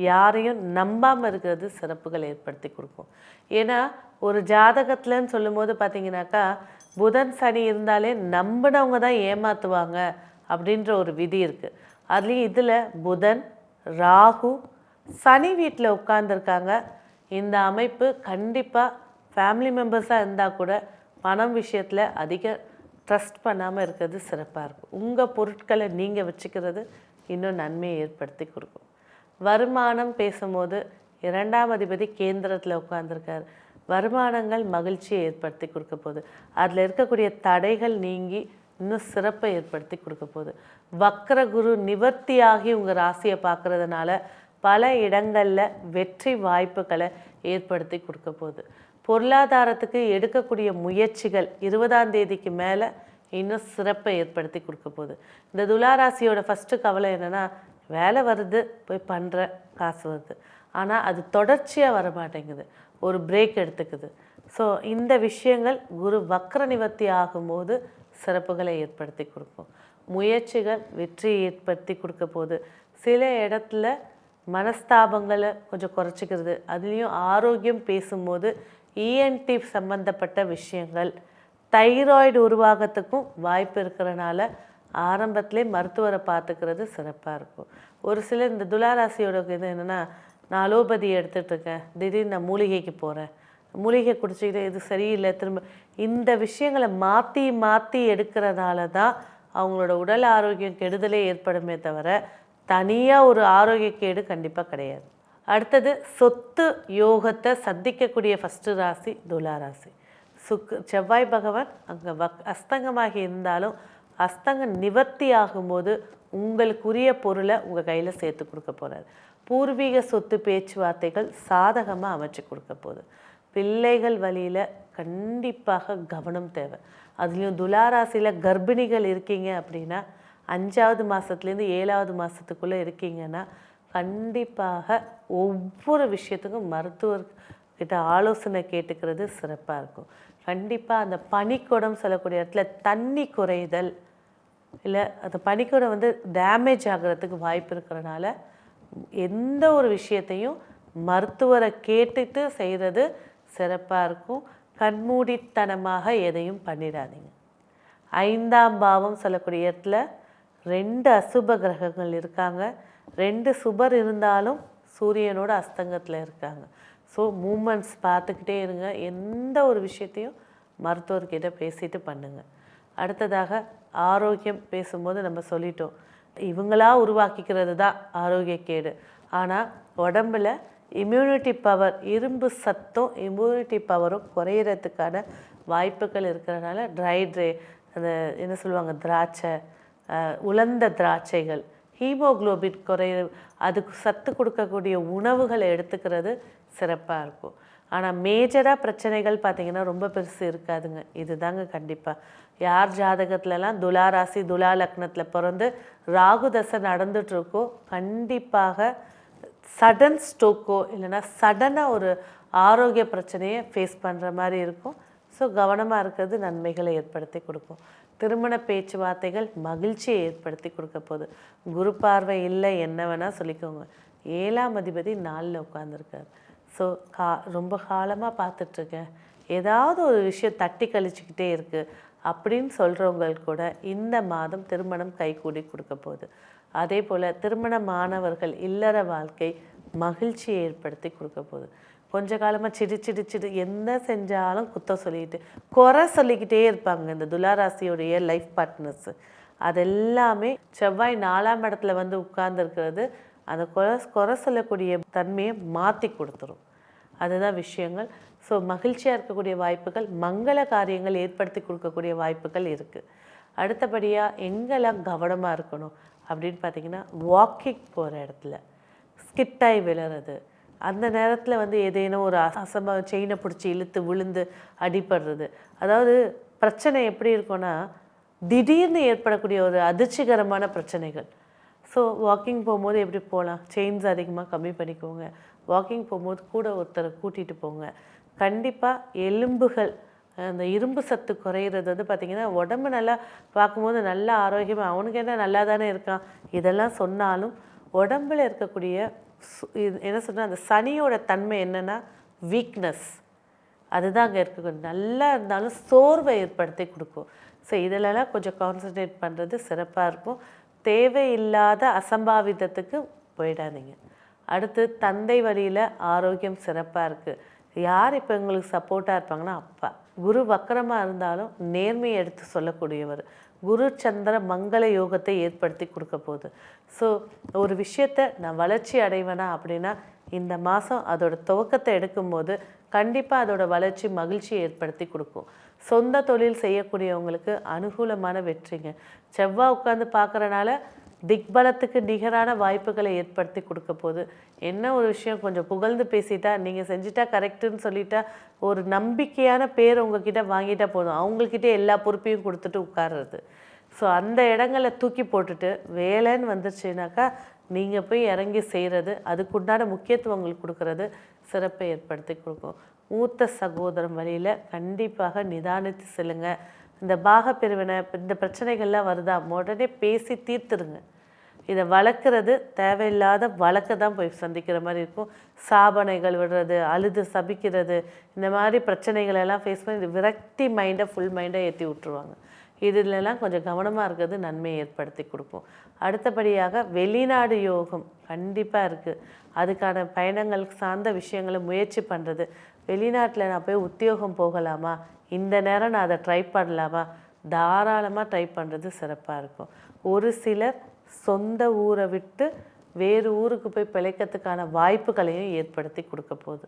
Speaker 1: யாரையும் நம்பாமல் இருக்கிறது சிறப்புகள் ஏற்படுத்தி கொடுக்கும். ஏன்னா ஒரு ஜாதகத்தில்ன்னு சொல்லும்போது பார்த்தீங்கன்னாக்கா புதன் சனி இருந்தாலே நம்பினவங்க தான் ஏமாற்றுவாங்க அப்படின்ற ஒரு விதி இருக்குது. அதுலேயும் இதில் புதன் ராகு சனி வீட்டில் உட்கார்ந்துருக்காங்க. இந்த அமைப்பு கண்டிப்பாக ஃபேமிலி மெம்பர்ஸாக இருந்தால் கூட பணம் விஷயத்தில் அதிக ட்ரஸ்ட் பண்ணாமல் இருக்கிறது சிறப்பாக இருக்கும். உங்கள் பொருட்களை நீங்கள் வச்சுக்கிறது இன்னும் நன்மையை ஏற்படுத்தி கொடுக்கும். வருமானம் பேசும்போது 2ஆம் அதிபதி கேந்திரத்தில் உட்கார்ந்துருக்கார். வருமானங்கள் மகிழ்ச்சியை ஏற்படுத்தி கொடுக்க போகுது. அதில் இருக்கக்கூடிய தடைகள் நீங்கி இன்னும் சிறப்பை ஏற்படுத்தி கொடுக்க போகுது. வக்ர குரு நிவர்த்தியாகி உங்கள் ராசியை பார்க்குறதுனால பல இடங்களில் வெற்றி வாய்ப்புகளை ஏற்படுத்தி கொடுக்க போகுது. பொருளாதாரத்துக்கு எடுக்கக்கூடிய முயற்சிகள் 20ஆம் தேதிக்கு மேலே இன்னும் சிறப்பை ஏற்படுத்தி கொடுக்க போகுது. இந்த துளாராசியோட ஃபஸ்ட்டு கவலை என்னென்னா, வேலை வருது போய் பண்ணுற காசு வருது, ஆனால் அது தொடர்ச்சியாக வர மாட்டேங்குது, ஒரு பிரேக் எடுத்துக்குது. ஸோ இந்த விஷயங்கள் குரு வக்ர நிவர்த்தி ஆகும்போது சிறப்புகளை ஏற்படுத்தி கொடுக்கும். முயற்சிகள் வெற்றியை ஏற்படுத்தி கொடுக்க போகுது. சில இடத்துல மனஸ்தாபங்களை கொஞ்சம் குறைச்சிக்கிறது. அதுலேயும் ஆரோக்கியம் பேசும்போது இஎன்டி சம்பந்தப்பட்ட விஷயங்கள், தைராய்டு உருவாகத்துக்கும் வாய்ப்பு இருக்கிறனால ஆரம்பத்திலே மருத்துவரை பார்த்துக்கிறது சிறப்பாக இருக்கும். ஒரு சிலர் இந்த துளாராசியோட இது என்னென்னா, நான் அலோபதி எடுத்துகிட்ருக்கேன், திடீர்னு நான் மூலிகைக்கு போகிறேன், மூலிகை குடிச்சிக்கிட்டு இது சரியில்லை, திரும்ப இந்த விஷயங்களை மாற்றி மாற்றி எடுக்கிறனால தான் அவங்களோட உடல் ஆரோக்கியம் கெடுதலே ஏற்படுமே தவிர தனியாக ஒரு ஆரோக்கிய கேடு கண்டிப்பாக கிடையாது. அடுத்தது சொத்து யோகத்தை சந்திக்கக்கூடிய ஃபஸ்ட்டு ராசி துளாராசி. செவ்வாய் பகவான் அங்கே அஸ்தங்கமாகி இருந்தாலும் அஸ்தங்க நிவர்த்தி ஆகும்போது உங்களுக்குரிய பொருளை உங்கள் கையில் சேர்த்து கொடுக்க போகிறார். பூர்வீக சொத்து பேச்சுவார்த்தைகள் சாதகமாக அமைச்சு கொடுக்க போகுது. பிள்ளைகள் வழியில் கண்டிப்பாக கவனம் தேவை. அதுலேயும் துளாராசியில் கர்ப்பிணிகள் இருக்கீங்க அப்படின்னா 5ஆவது மாதத்துலேருந்து 7ஆவது மாதத்துக்குள்ளே இருக்கீங்கன்னா கண்டிப்பாக ஒவ்வொரு விஷயத்துக்கும் மருத்துவர்கிட்ட ஆலோசனை கேட்டுக்கிறது சிறப்பாக இருக்கும். கண்டிப்பாக அந்த பனிக்குடம் சொல்லக்கூடிய இடத்துல தண்ணி குறைதல், இல்லை அந்த பனிக்குடம் டேமேஜ் ஆகிறதுக்கு வாய்ப்பு இருக்கிறனால எந்த ஒரு விஷயத்தையும் மருத்துவரை கேட்டுட்டு செய்கிறது சிறப்பாக இருக்கும். கண்மூடித்தனமாக எதையும் பண்ணிடாதீங்க. 5ஆம் பாவம் சொல்லக்கூடிய இடத்துல 2 அசுப கிரகங்கள் இருக்காங்க. 2 சுபர் இருந்தாலும் சூரியனோட அஸ்தங்கத்தில் இருக்காங்க. ஸோ மூமெண்ட்ஸ் பார்த்துக்கிட்டே இருங்க. எந்த ஒரு விஷயத்தையும் மருத்துவர்கிட்ட பேசிட்டு பண்ணுங்கள். அடுத்ததாக ஆரோக்கியம் பேசும்போது நம்ம சொல்லிட்டோம், இவங்களா உருவாக்கிக்கிறது தான் ஆரோக்கியக்கேடு. ஆனால் உடம்பில் இம்யூனிட்டி பவர், இரும்பு சத்தும் இம்யூனிட்டி பவரும் குறையிறதுக்கான வாய்ப்புகள் இருக்கிறனால அந்த என்ன சொல்லுவாங்க, திராட்சை, உலர்ந்த திராட்சைகள், ஹீமோகுளோபின் அதுக்கு சத்து கொடுக்கக்கூடிய உணவுகளை எடுத்துக்கிறது சிறப்பாக இருக்கும். ஆனால் மேஜராக பிரச்சனைகள் பார்த்திங்கன்னா ரொம்ப பெருசு இருக்காதுங்க. இது தாங்க கண்டிப்பாக யார் ஜாதகத்துலலாம் துலா ராசி துலா லக்னத்தில் பிறந்து ராகு தசை நடந்துகிட்ருக்கோ கண்டிப்பாக சடன் ஸ்ட்ரோக்கோ இல்லைன்னா சடனாக ஒரு ஆரோக்கிய பிரச்சனையை ஃபேஸ் பண்ணுற மாதிரி இருக்கும். ஸோ கவனமாக இருக்கிறது நன்மைகளை ஏற்படுத்தி கொடுக்கும். திருமண பேச்சுவார்த்தைகள் மகிழ்ச்சியை ஏற்படுத்தி கொடுக்க போகுது. குரு பார்வை இல்லை என்ன வேணால் சொல்லிக்கோங்க. 7ஆம் அதிபதி 4ல் உட்காந்துருக்கார். ஸோ ரொம்ப காலமாக பார்த்துட்ருக்கேன், ஏதாவது ஒரு விஷயம் தட்டி கழிச்சிக்கிட்டே இருக்குது அப்படின்னு சொல்கிறவங்களுக்கு கூட இந்த மாதம் திருமணம் கைகூடி கொடுக்க போகுது. அதே போல் திருமணமானவர்கள் இல்லற வாழ்க்கை மகிழ்ச்சியை ஏற்படுத்தி கொடுக்க போகுது. கொஞ்ச காலமாக சிடு என்ன செஞ்சாலும் குத்தம் சொல்லிக்கிட்டு குறை சொல்லிக்கிட்டே இருப்பாங்க இந்த துளாராசியோடைய லைஃப் பார்ட்னர்ஸு. அதெல்லாமே செவ்வாய் 4ஆம் இடத்துல வந்து உட்கார்ந்துருக்கிறது அந்த குறை சொல்லக்கூடிய தன்மையை மாற்றி கொடுத்துரும். அதுதான் விஷயங்கள். ஸோ மகிழ்ச்சியாக இருக்கக்கூடிய வாய்ப்புகள், மங்கள காரியங்கள் ஏற்படுத்தி கொடுக்கக்கூடிய வாய்ப்புகள் இருக்குது. அடுத்தபடியாக எங்கெல்லாம் கவனமாக இருக்கணும் அப்படின்னு பார்த்திங்கன்னா, வாக்கிங் போகிற இடத்துல ஸ்கிட்டாய் விழுறது, அந்த நேரத்தில் வந்து ஏதேனும் ஒரு அசம்பாவம் செயினை பிடிச்சி இழுத்து விழுந்து அடிபடுறது. அதாவது பிரச்சனை எப்படி இருக்கும்னா திடீர்னு ஏற்படக்கூடிய ஒரு அதிர்ச்சிகரமான பிரச்சனைகள். ஸோ வாக்கிங் போகும்போது எப்படி போகலாம், செயின்ஸ் அதிகமாக கம்மி பண்ணிக்கோங்க. வாக்கிங் போகும்போது கூட ஒருத்தரை கூட்டிகிட்டு போங்க. கண்டிப்பாக எலும்புகள் அந்த இரும்பு சத்து குறையிறது வந்து பார்த்திங்கன்னா உடம்பு நல்லா பார்க்கும்போது நல்லா ஆரோக்கியமாக அவனுக்கு என்ன நல்லா தானே இருக்கான் இதெல்லாம் சொன்னாலும் உடம்பில் இருக்கக்கூடிய என்ன சொல்கிறேன் அந்த சனியோட தன்மை என்னென்னா வீக்னஸ். அதுதான் அங்கே இருக்க நல்லா இருந்தாலும் சோர்வை ஏற்படுத்தி கொடுக்கும். ஸோ இதிலெல்லாம் கொஞ்சம் கான்சன்ட்ரேட் பண்ணுறது சிறப்பாக இருக்கும். தேவையில்லாத அசம்பாவிதத்துக்கு போயிடாதீங்க. அடுத்து தந்தை வழியில் ஆரோக்கியம் சிறப்பாக இருக்குது. யார் இப்போ எங்களுக்கு சப்போர்ட்டாக இருப்பாங்கன்னா அப்பா. குரு வக்கரமாக இருந்தாலும் நேர்மையை எடுத்து சொல்லக்கூடியவர். குரு சந்திர மங்கள யோகத்தை ஏற்படுத்தி கொடுக்க போகுது. ஸோ ஒரு விஷயத்தை நான் வளர்ச்சி அடைவேனா அப்படின்னா இந்த மாதம் அதோட துவக்கத்தை எடுக்கும்போது கண்டிப்பாக அதோட வளர்ச்சி மகிழ்ச்சியை ஏற்படுத்தி கொடுக்கும். சொந்த தொழில் செய்யக்கூடியவங்களுக்கு அனுகூலமான வெற்றிங்க. செவ்வாய் உட்காந்து பார்க்குறனால திக்பலத்துக்கு நிகரான வாய்ப்புகளை ஏற்படுத்தி கொடுக்க போகுது. என்ன ஒரு விஷயம் கொஞ்சம் புகழ்ந்து பேசிட்டா நீங்கள் செஞ்சிட்டா கரெக்டுன்னு சொல்லிட்டா ஒரு நம்பிக்கையான பேர் உங்ககிட்ட வாங்கிட்டா போதும், அவங்கக்கிட்டே எல்லா பொறுப்பையும் கொடுத்துட்டு உட்கார்றது. ஸோ அந்த இடங்களை தூக்கி போட்டுட்டு வேலைன்னு வந்துருச்சுனாக்கா நீங்கள் போய் இறங்கி செய்கிறது, அதுக்குண்டான முக்கியத்துவம் உங்களுக்கு கொடுக்கறது சிறப்பை ஏற்படுத்தி கொடுக்கும். மூத்த சகோதரம் வழியில் கண்டிப்பாக நிதானித்து செல்லுங்க. இந்த பாகப்பிரிவினை இந்த பிரச்சனைகள்லாம் வருதா உடனே பேசி தீர்த்துருங்க. இதை வளர்க்குறது தேவையில்லாத வழக்க தான் போய் சந்திக்கிற மாதிரி இருக்கும். சாபனைகள் விடுறது, அழுது சபிக்கிறது, இந்த மாதிரி பிரச்சனைகளெல்லாம் ஃபேஸ் பண்ணி விரக்தி மைண்டை ஃபுல் மைண்டை ஏற்றி விட்டுருவாங்க. இதிலெல்லாம் கொஞ்சம் கவனமாக இருக்கிறது நன்மையை ஏற்படுத்தி கொடுக்கும். அடுத்தபடியாக வெளிநாடு யோகம் கண்டிப்பாக இருக்குது. அதுக்கான பயணங்களுக்கு சார்ந்த விஷயங்களை முயற்சி பண்ணுறது. வெளிநாட்டில் நான் போய் உத்தியோகம் போகலாமா, இந்த நேரம் நான் அதை ட்ரை பண்ணலாமா, தாராளமாக ட்ரை பண்ணுறது சிறப்பாக இருக்கும். ஒரு சிலர் சொந்த ஊரை விட்டு வேறு ஊருக்கு போய் பிழைக்கிறதுக்கான வாய்ப்புகளையும் ஏற்படுத்தி கொடுக்க போகுது.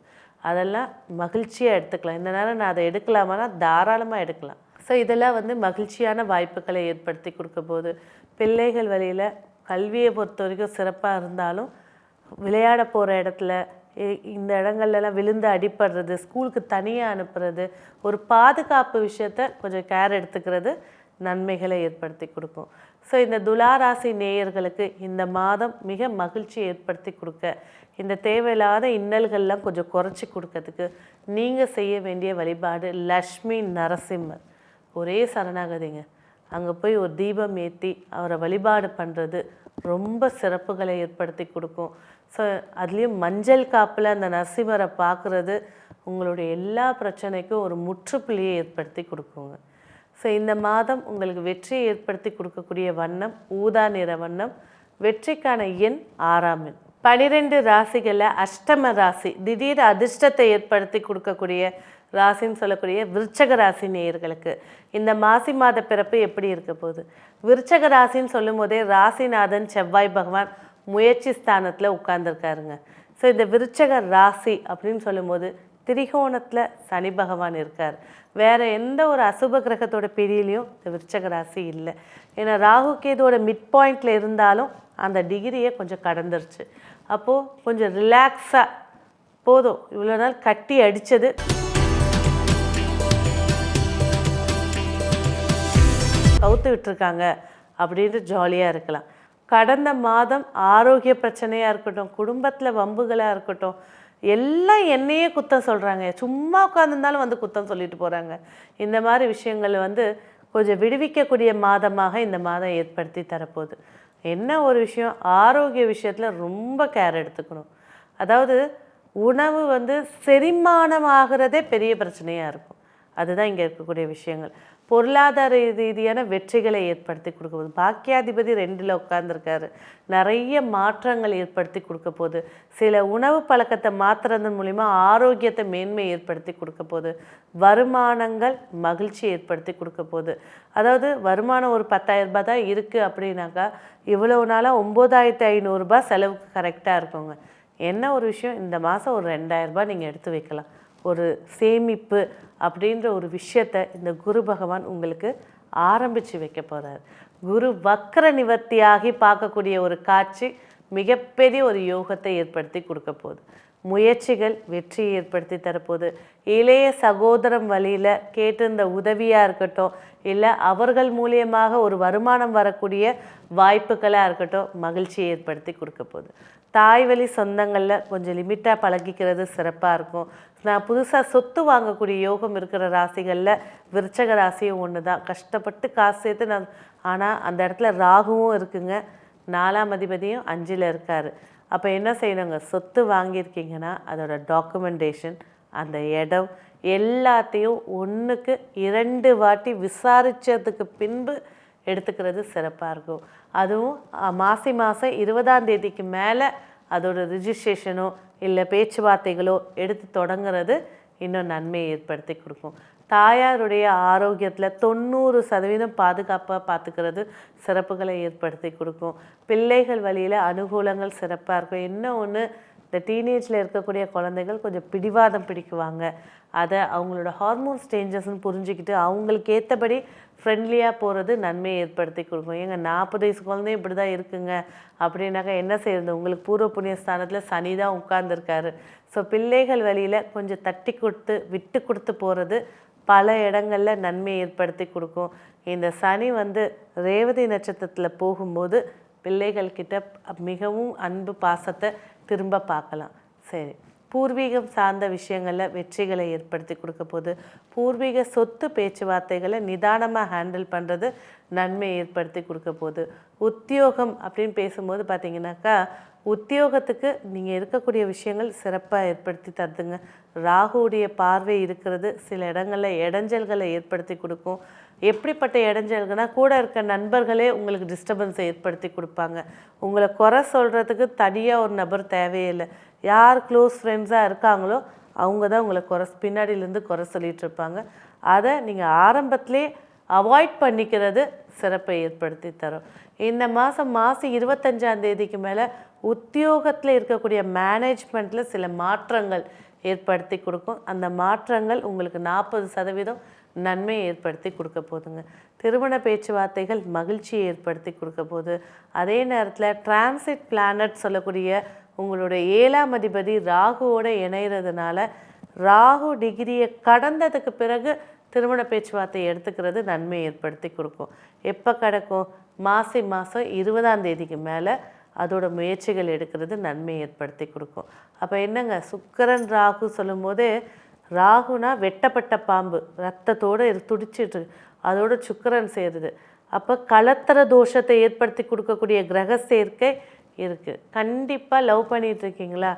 Speaker 1: அதெல்லாம் மகிழ்ச்சியாக எடுத்துக்கலாம். இந்த நேரம் நான் அதை எடுக்கலாமான்னா தாராளமாக எடுக்கலாம். ஸோ இதெல்லாம் வந்து மகிழ்ச்சியான வாய்ப்புகளை ஏற்படுத்தி கொடுக்க போகுது. பிள்ளைகள் வழியில் கல்வியை பொறுத்த வரைக்கும் சிறப்பாக இருந்தாலும் விளையாட போகிற இடத்துல இந்த இடங்கள்லாம் விழுந்து அடிப்படுறது, ஸ்கூலுக்கு தனியாக அனுப்புறது, ஒரு பாதுகாப்பு விஷயத்த கொஞ்சம் கேர் எடுத்துக்கிறது நன்மைகளை ஏற்படுத்தி கொடுக்கும். ஸோ இந்த துளாராசி நேயர்களுக்கு இந்த மாதம் மிக மகிழ்ச்சியை ஏற்படுத்தி கொடுக்க, இந்த தேவையில்லாத இன்னல்கள்லாம் கொஞ்சம் குறைச்சி கொடுக்கறதுக்கு நீங்கள் செய்ய வேண்டிய வழிபாடு லக்ஷ்மி நரசிம்மர். ஒரே சரணாகதிங்க. அங்கே போய் ஒரு தீபம் ஏற்றி அவரை வழிபாடு பண்ணுறது ரொம்ப சிறப்புகளை ஏற்படுத்தி கொடுக்கும். ஸோ அதுலேயும் மஞ்சள் காப்பில் அந்த நரசிம்மரை பார்க்குறது உங்களுடைய எல்லா பிரச்சனைக்கும் ஒரு முற்றுப்புள்ளியை ஏற்படுத்தி கொடுக்குங்க. ஸோ இந்த மாதம் உங்களுக்கு வெற்றியை ஏற்படுத்தி கொடுக்கக்கூடிய வண்ணம் ஊதா நிற வண்ணம். வெற்றிக்கான எண் 6ஆம் எண். 12 ராசிகளில் அஷ்டம ராசி திடீர் அதிர்ஷ்டத்தை ஏற்படுத்தி கொடுக்கக்கூடிய ராசின்னு சொல்லக்கூடிய விருச்சக ராசி நேயர்களுக்கு இந்த மாசி மாத பிறப்பு எப்படி இருக்க போகுது? விருச்சக ராசின்னு சொல்லும் போதே ராசிநாதன் செவ்வாய் பகவான் முயற்சி ஸ்தானத்தில் உட்கார்ந்துருக்காருங்க. ஸோ இந்த விருச்சக ராசி அப்படின்னு சொல்லும்போது திரிகோணத்தில் சனி பகவான் இருக்கார். வேறு எந்த ஒரு அசுப கிரகத்தோட பிடியிலையும் இந்த விருச்சக ராசி இல்லை. ஏன்னா ராகு கேதுவோட மிட் பாயிண்டில் இருந்தாலும் அந்த டிகிரியை கொஞ்சம் கடந்துருச்சு. அப்போது கொஞ்சம் ரிலாக்ஸாக போதும், இவ்வளோ நாள் கட்டி அடித்தது கவுத்து விட்டுருக்காங்க அப்படின்ட்டு ஜாலியாக இருக்கலாம். கடந்த மாதம் ஆரோக்கிய பிரச்சனையாக இருக்கட்டும், குடும்பத்தில் வம்புகளாக இருக்கட்டும், எல்லாம் என்னையே குத்தம் சொல்கிறாங்க, சும்மா உட்காந்துருந்தாலும் வந்து குத்தம் சொல்லிட்டு போகிறாங்க. இந்த மாதிரி விஷயங்கள் கொஞ்சம் விடுவிக்கக்கூடிய மாதமாக இந்த மாதம் ஏற்படுத்தி தரப்போகுது. என்ன ஒரு விஷயம், ஆரோக்கிய விஷயத்தில் ரொம்ப கேர் எடுத்துக்கணும். அதாவது உணவு செரிமானமாகிறதே பெரிய பிரச்சனையாக இருக்கும். அதுதான் இங்கே இருக்கக்கூடிய விஷயங்கள். பொருளாதார ரீதியான வெற்றிகளை ஏற்படுத்தி கொடுக்க போகுது. பாக்கியாதிபதி 2ல் உட்கார்ந்துருக்காரு. நிறைய மாற்றங்கள் ஏற்படுத்தி கொடுக்க போகுது. சில உணவு பழக்கத்தை மாற்றுறதன் மூலிமா ஆரோக்கியத்தை மேன்மை ஏற்படுத்தி கொடுக்க போகுது. வருமானங்கள் மகிழ்ச்சி ஏற்படுத்தி கொடுக்க போகுது. அதாவது வருமானம் ஒரு 10,000 ரூபாய் தான் இருக்குது அப்படின்னாக்கா, இவ்வளவு நாளாக 9,500 ரூபாய் செலவுக்கு கரெக்டாக இருக்குங்க. என்ன ஒரு விஷயம், இந்த மாதம் ஒரு 2,000 ரூபாய் நீங்கள் எடுத்து வைக்கலாம். ஒரு சேமிப்பு அப்படின்ற ஒரு விஷயத்தை இந்த குரு பகவான் உங்களுக்கு ஆரம்பித்து வைக்க போகிறார். குரு வக்ர நிவர்த்தியாகி பார்க்கக்கூடிய ஒரு காட்சி மிகப்பெரிய ஒரு யோகத்தை ஏற்படுத்தி கொடுக்க போகுது. முயற்சிகள் வெற்றியை ஏற்படுத்தி தரப்போகுது. இளைய சகோதரம் வழியில் கேட்டிருந்த உதவியாக இருக்கட்டும், இல்லை அவர்கள் மூலியமாக ஒரு வருமானம் வரக்கூடிய வாய்ப்புகளாக இருக்கட்டும், மகிழ்ச்சியை ஏற்படுத்தி கொடுக்க போகுது. தாய் வழி சொந்தங்களில் கொஞ்சம் லிமிட்டாக பழகிக்கிறது சிறப்பாக இருக்கும். நான் புதுசாக சொத்து வாங்கக்கூடிய யோகம் இருக்கிற ராசிகளில் விருச்சக ராசியும் ஒன்று தான். கஷ்டப்பட்டு காசு சேர்த்து ஆனால் அந்த இடத்துல ராகுவும் இருக்குங்க, 4ஆம் அதிபதியும் 5ல் இருக்கார். அப்போ என்ன செய்யணுங்க, சொத்து வாங்கியிருக்கீங்கன்னா அதோட டாக்குமெண்டேஷன், அந்த இடம் எல்லாத்தையும் 1க்கு 2 வாட்டி விசாரித்ததுக்கு பின்பு எடுத்துக்கிறது சிறப்பாக இருக்கும். அதுவும் மாதம் 20ஆம் தேதிக்கு மேலே அதோட ரிஜிஸ்ட்ரேஷனோ இல்லை பேச்சுவார்த்தைகளோ எடுத்து தொடங்குறது இன்னும் நன்மையை ஏற்படுத்தி கொடுக்கும். தாயாருடைய ஆரோக்கியத்தில் 90% பாதுகாப்பாக பார்த்துக்கிறது சிறப்புகளை ஏற்படுத்தி கொடுக்கும். பிள்ளைகள் வழியில் அனுகூலங்கள் சிறப்பாக இருக்கும். இன்னும் ஒன்று, இந்த டீனேஜில் இருக்கக்கூடிய குழந்தைகள் கொஞ்சம் பிடிவாதம் பிடிக்குவாங்க. அதை அவங்களோட ஹார்மோன்ஸ் சேஞ்சஸ்ன்னு புரிஞ்சுக்கிட்டு அவங்களுக்கு ஏற்றபடி ஃப்ரெண்ட்லியாக போகிறது நன்மையை ஏற்படுத்தி கொடுக்கும். ஏங்க 40 வயசு குழந்தையும் இப்படி தான் இருக்குங்க அப்படின்னாக்கா என்ன செய்யுது, உங்களுக்கு பூர்வ புண்ணிய ஸ்தானத்தில் சனி தான் உட்கார்ந்துருக்காரு. ஸோ பிள்ளைகள் வழியில் கொஞ்சம் தட்டி கொடுத்து விட்டு கொடுத்து போகிறது பல இடங்களில் நன்மை ஏற்படுத்தி கொடுக்கும். இந்த சனி ரேவதி நட்சத்திரத்தில் போகும்போது பிள்ளைகள்கிட்ட மிகவும் அன்பு பாசத்தை திரும்ப பார்க்கலாம். சரி, பூர்வீகம் சார்ந்த விஷயங்களில் வெற்றிகளை ஏற்படுத்தி கொடுக்க போது, பூர்வீக சொத்து பேச்சுவார்த்தைகளை நிதானமாக ஹேண்டில் பண்ணுறது நன்மை ஏற்படுத்தி கொடுக்க போகுது. உத்தியோகம் அப்படின்னு பேசும்போது பார்த்தீங்கன்னாக்கா, உத்தியோகத்துக்கு நீங்கள் இருக்கக்கூடிய விஷயங்கள் சிறப்பாக ஏற்படுத்தி தருதுங்க. ராகுவுடைய பார்வை இருக்கிறது சில இடங்களில் இடைஞ்சல்களை ஏற்படுத்தி கொடுக்கும். எப்படிப்பட்ட இடைஞ்சல்கள்னா, கூட இருக்க நண்பர்களே உங்களுக்கு டிஸ்டர்பன்ஸை ஏற்படுத்தி கொடுப்பாங்க. உங்களை குறை சொல்கிறதுக்கு தனியாக ஒரு நபர் தேவையில்லை. யார் க்ளோஸ் ஃப்ரெண்ட்ஸாக இருக்காங்களோ அவங்க தான் உங்களை பின்னாடியிலேருந்து குறை சொல்லிகிட்டு இருப்பாங்க. அதை நீங்கள் ஆரம்பத்திலே அவாய்ட் பண்ணிக்கிறது சிறப்பை ஏற்படுத்தி தரும். இந்த மாதம் 25ஆம் தேதிக்கு மேலே உத்தியோகத்தில் இருக்கக்கூடிய மேனேஜ்மெண்ட்டில் சில மாற்றங்கள் ஏற்படுத்தி கொடுக்கும். அந்த மாற்றங்கள் உங்களுக்கு 40% நன்மையை ஏற்படுத்தி கொடுக்க போகுதுங்க. திருமண பேச்சுவார்த்தைகள் மகிழ்ச்சியை ஏற்படுத்தி கொடுக்க போகுது. அதே நேரத்தில் டிரான்சிட் பிளானட் சொல்லக்கூடிய உங்களுடைய 7ஆம் அதிபதி ராகுவோட இணைகிறதுனால ராகு டிகிரியை கடந்ததுக்கு பிறகு திருமண பேச்சுவார்த்தை எடுத்துக்கிறது நன்மை ஏற்படுத்தி கொடுக்கும். எப்போ கிடக்கும், மாதம் 20ஆம் தேதிக்கு மேலே அதோட முயற்சிகள் எடுக்கிறது நன்மை ஏற்படுத்தி கொடுக்கும். அப்போ என்னங்க, சுக்கிரன் ராகு சொல்லும் போதே, ராகுனா வெட்டப்பட்ட பாம்பு ரத்தத்தோடு துடிச்சிட்டு, அதோட சுக்கிரன் சேருது. அப்போ கலத்தர தோஷத்தை ஏற்படுத்தி கொடுக்கக்கூடிய கிரக சேர்க்கை இருக்குது. கண்டிப்பாக லவ் பண்ணிகிட்ருக்கீங்களா,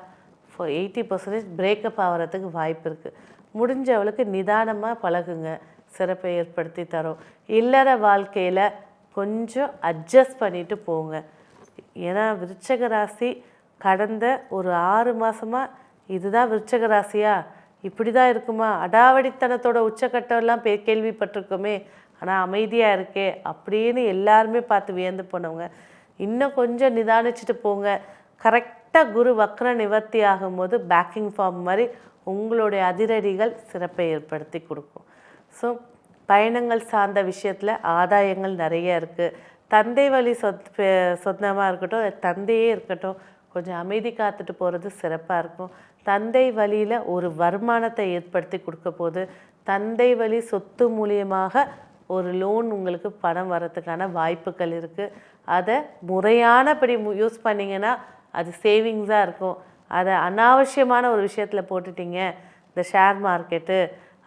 Speaker 1: 80% பிரேக்கப் ஆகிறதுக்கு வாய்ப்பு இருக்குது. முடிஞ்சவளுக்கு நிதானமாக பழகுங்க, சிறப்பை ஏற்படுத்தி தரும். இல்லற வாழ்க்கையில் கொஞ்சம் அட்ஜஸ்ட் பண்ணிட்டு போங்க. ஏன்னா விருச்சக ராசி கடந்த ஒரு 6 மாதமாக இதுதான் விருச்சக ராசியா, இப்படி தான் இருக்குமா, அடாவடித்தனத்தோட உச்சக்கட்டம்லாம் கேள்விப்பட்டிருக்கோமே, ஆனால் அமைதியாக இருக்கே அப்படின்னு எல்லாருமே பார்த்து வியந்து போனவங்க. இன்னும் கொஞ்சம் நிதானிச்சுட்டு போங்க. கரெக்டாக குரு வக்ர நிவர்த்தி ஆகும்போது பேக்கிங் ஃபார்ம் மாதிரி உங்களுடைய அதிரடிகள் சிறப்பை ஏற்படுத்தி கொடுக்கும். ஸோ பயணங்கள் சார்ந்த விஷயத்தில் ஆதாயங்கள் நிறைய இருக்குது. தந்தை வழி சொந்தமாக இருக்கட்டும், தந்தையே இருக்கட்டும், கொஞ்சம் அமைதி காத்துட்டு போகிறது சிறப்பாக இருக்கும். தந்தை வழியில் ஒரு வருமானத்தை ஏற்படுத்தி கொடுக்க போது, தந்தை வழி சொத்து மூலியமாக ஒரு லோன் உங்களுக்கு பணம் வரத்துக்கான வாய்ப்புகள் இருக்குது. அதை முறையானபடி யூஸ் பண்ணிங்கன்னா அது சேவிங்ஸாக இருக்கும். அதை அனாவசியமான ஒரு விஷயத்தில் போட்டுட்டீங்க, இந்த ஷேர் மார்க்கெட்டு,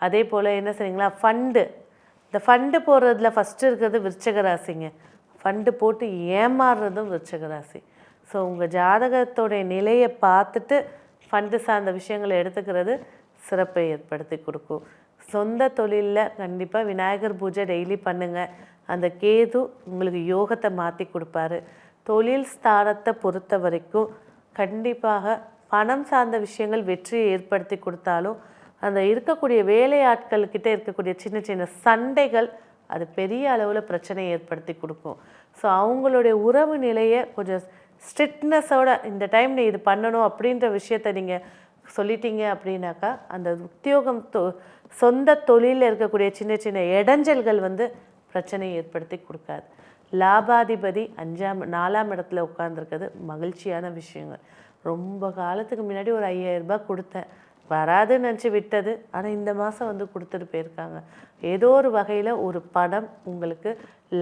Speaker 1: அதே போல் என்ன செய்றீங்களா ஃபண்டு, இந்த ஃபண்டு போடுறதுல ஃபஸ்ட்டு இருக்கிறது விருச்சிக ராசிங்க. ஃபண்டு போட்டு ஏமாறுறதும் விருச்சிக ராசி. ஸோ உங்கள் ஜாதகத்தோடைய நிலையை பார்த்துட்டு ஃபண்டு சார்ந்த விஷயங்களை எடுத்துக்கிறது சிறப்பை ஏற்படுத்தி கொடுக்கும். சொந்த தொழிலில் கண்டிப்பாக விநாயகர் பூஜை டெய்லி பண்ணுங்கள். அந்த கேது உங்களுக்கு யோகத்தை மாற்றி கொடுப்பாரு. தொழில் ஸ்தானத்தை பொறுத்த வரைக்கும் கண்டிப்பாக பணம் சார்ந்த விஷயங்கள் வெற்றியை ஏற்படுத்தி கொடுத்தாலும் அந்த இருக்கக்கூடிய வேலையாட்கள்கிட்ட இருக்கக்கூடிய சின்ன சின்ன சண்டைகள் அது பெரிய அளவில் பிரச்சனையை ஏற்படுத்தி கொடுக்கும். ஸோ அவங்களுடைய உறவு நிலையை கொஞ்சம் ஸ்ட்ரிக்ட்னஸோட இந்த டைம் நீ இது பண்ணணும் அப்படின்ற விஷயத்த நீங்கள் சொல்லிட்டீங்க அப்படின்னாக்கா அந்த உத்தியோகம் சொந்த தொழிலில் இருக்கக்கூடிய சின்ன சின்ன இடைஞ்சல்கள் பிரச்சனையை ஏற்படுத்தி கொடுக்காது. லாபாதிபதி 4ஆம் இடத்துல உட்கார்ந்துருக்கிறது மகிழ்ச்சியான விஷயங்கள். ரொம்ப காலத்துக்கு முன்னாடி ஒரு 5000 ரூபாய் கொடுத்தேன், வராதுன்னு நினச்சி விட்டது. ஆனால் இந்த மாதம் கொடுத்துட்டு போயிருக்காங்க. ஏதோ ஒரு வகையில் ஒரு பணம் உங்களுக்கு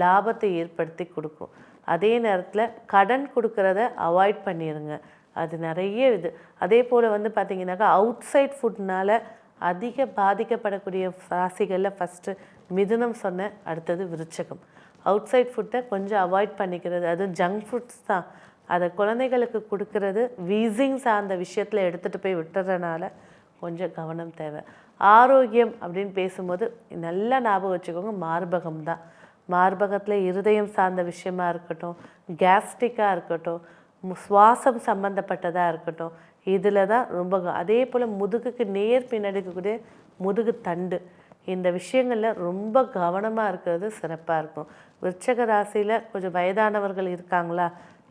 Speaker 1: லாபத்தை ஏற்படுத்தி கொடுக்கும். அதே நேரத்தில் கடன் கொடுக்கறத அவாய்ட் பண்ணிடுங்க. அது நிறைய இது. அதே போல் பார்த்திங்கனாக்கா அவுட் சைட் ஃபுட்னால் அதிக பாதிக்கப்படக்கூடிய ராசிகளில் ஃபஸ்ட்டு மிதுனம் சொன்னேன், அடுத்தது விருச்சகம். அவுட் சைட் ஃபுட்டை கொஞ்சம் அவாய்ட் பண்ணிக்கிறது, அதுவும் ஜங்க் ஃபுட்ஸ் தான். அதை குழந்தைகளுக்கு கொடுக்கறது வீசிங் சார்ந்த விஷயத்தில் எடுத்துகிட்டு போய் விட்டுறதுனால கொஞ்சம் கவனம் தேவை. ஆரோக்கியம் அப்படின்னு பேசும்போது நல்லா ஞாபகம் வச்சுக்கோங்க, மார்பகம் தான். மார்பகத்தில் இருதயம் சார்ந்த விஷயமா இருக்கட்டும், கேஸ்ட்ரிக்காக இருக்கட்டும், சுவாசம் சம்மந்தப்பட்டதாக இருக்கட்டும், இதில் தான் ரொம்ப. அதே போல் முதுகுக்கு நேர் பின்னாடி இருக்கக்கூடிய முதுகு தண்டு, இந்த விஷயங்களில் ரொம்ப கவனமாக இருக்கிறது சிறப்பாக இருக்கும். விருச்சக ராசியில் கொஞ்சம் வயதானவர்கள் இருக்காங்களா?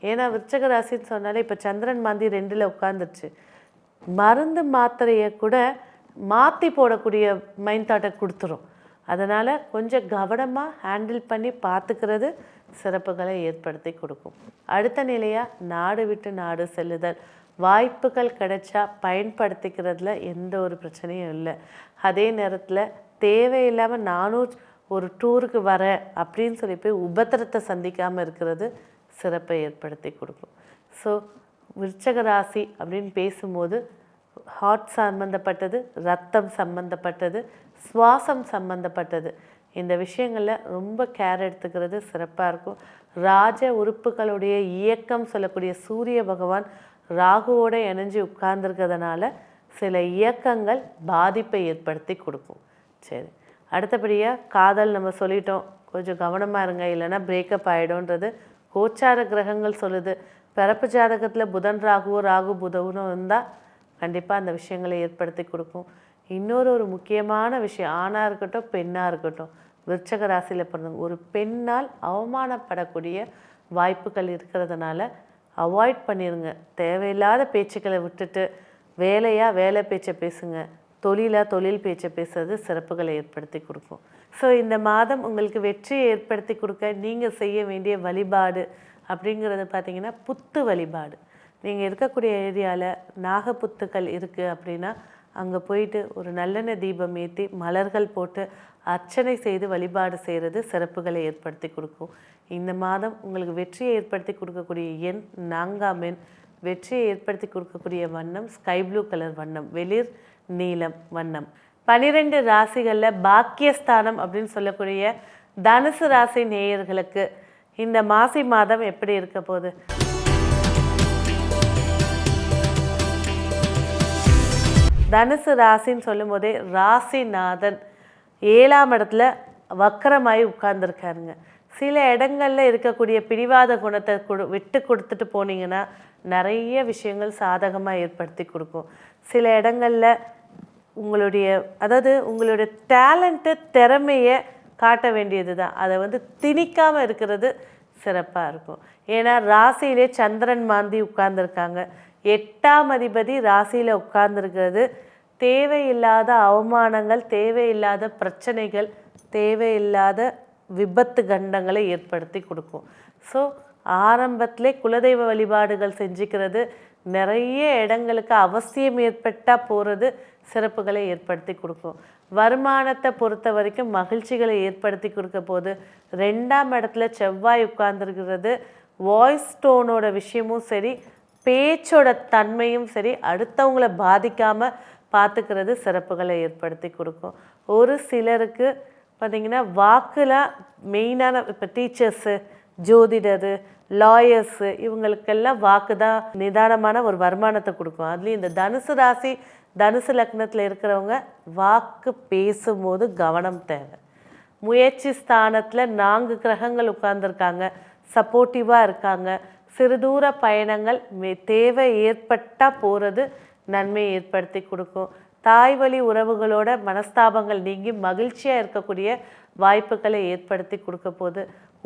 Speaker 1: ஏன்னா விருச்சக ராசின்னு சொன்னாலே இப்போ சந்திரன் மாந்தி 2ல் உட்காந்துருச்சு. மருந்து மாத்திரையை கூட மாற்றி போடக்கூடிய மைண்ட் தாட்டை கொடுத்துரும். அதனால் கொஞ்சம் கவனமாக ஹேண்டில் பண்ணி பார்த்துக்கிறது சிறப்புகளை ஏற்படுத்தி கொடுக்கும். அடுத்த நிலையாக நாடு விட்டு நாடு செல்லுதல். வாய்ப்புகள் கிடைச்சா பயன்படுத்திக்கிறதுல எந்த ஒரு பிரச்சனையும் இல்லை. அதே நேரத்தில் தேவையில்லாமல் நானும் ஒரு டூருக்கு வரேன் அப்படின்னு சொல்லி போய் உபத்திரத்தை சந்திக்காமல் இருக்கிறது சிறப்பை ஏற்படுத்தி கொடுக்கும். ஸோ விருச்சக ராசி அப்படின்னு பேசும்போது ஹார்ட் சம்மந்தப்பட்டது, ரத்தம் சம்மந்தப்பட்டது, சுவாசம் சம்மந்தப்பட்டது, இந்த விஷயங்களில் ரொம்ப கேர் எடுத்துக்கிறது சிறப்பாக இருக்கும். ராஜ உறுப்புகளுடைய இயக்கம் சொல்லக்கூடிய சூரிய பகவான் ராகுவோடு இணைஞ்சு உட்கார்ந்துருக்கிறதுனால சில இயக்கங்கள் பாதிப்பை ஏற்படுத்தி கொடுக்கும். சரி, அடுத்தபடியாக காதல் நம்ம சொல்லிட்டோம், கொஞ்சம் கவனமாக இருங்க, இல்லைன்னா பிரேக்கப் ஆகிடும்ன்றது கோச்சார கிரகங்கள் சொல்லுது. பிறப்பு ஜாதகத்தில் புதன் ராகுவோ ராகு புதனும் இருந்தால் கண்டிப்பாக அந்த விஷயங்களை ஏற்படுத்தி கொடுக்கும். ஒரு முக்கியமான விஷயம், ஆணாக இருக்கட்டும் பெண்ணாக இருக்கட்டும், விருச்சக ராசியில் பிறந்தவங்க ஒரு பெண்ணால் அவமானப்படக்கூடிய வாய்ப்புகள் இருக்கிறதுனால அவாய்ட் பண்ணிடுங்க. தேவையில்லாத பேச்சுக்களை விட்டுட்டு வேலை பேச்சை பேசுங்க, தொழில் பேச்சை பேசுறது சிறப்புகளை ஏற்படுத்தி கொடுக்கும். ஸோ இந்த மாதம் உங்களுக்கு வெற்றியை ஏற்படுத்தி கொடுக்க நீங்கள் செய்ய வேண்டிய வழிபாடு அப்படிங்கிறது பார்த்திங்கன்னா புத்து வழிபாடு. நீங்கள் இருக்கக்கூடிய ஏரியாவில் நாகப்புத்துக்கள் இருக்குது அப்படின்னா அங்கே போயிட்டு ஒரு நல்லெண்ணெய் தீபம் ஏற்றி மலர்கள் போட்டு அர்ச்சனை செய்து வழிபாடு செய்கிறது சிறப்புகளை ஏற்படுத்தி கொடுக்கும். இந்த மாதம் உங்களுக்கு வெற்றியை ஏற்படுத்தி கொடுக்கக்கூடிய எண் 4ஆம் எண். வெற்றியை ஏற்படுத்தி கொடுக்கக்கூடிய வண்ணம் ஸ்கை ப்ளூ கலர் வண்ணம், வெளிர் நீலம் வண்ணம். 12 ராசிகளில் பாக்கியஸ்தானம் அப்படின்னு சொல்லக்கூடிய தனுசு ராசி நேயர்களுக்கு இந்த மாசி மாதம் எப்படி இருக்க போகுது? தனுசு ராசின்னு சொல்லும் போதே ராசிநாதன் 7ஆம் இடத்துல வக்கரமாகி உட்கார்ந்துருக்காருங்க. சில இடங்களில் இருக்கக்கூடிய பிடிவாத குணத்தை விட்டு கொடுத்துட்டு போனீங்கன்னா நிறைய விஷயங்கள் சாதகமாக ஏற்படுத்தி கொடுக்கும். சில இடங்களில் உங்களுடைய டேலண்ட்டு திறமையை காட்ட வேண்டியது தான், அதை திணிக்காமல் இருக்கிறது சிறப்பாக இருக்கும். ஏன்னா ராசியிலே சந்திரன் மாந்தி உட்கார்ந்துருக்காங்க. 8ஆம் அதிபதி ராசியில் உட்கார்ந்துருக்கிறது தேவையில்லாத அவமானங்கள், தேவையில்லாத பிரச்சனைகள், தேவையில்லாத விபத்து கண்டங்களை ஏற்படுத்தி கொடுக்கும். ஸோ ஆரம்பத்திலே குலதெய்வ வழிபாடுகள் செஞ்சுக்கிறது, நிறைய இடங்களுக்கு அவசியம் ஏற்பட்டால் போகிறது சிறப்புகளை ஏற்படுத்தி கொடுக்கும். வருமானத்தை பொறுத்த வரைக்கும் மகிழ்ச்சிகளை ஏற்படுத்தி கொடுக்க போது. 2ஆம் இடத்துல செவ்வாய் உட்கார்ந்துருக்கிறது. வாய்ஸ் டோனோட விஷயமும் சரி, பேச்சோட தன்மையும் சரி, அடுத்தவங்கள பாதிக்காமல் பார்த்துக்கிறது சிறப்புகளை ஏற்படுத்தி கொடுக்கும். ஒரு சிலருக்கு பார்த்திங்கன்னா வாக்கில் மெயினான இப்போ டீச்சர்ஸு, ஜோதிடர், லாயர்ஸு, இவங்களுக்கெல்லாம் வாக்கு தான் நிதானமான ஒரு வருமானத்தை கொடுக்கும். அதுலேயும் இந்த தனுசு ராசி, தனுசு லக்னத்தில் இருக்கிறவங்க வாக்கு பேசும்போது கவனம் தேவை. முயற்சி ஸ்தானத்தில் 4 கிரகங்கள் உட்கார்ந்துருக்காங்க, சப்போர்ட்டிவாக இருக்காங்க. சிறுதூர பயணங்கள் தேவை ஏற்பட்டால் போகிறது நன்மையை ஏற்படுத்தி கொடுக்கும். தாய் வழி உறவுகளோட மனஸ்தாபங்கள் நீங்கி மகிழ்ச்சியாக இருக்கக்கூடிய வாய்ப்புகளை ஏற்படுத்தி கொடுக்க போது.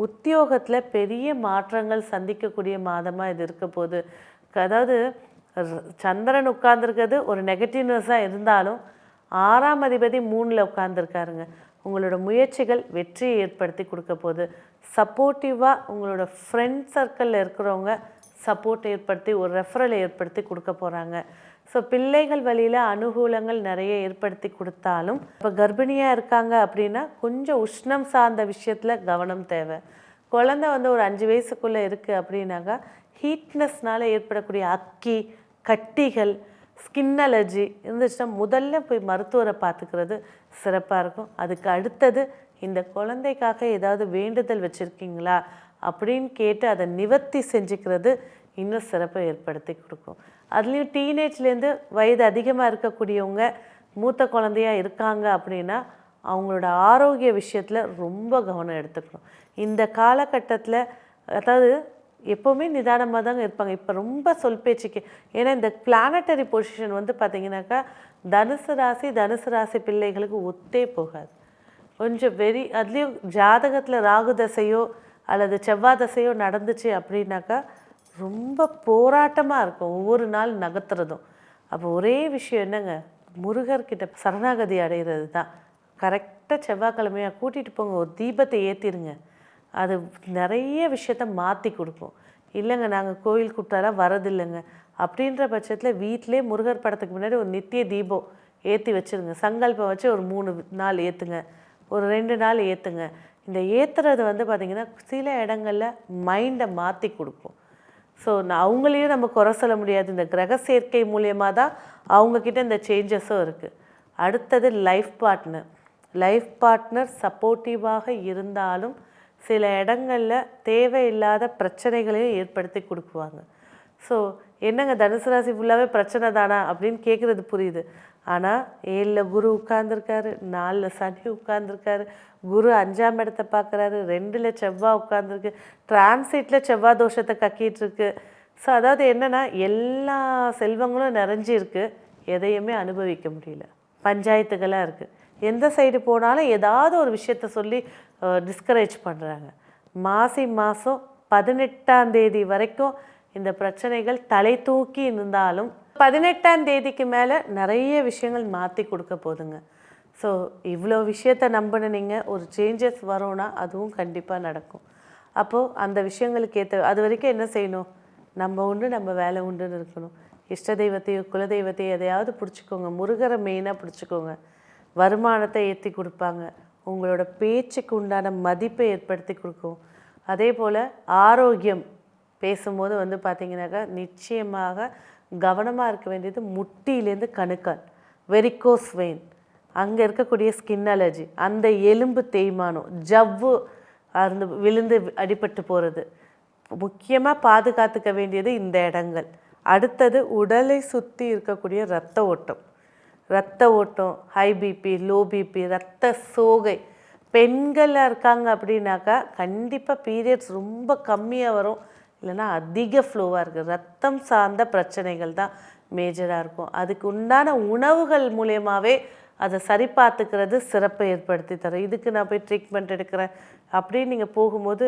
Speaker 1: உத்தியோகத்தில் பெரிய மாற்றங்கள் சந்திக்கக்கூடிய மாதமாக இது இருக்க போது. அதாவது சந்திரன் உட்கார்ந்துருக்கிறது ஒரு நெகட்டிவ்னஸாக இருந்தாலும் 6ஆம் அதிபதி 3ல் உட்கார்ந்துருக்காருங்க. உங்களோட முயற்சிகள் வெற்றியை ஏற்படுத்தி கொடுக்க போது. சப்போர்ட்டிவாக உங்களோட ஃப்ரெண்ட் சர்க்கிளில் இருக்கிறவங்க சப்போர்ட் ஏற்படுத்தி ஒரு ரெஃபரலை ஏற்படுத்தி கொடுக்க போகிறாங்க. ஸோ பிள்ளைகள் வழியில் அனுகூலங்கள் நிறைய ஏற்படுத்தி கொடுத்தாலும், இப்போ கர்ப்பிணியாக இருக்காங்க அப்படின்னா கொஞ்சம் உஷ்ணம் சார்ந்த விஷயத்தில் கவனம் தேவை. குழந்தை ஒரு 5 வயசுக்குள்ளே இருக்குது அப்படின்னாக்கா ஹீட்னஸ்னால் ஏற்படக்கூடிய அக்கி, கட்டிகள், ஸ்கின் அலர்ஜி இருந்துச்சுன்னா முதல்ல போய் மருத்துவரை பார்த்துக்கிறது சிறப்பாக இருக்கும். அதுக்கு அடுத்தது இந்த குழந்தைக்காக ஏதாவது வேண்டுதல் வச்சுருக்கீங்களா அப்படின்னு கேட்டு அதை நிவர்த்தி செஞ்சுக்கிறது இன்னும் சிறப்பை ஏற்படுத்தி கொடுக்கும். அதுலேயும் டீனேஜ்லேருந்து வயது அதிகமாக இருக்கக்கூடியவங்க மூத்த குழந்தையாக இருக்காங்க அப்படின்னா அவங்களோட ஆரோக்கிய விஷயத்தில் ரொம்ப கவனம் எடுத்துக்கணும். இந்த காலகட்டத்தில் அதாவது எப்போவுமே நிதானமாக தாங்க இருப்பாங்க. இப்போ ரொம்ப சொல் பேச்சுக்கு, ஏன்னா இந்த பிளானட்டரி பொசிஷன் பார்த்திங்கனாக்கா தனுசு ராசி பிள்ளைகளுக்கு ஒத்தே போகாது. கொஞ்சம் அதுலேயும் ஜாதகத்தில் ராகு தசையோ அல்லது செவ்வாய் தசையோ நடந்துச்சு அப்படின்னாக்கா ரொம்ப போராட்டமாக இருக்கும் ஒவ்வொரு நாள் நகர்த்துறதும். அப்போ ஒரே விஷயம் என்னங்க, முருகர்கிட்ட சரணாகதி அடைகிறது தான். கரெக்டாக செவ்வாய்க்கிழமையாக கூட்டிகிட்டு போங்க, ஒரு தீபத்தை ஏற்றிடுங்க. அது நிறைய விஷயத்த மாற்றி கொடுக்கும். இல்லைங்க நாங்கள் கோயில் கூட்டாலாம் வரதில்லைங்க அப்படின்ற பட்சத்தில் வீட்டிலே முருகர் படத்துக்கு முன்னாடி ஒரு நித்திய தீபம் ஏற்றி வச்சுருங்க. சங்கல்பம் வச்சு ஒரு 3 நாள் ஏற்றுங்க, ஒரு 2 நாள் ஏற்றுங்க. இந்த ஏற்றுறது பார்த்திங்கன்னா சில இடங்களில் மைண்டை மாற்றி கொடுக்கும். ஸோ அவங்களையும் நம்ம குறை சொல்ல முடியாது. இந்த கிரக சேர்க்கை மூலியமாக தான் அவங்கக்கிட்ட இந்த சேஞ்சஸும் இருக்குது. அடுத்தது லைஃப் பார்ட்னர் சப்போர்ட்டிவாக இருந்தாலும் சில இடங்களில் தேவையில்லாத பிரச்சனைகளையும் ஏற்படுத்தி கொடுக்குவாங்க. ஸோ என்னங்க தனுசு ராசி ஃபுல்லாகவே பிரச்சனை தானா அப்படின்னு கேட்குறது புரியுது. ஆனால் 7ல் குரு உட்கார்ந்துருக்காரு, 4ல் சனி உட்கார்ந்துருக்காரு, குரு 5ஆம் இடத்தை பார்க்குறாரு, 2ல் செவ்வாய் உட்கார்ந்துருக்கு, டிரான்சிட்டில் செவ்வாய் தோஷத்தை கக்கிட்டுருக்கு. ஸோ அதாவது என்னென்னா எல்லா செல்வங்களும் நிறைஞ்சிருக்கு, எதையுமே அனுபவிக்க முடியல, பஞ்சாயத்துகளாக இருக்குது. எந்த சைடு போனாலும் ஏதாவது ஒரு விஷயத்த சொல்லி டிஸ்கரேஜ் பண்ணுறாங்க. மாசி மாதம் 18ஆம் தேதி வரைக்கும் இந்த பிரச்சனைகள் தலை தூக்கி இருந்தாலும் 18ஆம் தேதிக்கு மேலே நிறைய விஷயங்கள் மாற்றி கொடுக்க போதுங்க. ஸோ இவ்வளோ விஷயத்தை நம்பின நீங்கள் ஒரு சேஞ்சஸ் வரோன்னா அதுவும் கண்டிப்பாக நடக்கும். அப்போது அந்த விஷயங்களுக்கு ஏற்ற அது வரைக்கும் என்ன செய்யணும், நம்ம உண்டு நம்ம வேலை உண்டுன்னு இருக்கணும். இஷ்ட தெய்வத்தையோ குலதெய்வத்தையோ எதையாவது பிடிச்சிக்கோங்க, முருகரை மெயினாக பிடிச்சிக்கோங்க. வருமானத்தை ஏற்றி கொடுப்பாங்க, உங்களோட பேச்சுக்கு உண்டான மதிப்பை ஏற்படுத்தி கொடுக்கும். அதே போல் ஆரோக்கியம் பேசும்போது பார்த்திங்கனாக்கா நிச்சயமாக கவனமாக இருக்க வேண்டியது முட்டியிலேருந்து கணுக்கால், வெரிகோஸ் வெயின், அங்கே இருக்கக்கூடிய ஸ்கின் அலர்ஜி, அந்த எலும்பு தேய்மானம், ஜவ்வு அருந்து விழுந்து அடிபட்டு போகிறது, முக்கியமாக பாதுகாத்துக்க வேண்டியது இந்த இடங்கள். அடுத்தது உடலை சுற்றி இருக்கக்கூடிய இரத்த ஓட்டம், ஹை பிபி, லோ பிபி, இரத்த சோகை. பெண்களாக இருக்காங்க அப்படின்னாக்கா கண்டிப்பாக பீரியட்ஸ் ரொம்ப கம்மியாக வரும், இல்லைன்னா அதிக ஃப்ளோவாக இருக்குது. ரத்தம் சார்ந்த பிரச்சனைகள் தான் மேஜராக இருக்கும். அதுக்கு உண்டான உணவுகள் மூலியமாகவே அதை சரி பார்த்துக்கிறது சிறப்பை ஏற்படுத்தி தரும். இதுக்கு நான் போய் ட்ரீட்மெண்ட் எடுக்கிறேன் அப்படின்னு நீங்கள் போகும்போது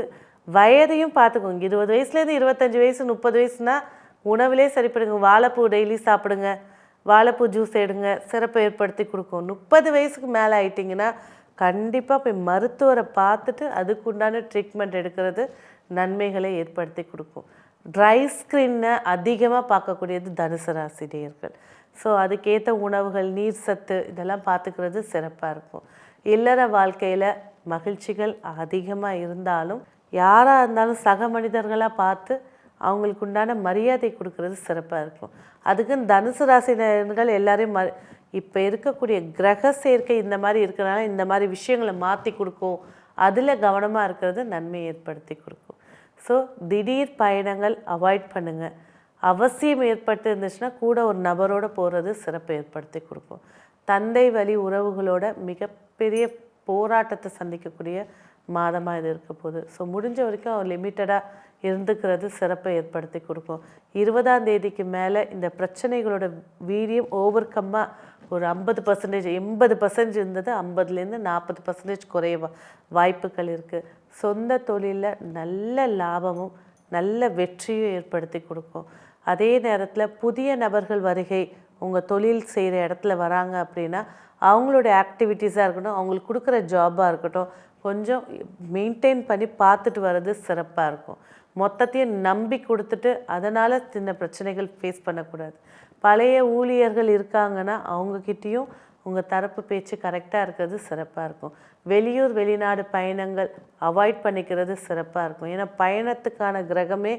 Speaker 1: வயதையும் பார்த்துக்கோங்க. 20 வயசுலேருந்து 25 வயசு 30 வயசுனா உணவுலே சரிப்படுங்க. வாழைப்பூ டெய்லி சாப்பிடுங்க, வாழைப்பூ ஜூஸ் எடுங்க, சிறப்பை ஏற்படுத்தி கொடுக்கும். 30 வயசுக்கு மேலே ஆயிட்டிங்கன்னா கண்டிப்பாக போய் மருத்துவரை பார்த்துட்டு அதுக்குண்டான ட்ரீட்மெண்ட் எடுக்கிறது நன்மைகளை ஏற்படுத்தி கொடுக்கும். ட்ரை ஸ்கின்னை அதிகமாக பார்க்கக்கூடியது தனுசு ராசி நேயர்கள். ஸோ அதுக்கேற்ற உணவுகள், நீர் சத்து இதெல்லாம் பார்த்துக்கிறது சிறப்பாக இருக்கும். இல்லற வாழ்க்கையில் மகிழ்ச்சிகள் அதிகமாக இருந்தாலும் யாராக இருந்தாலும் சக மனிதர்களாக பார்த்து அவங்களுக்கு உண்டான மரியாதை கொடுக்கறது சிறப்பாக இருக்கும். அதுக்குன்னு தனுசு ராசினர்கள் எல்லாரையும் இப்போ இருக்கக்கூடிய கிரக சேர்க்கை இந்த மாதிரி இருக்கிறனால இந்த மாதிரி விஷயங்களை மாற்றி கொடுக்கும். அதில் கவனமாக இருக்கிறது நன்மை ஏற்படுத்தி கொடுக்கும். ஸோ திடீர் பயணங்கள் அவாய்ட் பண்ணுங்கள். அவசியம் ஏற்பட்டு இருந்துச்சுன்னா கூட ஒரு நபரோடு போகிறது சிறப்பை ஏற்படுத்தி கொடுக்கும். தந்தை வழி உறவுகளோட மிகப்பெரிய போராட்டத்தை சந்திக்கக்கூடிய மாதமாக இது இருக்க போகுது. ஸோ முடிஞ்ச வரைக்கும் லிமிட்டடாக இருந்துக்கிறது சிறப்பை ஏற்படுத்தி கொடுக்கும். 20ஆம் தேதிக்கு மேலே இந்த பிரச்சனைகளோட வீரியம் ஓவர் கம்மாக ஒரு 50%, 80% இருந்தது 50லேருந்து 40% குறைய வாய்ப்புகள் இருக்குது. சொந்த தொழிலில் நல்ல லாபமும் நல்ல வெற்றியும் ஏற்படுத்தி கொடுக்கும். அதே நேரத்தில் புதிய நபர்கள் வருகை உங்கள் தொழில் செய்கிற இடத்துல வராங்க அப்படின்னா அவங்களுடைய ஆக்டிவிட்டீஸாக இருக்கட்டும், அவங்களுக்கு கொடுக்குற ஜாபாக இருக்கட்டும், கொஞ்சம் மெயின்டைன் பண்ணி பார்த்துட்டு வர்றது சிறப்பாக இருக்கும். மொத்தத்தையும் நம்பி கொடுத்துட்டு அதனால் சின்ன பிரச்சனைகள் ஃபேஸ் பண்ணக்கூடாது. பழைய ஊழியர்கள் இருக்காங்கன்னா அவங்கக்கிட்டேயும் உங்கள் தரப்பு பேச்சு கரெக்டாக இருக்கிறது சிறப்பாக இருக்கும். வெளியூர் வெளிநாடு பயணங்கள் அவாய்ட் பண்ணிக்கிறது சிறப்பாக இருக்கும். ஏன்னா பயணத்துக்கான கிரகமே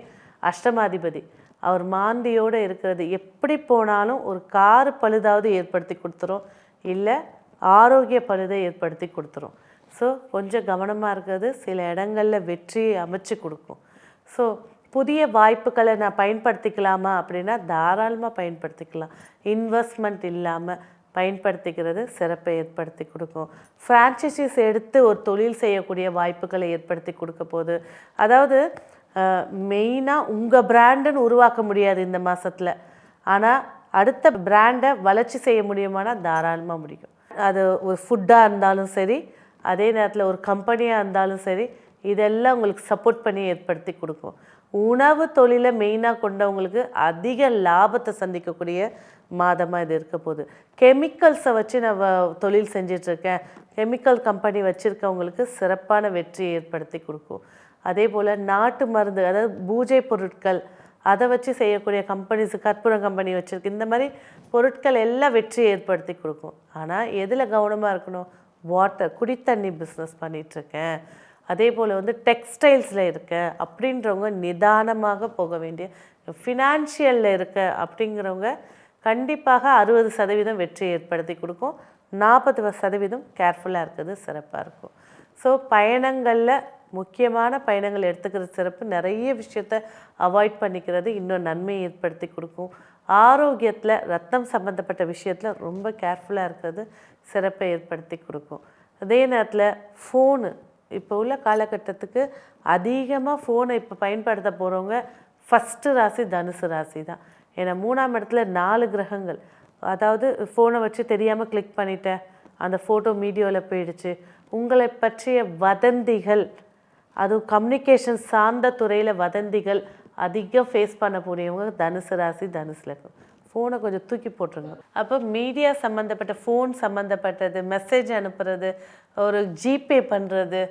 Speaker 1: அஷ்டமாதிபதி. அவர் மாந்தியோடு இருக்கிறது எப்படி போனாலும் ஒரு காரு பழுதாவது ஏற்படுத்தி கொடுத்துரும், இல்லை ஆரோக்கிய பழுதை ஏற்படுத்தி கொடுத்துரும். ஸோ கொஞ்சம் கவனமாக இருக்கிறது சில இடங்களில் வெற்றியை அமைச்சு கொடுக்கும். ஸோ புதிய வாய்ப்புகளை நான் பயன்படுத்திக்கலாமா அப்படின்னா தாராளமாக பயன்படுத்திக்கலாம். இன்வெஸ்ட்மெண்ட் இல்லாமல் பயன்படுத்திக்கிறது சிறப்பை ஏற்படுத்தி கொடுக்கும். ஃப்ரான்ச்சைசிஸ் எடுத்து ஒரு தொழில் செய்யக்கூடிய வாய்ப்புகளை ஏற்படுத்தி கொடுக்க போகுது. அதாவது மெயினாக உங்கள் பிராண்டுன்னு உருவாக்க முடியாது இந்த மாதத்தில், ஆனால் அடுத்த பிராண்டை வளர்ச்சி செய்ய முடியுமானா தாராளமாக முடியும். அது ஒரு ஃபுட்டாக இருந்தாலும் சரி, அதே நேரத்தில் ஒரு கம்பெனியாக இருந்தாலும் சரி, இதெல்லாம் உங்களுக்கு சப்போர்ட் பண்ணி ஏற்படுத்தி கொடுக்கும். உணவு தொழிலை மெயினாக கொண்டவங்களுக்கு அதிக லாபத்தை சந்திக்கக்கூடிய மாதமாக இது இருக்க போகுது. கெமிக்கல்ஸை வச்சு நான் தொழில் செஞ்சிட்ருக்கேன், கெமிக்கல் கம்பெனி வச்சுருக்கவங்களுக்கு சிறப்பான வெற்றியை ஏற்படுத்தி கொடுக்கும். அதே போல் நாட்டு மருந்து, அதாவது பூஜை பொருட்கள் அதை வச்சு செய்யக்கூடிய கம்பெனிஸ், கற்பூரம் கம்பெனி வச்சுருக்கு, இந்த மாதிரி பொருட்கள் எல்லாம் வெற்றியை ஏற்படுத்தி கொடுக்கும். ஆனால் எதில் கவனமாக இருக்கணும்? வாட்டர், குடித்தண்ணி பிஸ்னஸ் பண்ணிகிட்ருக்கேன், அதே போல் டெக்ஸ்டைல்ஸில் இருக்க அப்படின்றவங்க நிதானமாக போக வேண்டிய, ஃபினான்ஷியலில் இருக்க அப்படிங்கிறவங்க கண்டிப்பாக 60% வெற்றியை ஏற்படுத்தி கொடுக்கும். 40% கேர்ஃபுல்லாக இருக்கிறது சிறப்பாக இருக்கும். ஸோ பயணங்களில் முக்கியமான பயணங்கள் எடுத்துக்கிறது சிறப்பு. நிறைய விஷயத்தை அவாய்ட் பண்ணிக்கிறது இன்னும் நன்மையை ஏற்படுத்தி கொடுக்கும். ஆரோக்கியத்தில் ரத்தம் சம்மந்தப்பட்ட விஷயத்தில் ரொம்ப கேர்ஃபுல்லாக இருக்கிறது சிறப்பை ஏற்படுத்தி கொடுக்கும். அதே நேரத்தில் ஃபோனு, இப்போ உள்ள காலகட்டத்துக்கு அதிகமாக ஃபோனை இப்போ பயன்படுத்த போகிறவங்க ஃபஸ்ட்டு ராசி தனுசு ராசி தான். ஏன்னா 3ஆம் இடத்துல 4 கிரகங்கள். அதாவது ஃபோனை வச்சு தெரியாமல் கிளிக் பண்ணிட்டேன், அந்த ஃபோட்டோ மீடியாவில் போயிடுச்சு. உங்களை பற்றிய வதந்திகள், அதுவும் கம்யூனிகேஷன் சார்ந்த துறையில் வதந்திகள் அதிகம் ஃபேஸ் பண்ணக்கூடியவங்க தனுசு ராசி, தனுசு லக்னம். ஃபோனை கொஞ்சம் தூக்கி போட்டுருங்க. அப்போ மீடியா சம்மந்தப்பட்ட, ஃபோன் சம்மந்தப்பட்டது, மெசேஜ் அனுப்புறது, ஒரு ஜிபே பண்ணுறது,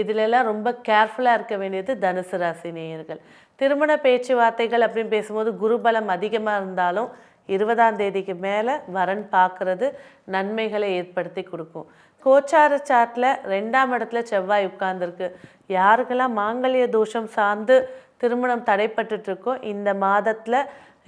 Speaker 1: இதிலெல்லாம் ரொம்ப கேர்ஃபுல்லாக இருக்க வேண்டியது தனுசு ராசி நேயர்கள். திருமண பேச்சுவார்த்தைகள் அப்படின்னு பேசும்போது குருபலம் அதிகமாக இருந்தாலும் 20ஆம் தேதிக்கு மேலே வரன் பார்க்குறது நன்மைகளை ஏற்படுத்தி கொடுக்கும். கோச்சார சாட்டில் 2ஆம் இடத்துல செவ்வாய் உட்கார்ந்துருக்கு. யாருக்கெல்லாம் மாங்கல்ய தோஷம் சார்ந்து திருமணம் தடைப்பட்டுருக்கோ இந்த மாதத்தில்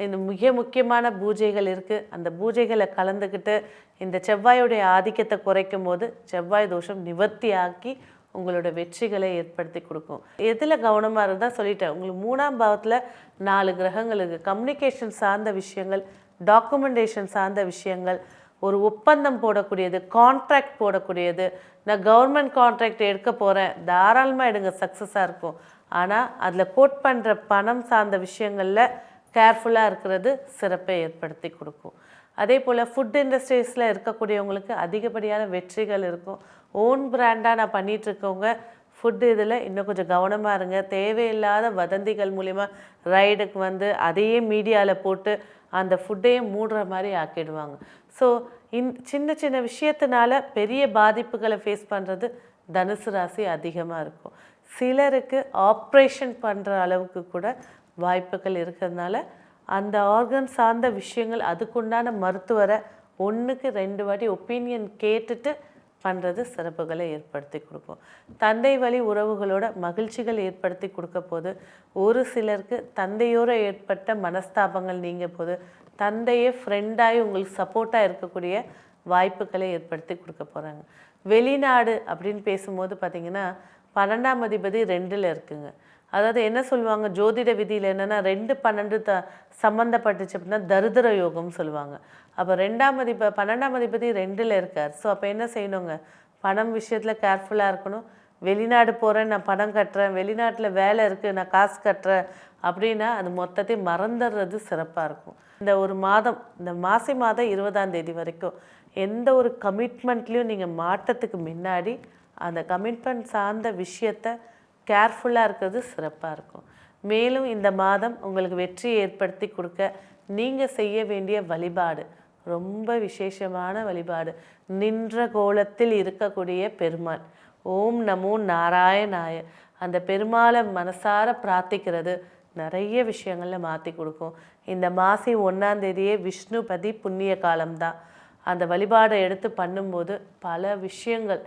Speaker 1: இந்த மிக முக்கியமான பூஜைகள் இருக்குது. அந்த பூஜைகளை கலந்துக்கிட்டு இந்த செவ்வாயுடைய ஆதிக்கத்தை குறைக்கும் போது செவ்வாய் தோஷம் நிவர்த்தி ஆக்கி உங்களோட வெற்றிகளை ஏற்படுத்தி கொடுக்கும். எதில் கவனமாக இருந்தால் சொல்லிட்டேன், உங்களுக்கு 3ஆம் பாவத்தில் 4 கிரகங்கள் இருக்குது. கம்யூனிகேஷன் சார்ந்த விஷயங்கள், டாக்குமெண்டேஷன் சார்ந்த விஷயங்கள், ஒரு ஒப்பந்தம் போடக்கூடியது, கான்ட்ராக்ட் போடக்கூடியது. நான் கவர்மெண்ட் கான்ட்ராக்ட் எடுக்க போகிறேன், தாராளமாக எடுங்க, சக்ஸஸாக இருக்கும். ஆனால் அதில் கோட் பண்ணுற பணம் சார்ந்த விஷயங்களில் கேர்ஃபுல்லாக இருக்கிறது சிறப்பை ஏற்படுத்தி கொடுக்கும். அதே போல் ஃபுட் இண்டஸ்ட்ரீஸில் இருக்கக்கூடியவங்களுக்கு அதிகப்படியான வெற்றிகள் இருக்கும். ஓன் பிராண்டாக நான் பண்ணிகிட்ருக்கவங்க ஃபுட்டு இதில் இன்னும் கொஞ்சம் கவனமாக இருங்க. தேவையில்லாத வதந்திகள் மூலிமா ரைடுக்கு வந்து அதையே மீடியாவில் போட்டு அந்த ஃபுட்டையும் மூடுற மாதிரி ஆக்கிடுவாங்க. ஸோ சின்ன சின்ன விஷயத்தினால பெரிய பாதிப்புகளை ஃபேஸ் பண்ணுறது தனுசு ராசி அதிகமாக இருக்கும். சிலருக்கு ஆப்ரேஷன் பண்ணுற அளவுக்கு கூட வாய்ப்புகள் இருக்கிறதுனால அந்த ஆர்கன் சார்ந்த விஷயங்கள் அதுக்குண்டான மருத்துவரை 1க்கு 2 வாட்டி ஒப்பீனியன் கேட்டுட்டு பண்ணுறது சிறப்புகளை ஏற்படுத்தி கொடுக்கும். தந்தை வழி உறவுகளோட மகிழ்ச்சிகள் ஏற்படுத்தி கொடுக்க போது, ஒரு சிலருக்கு தந்தையோடு ஏற்பட்ட மனஸ்தாபங்கள் நீங்க போது தந்தையே ஃப்ரெண்டாகி உங்களுக்கு சப்போர்ட்டாக இருக்கக்கூடிய வாய்ப்புகளை ஏற்படுத்தி கொடுக்க போகிறாங்க. வெளிநாடு அப்படின்னு பேசும்போது பார்த்திங்கன்னா 12ஆம் அதிபதி 2ல் இருக்குங்க. அதாவது என்ன சொல்லுவாங்க ஜோதிட விதியில் என்னென்னா 2-12 சம்மந்தப்பட்டுச்சு அப்படின்னா தரித்திர யோகம்னு சொல்லுவாங்க. அப்போ 12ஆம் அதிபதி 2ல் இருக்கார். ஸோ அப்போ என்ன செய்யணுங்க, பணம் விஷயத்தில் கேர்ஃபுல்லாக இருக்கணும். வெளிநாடு போகிறேன், நான் பணம் கட்டுறேன், வெளிநாட்டில் வேலை இருக்குது, நான் காசு கட்டுறேன் அப்படின்னா அது மொத்தத்தையும் மறந்துடுறது சிறப்பாக இருக்கும். இந்த ஒரு மாதம், இந்த மாசி மாதம் 20ஆம் தேதி வரைக்கும் எந்த ஒரு கமிட்மெண்ட்லேயும் நீங்கள் மாற்றத்துக்கு முன்னாடி அந்த கமிட்மெண்ட் சார்ந்த விஷயத்தை கேர்ஃபுல்லாக இருக்கிறது சிறப்பாக இருக்கும். மேலும் இந்த மாதம் உங்களுக்கு வெற்றியை ஏற்படுத்தி கொடுக்க நீங்கள் செய்ய வேண்டிய வழிபாடு ரொம்ப விசேஷமான வழிபாடு. நின்ற கோலத்தில் இருக்கக்கூடிய பெருமாள், ஓம் நமோ நாராயணாய, அந்த பெருமாளை மனசார பிரார்த்திக்கிறது நிறைய விஷயங்களில் மாற்றி கொடுக்கும். இந்த மாசி 1ஆம் தேதியே விஷ்ணுபதி புண்ணிய காலம்தான். அந்த வழிபாடை எடுத்து பண்ணும்போது பல விஷயங்கள்,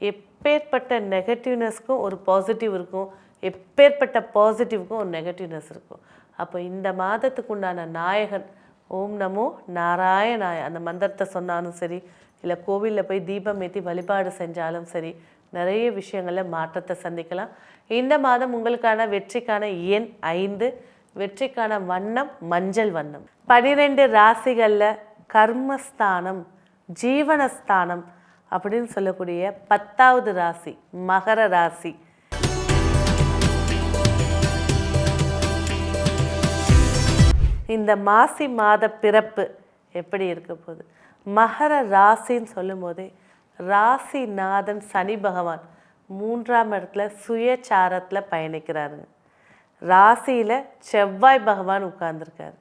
Speaker 1: எப்பேற்பட்ட நெகட்டிவ்னஸ்க்கும் ஒரு பாசிட்டிவ் இருக்கும், எப்பேற்பட்ட பாசிட்டிவ்க்கும் ஒரு நெகட்டிவ்னஸ் இருக்கும். அப்போ இந்த மாதத்துக்கு உண்டான நாயகன் ஓம் நமோ நாராயணாய அந்த மந்திரத்தை சொன்னாலும் சரி, இல்லை கோவிலில் போய் தீபம் ஏற்றி வழிபாடு செஞ்சாலும் சரி, நிறைய விஷயங்களில் மாற்றத்தை சந்திக்கலாம். இந்த மாதம் உங்களுக்கான வெற்றிக்கான எண் 5, வெற்றிக்கான வண்ணம் மஞ்சள் வண்ணம். 12 ராசிகளில் கர்மஸ்தானம், ஜீவனஸ்தானம் அப்படின்னு சொல்லக்கூடிய 10வது ராசி மகர ராசி. இந்த மாசி மாத பிறப்பு எப்படி இருக்க போகுது? மகர ராசின்னு சொல்லும் போதே ராசிநாதன் சனி பகவான் 3ஆம் இடத்துல சுயச்சாரத்தில் பயணிக்கிறாருங்க. ராசியில் செவ்வாய் பகவான் உட்கார்ந்துருக்காரு.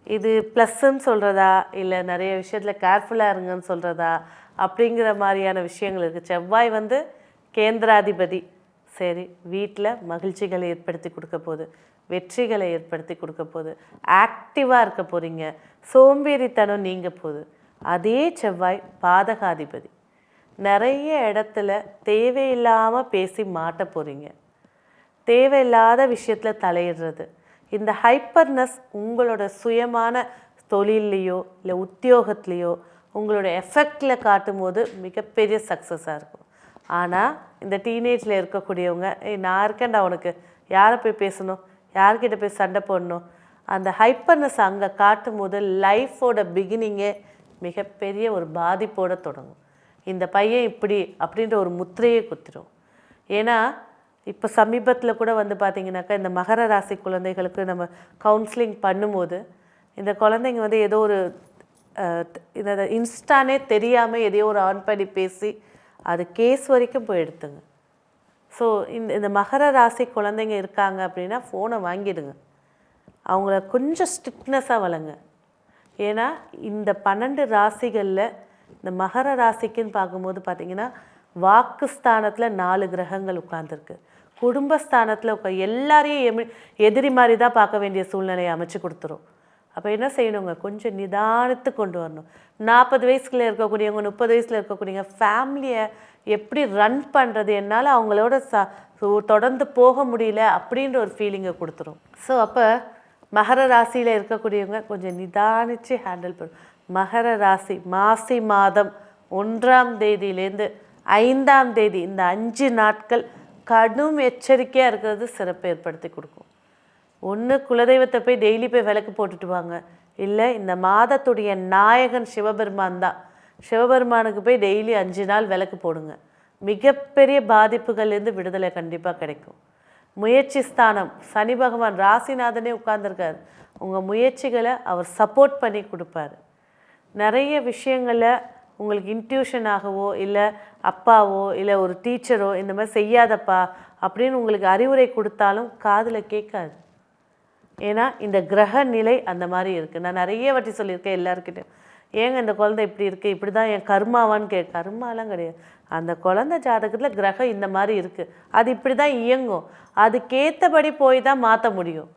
Speaker 1: இது ப்ளஸ்ன்னு சொல்கிறதா இல்லை நிறைய விஷயத்தில் கேர்ஃபுல்லாக இருங்கன்னு சொல்கிறதா அப்படிங்கிற மாதிரியான விஷயங்கள் இருக்குது. செவ்வாய் வந்து கேந்திராதிபதி. சரி, வீட்டில் மகிழ்ச்சிகளை ஏற்படுத்தி கொடுக்க போகுது, வெற்றிகளை ஏற்படுத்தி கொடுக்க போகுது, ஆக்டிவாக இருக்க போகிறீங்க, சோம்பேறித்தனம் நீங்க போகுது. அதே செவ்வாய் பாதகாதிபதி. நிறைய இடத்துல தேவையில்லாமல் பேசி மாட்ட போகிறீங்க, தேவையில்லாத விஷயத்தில் தலையிடுறது. இந்த ஹைப்பர்னஸ் உங்களோட சுயமான தொழில்லையோ இல்லை உத்தியோகத்துலேயோ உங்களோட எஃபெக்டில் காட்டும் போது மிகப்பெரிய சக்ஸஸாக இருக்கும். ஆனால் இந்த டீனேஜில் இருக்கக்கூடியவங்க, நான் இருக்கேன்டா உனக்கு, யாரை போய் பேசணும், யார்கிட்ட போய் சண்டை போடணும், அந்த ஹைப்பர்னஸ் அங்கே காட்டும் போது லைஃபோட பிகினிங்கே மிகப்பெரிய ஒரு பாதிப்போடு தொடங்கும். இந்த பையன் இப்படி அப்படின்ற ஒரு முத்திரையை குத்திரும். ஏன்னா இப்போ சமீபத்தில் கூட வந்து பார்த்திங்கனாக்கா இந்த மகர ராசி குழந்தைகளுக்கு நம்ம கவுன்சிலிங் பண்ணும்போது இந்த குழந்தைங்க வந்து ஏதோ ஒரு இதை இன்ஸ்டானே தெரியாமல் எதையோ ஒரு ஆன் பண்ணி பேசி அது கேஸ் வரைக்கும் போய் எடுத்துங்க. ஸோ இந்த மகர ராசி குழந்தைங்க இருக்காங்க அப்படின்னா ஃபோனை வாங்கிடுங்க, அவங்கள கொஞ்சம் ஸ்ட்ரிக்ட்னஸாக வளங்க. ஏன்னா இந்த 12 ராசிகளில் இந்த மகர ராசிக்குன்னு பார்க்கும்போது பார்த்திங்கன்னா வாக்குஸ்தானத்தில் 4 கிரகங்கள் உட்கார்ந்துருக்கு. குடும்பஸ்தானத்தில் எல்லாரையும் எதிரி மாதிரி தான் பார்க்க வேண்டிய சூழ்நிலையை அமைச்சு கொடுத்துரும். அப்போ என்ன செய்யணுங்க, கொஞ்சம் நிதானத்து கொண்டு வரணும். 40 வயசுக்குள்ளே இருக்கக்கூடியவங்க, 30 வயசில் இருக்கக்கூடியவங்க ஃபேமிலியை எப்படி ரன் பண்ணுறது, என்னால் அவங்களோட தொடர்ந்து போக முடியல அப்படின்ற ஒரு ஃபீலிங்கை கொடுத்துரும். ஸோ அப்போ மகர ராசியில் இருக்கக்கூடியவங்க கொஞ்சம் நிதானித்து ஹேண்டில் பண்ணும். மகர ராசி மாசி மாதம் 1ஆம் தேதியிலேருந்து 5ஆம் தேதி இந்த 5 நாட்கள் கடும் எச்சரிக்கையாக இருக்கிறது சிறப்பு ஏற்படுத்தி கொடுக்கும். ஒன்று குலதெய்வத்தை போய் டெய்லி போய் விளக்கு போட்டுட்டு வாங்க, இல்லை இந்த மாதத்துடைய நாயகன் சிவபெருமான் தான், சிவபெருமானுக்கு போய் டெய்லி 5 நாள் விளக்கு போடுங்க. மிகப்பெரிய பாதிப்புகள்லேருந்து விடுதலை கண்டிப்பாக கிடைக்கும். முயற்சி ஸ்தானம் சனி பகவான் ராசிநாதனே உட்கார்ந்துருக்கார். உங்கள் முயற்சிகளை அவர் சப்போர்ட் பண்ணி கொடுப்பார். நிறைய விஷயங்களை உங்களுக்கு இன்ட்யூஷனாகவோ இல்லை அப்பாவோ இல்லை ஒரு டீச்சரோ இந்த மாதிரி செய்யாதப்பா அப்படின்னு உங்களுக்கு அறிவுரை கொடுத்தாலும் காதில் கேட்காது. ஏன்னா இந்த கிரக நிலை அந்த மாதிரி இருக்குது. நான் நிறைய வாட்டி சொல்லியிருக்கேன் எல்லாருக்கிட்டையும், ஏங்க இந்த குழந்தை இப்படி இருக்குது, இப்படி தான் என் கர்மாவான்னு கர்மாலாம் கிடையாது. அந்த குழந்தை ஜாதகத்தில் கிரகம் இந்த மாதிரி இருக்குது, அது இப்படி தான் இயங்கும், அதுக்கேற்றபடி போய் தான் மாற்ற முடியும்.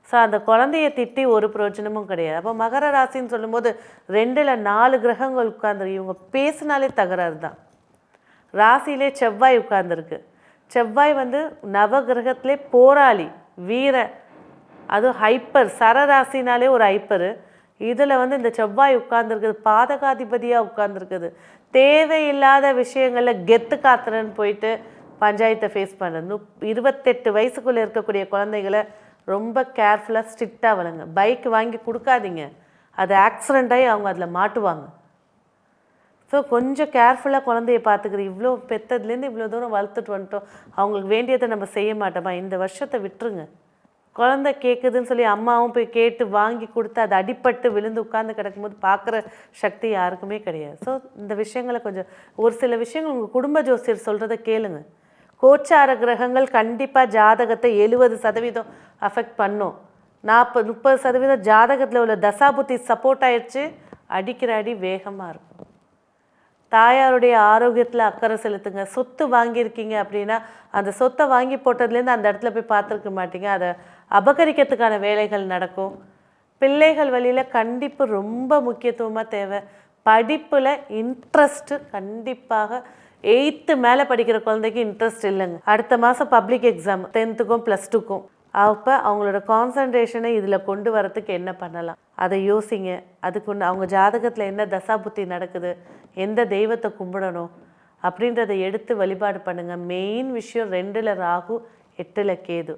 Speaker 1: ஸோ அந்த குழந்தைய திட்டி ஒரு பிரயோஜனமும் கிடையாது. அப்போ மகர ராசின்னு சொல்லும்போது 2ல் 4 கிரகங்கள் உட்கார்ந்துருக்கு. இவங்க பேசினாலே தகராறு தான். ராசியிலே செவ்வாய் உட்கார்ந்துருக்கு. செவ்வாய் நவ கிரகத்திலே போராளி, வீர, அதுவும் ஹைப்பர். சரராசினாலே ஒரு ஹைப்பரு. இதில் இந்த செவ்வாய் உட்கார்ந்துருக்குது, பாதகாதிபதியாக உட்கார்ந்துருக்குது. தேவையில்லாத விஷயங்களில் கெத்து காத்துறன்னு போயிட்டு பஞ்சாயத்தை ஃபேஸ் பண்ணுறது. 28 வயசுக்குள்ளே இருக்கக்கூடிய குழந்தைகளை ரொம்ப கேர்ஃபுல்லாக ஸ்ட்ரிக்டாக வளங்க. பைக் வாங்கி கொடுக்காதீங்க, அது ஆக்சிடெண்ட் ஆகி அவங்க அதில் மாட்டுவாங்க. ஸோ கொஞ்சம் கேர்ஃபுல்லாக குழந்தைய பார்த்துக்குறது. இவ்வளோ பெற்றதுலேருந்து இவ்வளோ தூரம் வளர்த்துட்டு வந்துட்டோம், அவங்களுக்கு வேண்டியதை நம்ம செய்ய மாட்டோமா, இந்த வருஷத்தை விட்டுருங்க. குழந்தை கேட்குதுன்னு சொல்லி அம்மாவும் போய் கேட்டு வாங்கி கொடுத்து அது அடிப்பட்டு விழுந்து உட்கார்ந்து கிடக்கும்போது பார்க்குற சக்தி யாருக்குமே கிடையாது. ஸோ இந்த விஷயங்களை கொஞ்சம், ஒரு சில விஷயங்கள் உங்கள் குடும்ப ஜோசியர் சொல்கிறத கேளுங்க. கோச்சார கிரகங்கள் கண்டிப்பாக ஜாதகத்தை 70% அஃபெக்ட் பண்ணும். 40-30% ஜாதகத்தில் உள்ள தசாபுத்தி சப்போர்ட் ஆயிடுச்சு, அடிக்கிற அடி வேகமாக இருக்கும். தாயாருடைய ஆரோக்கியத்தில் அக்கறை செலுத்துங்க. சொத்து வாங்கியிருக்கீங்க அப்படின்னா அந்த சொத்தை வாங்கி போட்டதுலேருந்து அந்த இடத்துல போய் பார்த்துருக்க மாட்டீங்க, அதை அபகரிக்கிறதுக்கான வேலைகள் நடக்கும். பிள்ளைகள் வழியில் கண்டிப்பு ரொம்ப முக்கியத்துவமாக தேவை. படிப்பில் இன்ட்ரெஸ்ட்டு கண்டிப்பாக 8th மேலே படிக்கிற குழந்தைக்கு இன்ட்ரெஸ்ட் இல்லைங்க. அடுத்த மாதம் பப்ளிக் எக்ஸாம் 10th-க்கும் +2-க்கும். அப்போ அவங்களோட கான்சன்ட்ரேஷனை இதில் கொண்டு வரத்துக்கு என்ன பண்ணலாம் அதை யோசிங்க. அதுக்கு அவங்க ஜாதகத்தில் என்ன தசாபுத்தி நடக்குது, எந்த தெய்வத்தை கும்பிடணும் அப்படின்றத எடுத்து வழிபாடு பண்ணுங்கள். மெயின் விஷயம் 2ல் ராகு 8ல் கேது.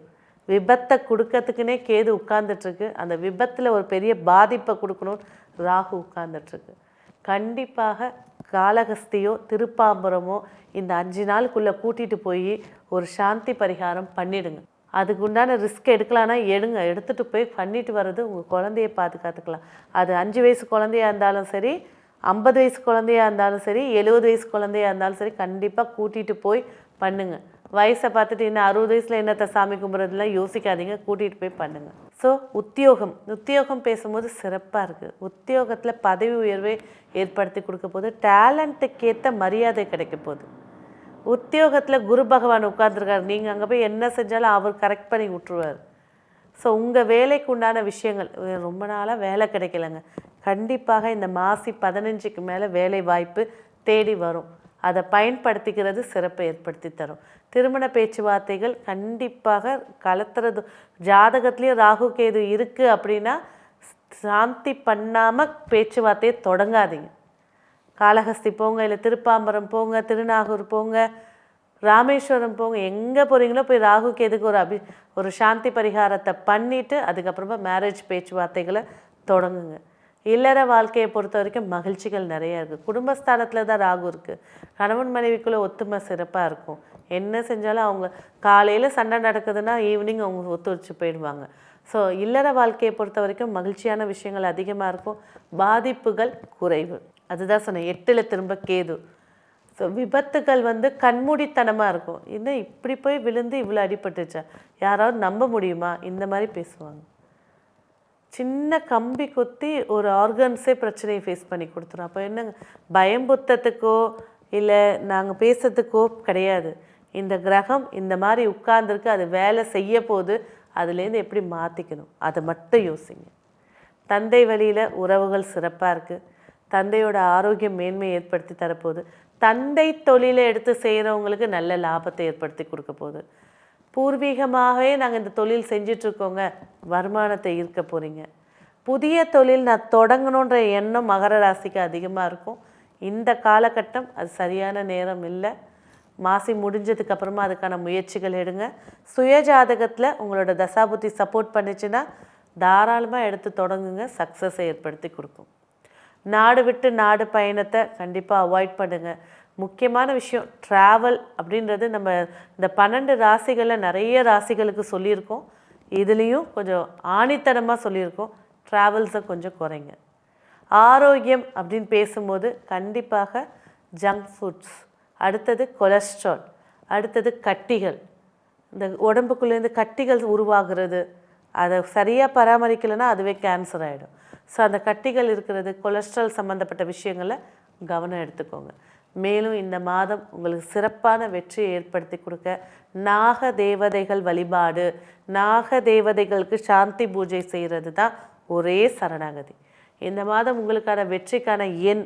Speaker 1: விபத்தை கொடுக்கறதுக்குனே கேது உட்கார்ந்துட்டுருக்கு. அந்த விபத்தில் ஒரு பெரிய பாதிப்பை கொடுக்கணும்னு ராகு உட்கார்ந்துட்டுருக்கு. கண்டிப்பாக காளஹஸ்தியோ திருப்பாம்பரமோ இந்த 5 நாளுக்குள்ளே கூட்டிகிட்டு போய் ஒரு சாந்தி பரிகாரம் பண்ணிடுங்க. அதுக்கு உண்டான ரிஸ்க் எடுக்கலான்னா எடுத்துகிட்டு போய் பண்ணிட்டு வர்றது உங்கள் குழந்தைய பாதுகாத்துக்கலாம். அது 5 வயசு குழந்தையாக இருந்தாலும் சரி, 50 வயசு குழந்தையாக இருந்தாலும் சரி, 70 வயசு குழந்தையாக இருந்தாலும் சரி, கண்டிப்பாக கூட்டிகிட்டு போய் பண்ணுங்கள். வயசை பார்த்துட்டு இன்னும் 60 வயசில் என்னத்தை சாமி கும்பிட்றதுலாம் யோசிக்காதீங்க, கூட்டிகிட்டு போய் பண்ணுங்கள். ஸோ உத்தியோகம் பேசும்போது சிறப்பாக இருக்குது. உத்தியோகத்தில் பதவி உயர்வை ஏற்படுத்தி கொடுக்க போது, டேலண்ட்டுக்கேற்ற மரியாதை கிடைக்க போகுது. உத்தியோகத்தில் குரு பகவான் உட்கார்ந்துருக்காரு, நீங்கள் அங்கே போய் என்ன செஞ்சாலும் அவர் கரெக்ட் பண்ணி விட்டுருவார். ஸோ உங்கள் வேலைக்கு உண்டான விஷயங்கள், ரொம்ப நாளாக வேலை கிடைக்கலங்க, கண்டிப்பாக இந்த மாசி 15க்கு மேலே வேலை வாய்ப்பு தேடி வரும். அதை பயன்படுத்திக்கிறது சிறப்பை ஏற்படுத்தி தரும். திருமண பேச்சுவார்த்தைகள் கண்டிப்பாக கலத்துறது. ஜாதகத்துலேயும் ராகு கேது இருக்குது அப்படின்னா சாந்தி பண்ணாமல் பேச்சுவார்த்தையை தொடங்காதீங்க. காளஹஸ்தி போங்க, இல்லை திருப்பாம்பரம் போங்க, திருநாகூர் போங்க, ராமேஸ்வரம் போங்க, எங்கே போகிறீங்களோ போய் ராகு கேதுக்கு ஒரு சாந்தி பரிகாரத்தை பண்ணிவிட்டு அதுக்கப்புறமா மேரேஜ் பேச்சுவார்த்தைகளை தொடங்குங்க. இல்லற வாழ்க்கையை பொறுத்த வரைக்கும் மகிழ்ச்சிகள் நிறையா இருக்குது. குடும்பஸ்தானத்தில் தான் ராகு இருக்குது. கணவன் மனைவிக்குள்ளே ஒத்துமை சிறப்பாக இருக்கும். என்ன செஞ்சாலும் அவங்க காலையில் சண்டை நடக்குதுன்னா ஈவினிங் அவங்க ஒத்துழைச்சி போயிடுவாங்க. ஸோ இல்லற வாழ்க்கையை பொறுத்த வரைக்கும் மகிழ்ச்சியான விஷயங்கள் அதிகமாக இருக்கும், பாதிப்புகள் குறைவு. அதுதான் சொன்னேன், 8ல் திரும்ப கேது. ஸோ விபத்துகள் கண்மூடித்தனமாக இருக்கும். இன்னும் இப்படி போய் விழுந்து இவ்வளோ அடிபட்டுச்சா, யாராவது நம்ப முடியுமா, இந்த மாதிரி பேசுவாங்க. சின்ன கம்பி கொத்தி ஒரு ஆர்கன்ஸே பிரச்சனையை ஃபேஸ் பண்ணி கொடுத்துரும். அப்போ என்னங்க, பயம்புத்தத்துக்கோ இல்லை நாங்கள் பேசுறதுக்கோ கிடையாது. இந்த கிரகம் இந்த மாதிரி உட்கார்ந்துருக்கு, அது வேலை செய்ய போது, அதுலேருந்து எப்படி மாற்றிக்கணும் அதை மட்டும் யோசிங்க. தந்தை வழியில் உறவுகள் சிறப்பாக இருக்குது. தந்தையோட ஆரோக்கியம் மேன்மை ஏற்படுத்தி தரப்போகுது. தந்தை தொழிலை எடுத்து செய்கிறவங்களுக்கு நல்ல லாபத்தை ஏற்படுத்தி கொடுக்க போகுது. பூர்வீகமாகவே நாங்கள் இந்த தொழில் செஞ்சிட்ருக்கோங்க, வருமானத்தை ஈர்க்க போகிறீங்க. புதிய தொழில் நான் தொடங்கணுன்ற எண்ணம் மகர ராசிக்கு அதிகமாக இருக்கும். இந்த காலகட்டம் அது சரியான நேரம் இல்லை. மாசி முடிஞ்சதுக்கு அப்புறமா அதுக்கான முயற்சிகள் எடுங்க. சுயஜாதகத்தில் உங்களோட தசாபுத்தி சப்போர்ட் பண்ணிச்சுன்னா தாராளமாக எடுத்து தொடங்குங்க, சக்ஸஸை ஏற்படுத்தி கொடுக்கும். நாடு விட்டு நாடு பயணத்தை கண்டிப்பாக அவாய்ட் பண்ணுங்கள். முக்கியமான விஷயம் ட்ராவல் அப்படின்றது நம்ம இந்த 12 ராசிகளில் நிறைய ராசிகளுக்கு சொல்லியிருக்கோம். இதுலேயும் கொஞ்சம் ஆணித்தனமாக சொல்லியிருக்கோம், ட்ராவல்ஸை கொஞ்சம் குறைங்க. ஆரோக்கியம் அப்படின்னு பேசும்போது கண்டிப்பாக ஜங்க் ஃபுட்ஸ், அடுத்தது கொலஸ்ட்ரால், அடுத்தது கட்டிகள், இந்த உடம்புக்குள்ளேருந்து கட்டிகள் உருவாகிறது, அதை சரியாக பராமரிக்கலைன்னா அதுவே கேன்சர் ஆகிடும். ஸோ அந்த கட்டிகள் இருக்கிறது, கொலஸ்ட்ரால் சம்மந்தப்பட்ட விஷயங்களை கவனம் எடுத்துக்கோங்க. மேலும் இந்த மாதம் உங்களுக்கு சிறப்பான வெற்றியை ஏற்படுத்தி கொடுக்க நாக தேவதைகள் வழிபாடு, நாக தேவதைகளுக்கு சாந்தி பூஜை செய்கிறது தான் ஒரே சரணாகதி. இந்த மாதம் உங்களுக்கான வெற்றிக்கான எண்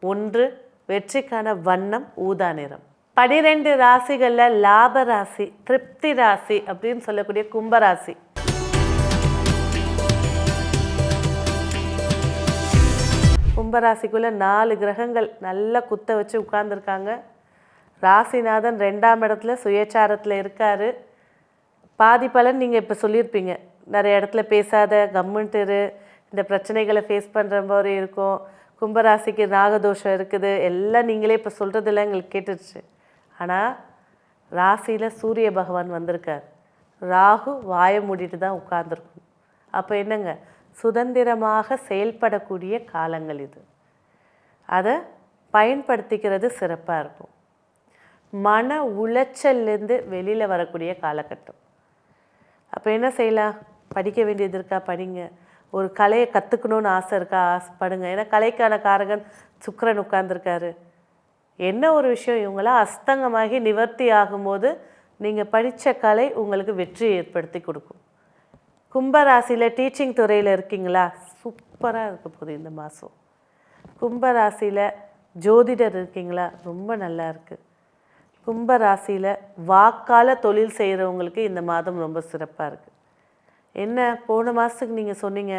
Speaker 1: 1, வெற்றிக்கான வண்ணம் ஊதா நிறம். 12 ராசிகளில் லாப ராசி, திருப்தி ராசி அப்படின்னு சொல்லக்கூடிய கும்பராசி. கும்பராசிக்குள்ளே 4 கிரகங்கள் நல்லா குத்த வச்சு உட்கார்ந்துருக்காங்க. ராசிநாதன் 2ஆம் இடத்துல சுயச்சாரத்தில் இருக்கார். பாதி பலன் நீங்கள் இப்போ சொல்லியிருப்பீங்க, நிறைய இடத்துல பேசாத, கம்முன்ட்டு இந்த பிரச்சனைகளை ஃபேஸ் பண்ணுற மாதிரி இருக்கும், கும்பராசிக்கு நாகதோஷம் இருக்குது, எல்லாம் நீங்களே இப்போ சொல்கிறதெல்லாம் எங்களுக்கு கேட்டுருச்சு. ஆனால் ராசியில் சூரிய பகவான் வந்திருக்கார். ராகு வாயை மூடிட்டு தான் உட்கார்ந்துருக்கணும். அப்போ என்னங்க, சுதந்திரமாக செயல்படக்கூடிய காலங்கள் இது. அதை பயன்படுத்திக்கிறது சிறப்பாக இருக்கும். மன உளைச்சல்லேருந்து வெளியில் வரக்கூடிய காலகட்டம். அப்போ என்ன செய்யலாம்? படிக்க வேண்டியது இருக்கா, படிங்க. ஒரு கலையை கற்றுக்கணுன்னு ஆசை இருக்கா, ஆசைப்படுங்க. ஏன்னா கலைக்கான காரகன் சுக்கிரன் உட்கார்ந்துருக்காரு. என்ன ஒரு விஷயம், இவங்களாம் அஸ்தங்கமாகி நிவர்த்தி ஆகும்போது நீங்கள் படித்த கலை உங்களுக்கு வெற்றி ஏற்படுத்தி கொடுக்கும். கும்பராசியில் டீச்சிங் துறையில் இருக்கீங்களா, சூப்பராக இருக்க போகுது இந்த மாதம். கும்பராசியில் ஜோதிடர் இருக்கீங்களா, ரொம்ப நல்லா இருக்குது. கும்பராசியில் வாக்கால் தொழில் செய்கிறவங்களுக்கு இந்த மாதம் ரொம்ப சிறப்பாக இருக்குது. என்ன, போன மாதத்துக்கு நீங்கள் சொன்னீங்க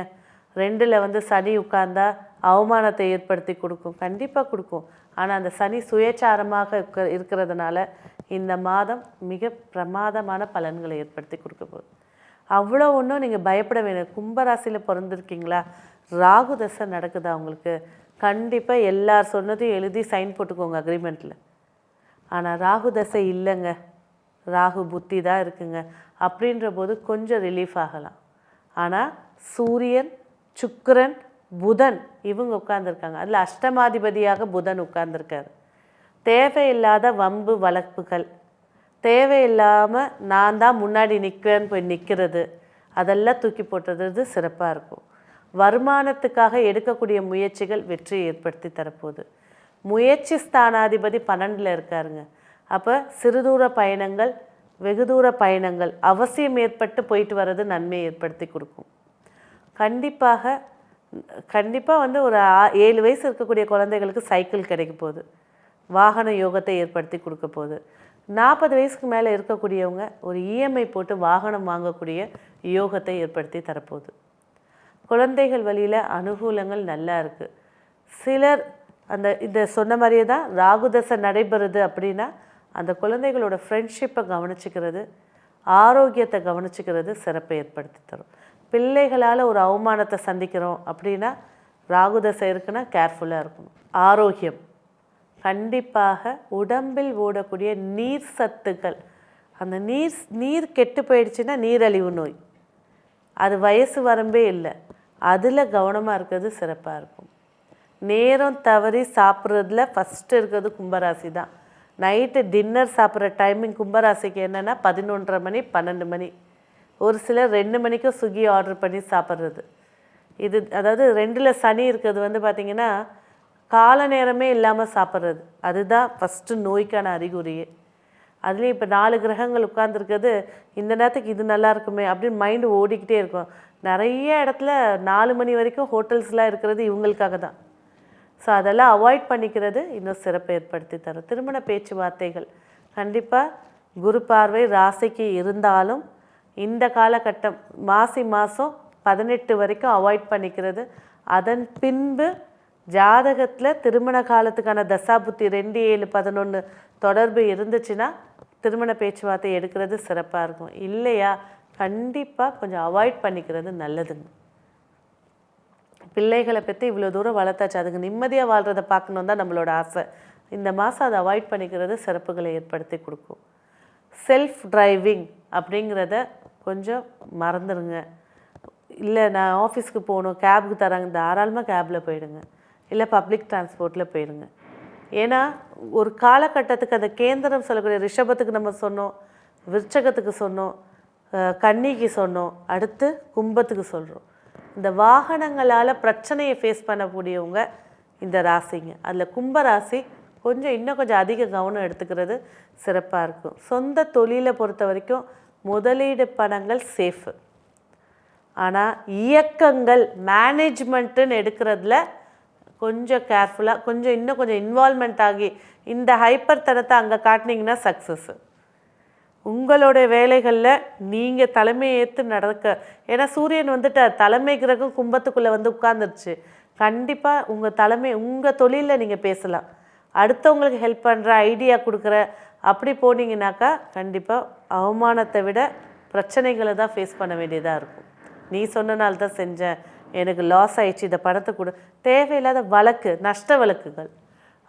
Speaker 1: 2ல் சனி உட்கார்ந்தா அவமானத்தை ஏற்படுத்தி கொடுக்கும். கண்டிப்பாக கொடுக்கும். ஆனால் அந்த சனி சுயச்சாரமாக இருக்கிறதுனால இந்த மாதம் மிக பிரமாதமான பலன்களை ஏற்படுத்தி கொடுக்க போகுது. அவ்வளோ ஒன்றும் நீங்கள் பயப்பட வேணும். கும்பராசியில் பிறந்திருக்கீங்களா, ராகு தசை நடக்குதா உங்களுக்கு, கண்டிப்பாக எல்லார் சொன்னதையும் எழுதி சைன் போட்டுக்கோங்க அக்ரிமெண்ட்டில். ஆனால் ராகு தசை இல்லைங்க, ராகு புத்தி தான் இருக்குங்க அப்படின்ற போது கொஞ்சம் ரிலீஃப் ஆகலாம். ஆனால் சூரியன், சுக்கிரன், புதன் இவங்க உட்கார்ந்துருக்காங்க. அதில் அஷ்டமாதிபதியாக புதன் உட்கார்ந்துருக்காரு. தேவையில்லாத வம்பு வழக்குகள், தேவையில்லாமல் நான் தான் முன்னாடி நிற்கிறேன்னு போய் நிற்கிறது, அதெல்லாம் தூக்கி போட்டுறது சிறப்பாக இருக்கும். வருமானத்துக்காக எடுக்கக்கூடிய முயற்சிகள் வெற்றியை ஏற்படுத்தி தரப்போகுது. முயற்சி ஸ்தானாதிபதி 12ல் இருக்காருங்க. அப்போ சிறுதூர பயணங்கள், வெகு தூர பயணங்கள் அவசியம் ஏற்பட்டு போயிட்டு வர்றது நன்மையை ஏற்படுத்தி கொடுக்கும். கண்டிப்பாக ஒரு 7 வயசு இருக்கக்கூடிய குழந்தைகளுக்கு சைக்கிள் கிடைக்க போகுது, வாகன யோகத்தை ஏற்படுத்தி கொடுக்க போகுது. 40 வயசுக்கு மேலே இருக்கக்கூடியவங்க ஒரு இஎம்ஐ போட்டு வாகனம் வாங்கக்கூடிய யோகத்தை ஏற்படுத்தி தரப்போகுது. குழந்தைகள் வழியில் அனுகூலங்கள் நல்லா இருக்குது. சிலர் இந்த சொன்ன மாதிரியே தான் ராகுதசை நடைபெறுது அப்படின்னா அந்த குழந்தைகளோட ஃப்ரெண்ட்ஷிப்பை கவனிச்சிக்கிறது, ஆரோக்கியத்தை கவனிச்சிக்கிறது சிறப்பை ஏற்படுத்தி தரும். பிள்ளைகளால் ஒரு அவமானத்தை சந்திக்கிறோம் அப்படின்னா ராகுதசை இருக்குன்னா கேர்ஃபுல்லாக இருக்கணும். ஆரோக்கியம் கண்டிப்பாக உடம்பில் ஓடக்கூடிய நீர் சத்துக்கள், அந்த நீர் கெட்டு போயிடுச்சுன்னா நீரழிவு நோய், அது வயசு வரம்பே இல்லை, அதில் கவனமாக இருக்கிறது சிறப்பாக இருக்கும். நேரம் தவறி சாப்பிட்றதுல ஃபஸ்ட்டு இருக்கிறது கும்பராசி தான். நைட்டு டின்னர் சாப்பிட்ற டைமிங் கும்பராசிக்கு என்னென்னா 11:30 மணி 12 மணி. ஒரு சிலர் 2 மணிக்கும் ஸ்விக்கி ஆர்டர் பண்ணி சாப்பிட்றது. இது அதாவது 2ல் சனி இருக்கிறது பார்த்திங்கன்னா கால நேரமே இல்லாமல் சாப்பிட்றது, அதுதான் ஃபஸ்ட்டு நோய்க்கான அறிகுறியே. அதுலேயும் இப்போ 4 கிரகங்கள் உட்கார்ந்துருக்கிறது, இந்த நேரத்துக்கு இது நல்லா இருக்குமே அப்படின்னு மைண்டு ஓடிக்கிட்டே இருக்கும். நிறைய இடத்துல 4 மணி வரைக்கும் ஹோட்டல்ஸ்லாம் இருக்கிறது இவங்களுக்காக தான். ஸோ அதெல்லாம் அவாய்ட் பண்ணிக்கிறது இன்னும் சிறப்பை ஏற்படுத்தி தரும். திருமண பேச்சுவார்த்தைகள் கண்டிப்பாக குரு பார்வை ராசிக்கு இருந்தாலும் இந்த காலகட்டம் மாசி மாதம் 18 வரைக்கும் அவாய்ட் பண்ணிக்கிறது. அதன் பின்பு ஜாதகத்தில் திருமண காலத்துக்கான தசாபுத்தி 2, 7, 11 தொடர்பு இருந்துச்சுன்னா திருமண பேச்சுவார்த்தை எடுக்கிறது சிறப்பாக இருக்கும். இல்லையா கண்டிப்பாக கொஞ்சம் அவாய்ட் பண்ணிக்கிறது நல்லதுங்க. பிள்ளைகளை பற்றி இவ்வளோ தூரம் வளர்த்தாச்சு, அதுக்கு நிம்மதியாக வாழ்கிறத பார்க்கணும் தான் நம்மளோட ஆசை. இந்த மாதம் அதை அவாய்ட் பண்ணிக்கிறது சிறப்புகளை ஏற்படுத்தி கொடுக்கும். செல்ஃப் டிரைவிங் அப்படிங்கிறத கொஞ்சம் மறந்துடுங்க. இல்லை நான் ஆஃபீஸ்க்கு போகணும், கேபுக்கு தராங்க, தாராளமாக கேபில் போயிடுங்க, இல்லை பப்ளிக் டிரான்ஸ்போர்ட்டில் போயிடுங்க. ஏன்னா ஒரு காலகட்டத்துக்கு அந்த கேந்திரம் சொல்லக்கூடிய ரிஷபத்துக்கு நம்ம சொன்னோம், விருச்சகத்துக்கு சொன்னோம், கன்னிக்கு சொன்னோம், அடுத்து கும்பத்துக்கு சொல்கிறோம். இந்த வாகனங்களால் பிரச்சனையை ஃபேஸ் பண்ணக்கூடியவங்க இந்த ராசிங்க. அதில் கும்ப ராசி இன்னும் கொஞ்சம் அதிக கவனம் எடுத்துக்கிறது சிறப்பாக இருக்கும். சொந்த தொழிலை பொறுத்த வரைக்கும் முதலீடு பணங்கள் சேஃபு. ஆனால் இயக்கங்கள் மேனேஜ்மெண்ட்டுன்னு எடுக்கிறதுல கொஞ்சம் கேர்ஃபுல்லாக இன்னும் கொஞ்சம் இன்வால்மெண்ட் ஆகி இந்த ஹைப்பர் தனத்தை அங்கே காட்டினீங்கன்னா சக்ஸஸ்ஸு. உங்களுடைய வேலைகளில் நீங்கள் தலைமையை ஏற்று நடக்க, ஏன்னா சூரியன் வந்துட்டார், தலைமை கிரகம் கும்பத்துக்குள்ளே உட்கார்ந்துருச்சு. கண்டிப்பாக உங்கள் தொழிலில் நீங்கள் பேசலாம், அடுத்தவங்களுக்கு ஹெல்ப் பண்ணுற, ஐடியா கொடுக்குற, அப்படி போனீங்கன்னாக்கா கண்டிப்பாக அவமானத்தை விட பிரச்சனைகளை தான் ஃபேஸ் பண்ண வேண்டியதாக இருக்கும். நீ சொன்னனால தான் செஞ்சேன், எனக்கு லாஸ் ஆயிடுச்சு, இந்த பணத்தை கொடு, தேவையில்லாத நஷ்ட வழக்குகள்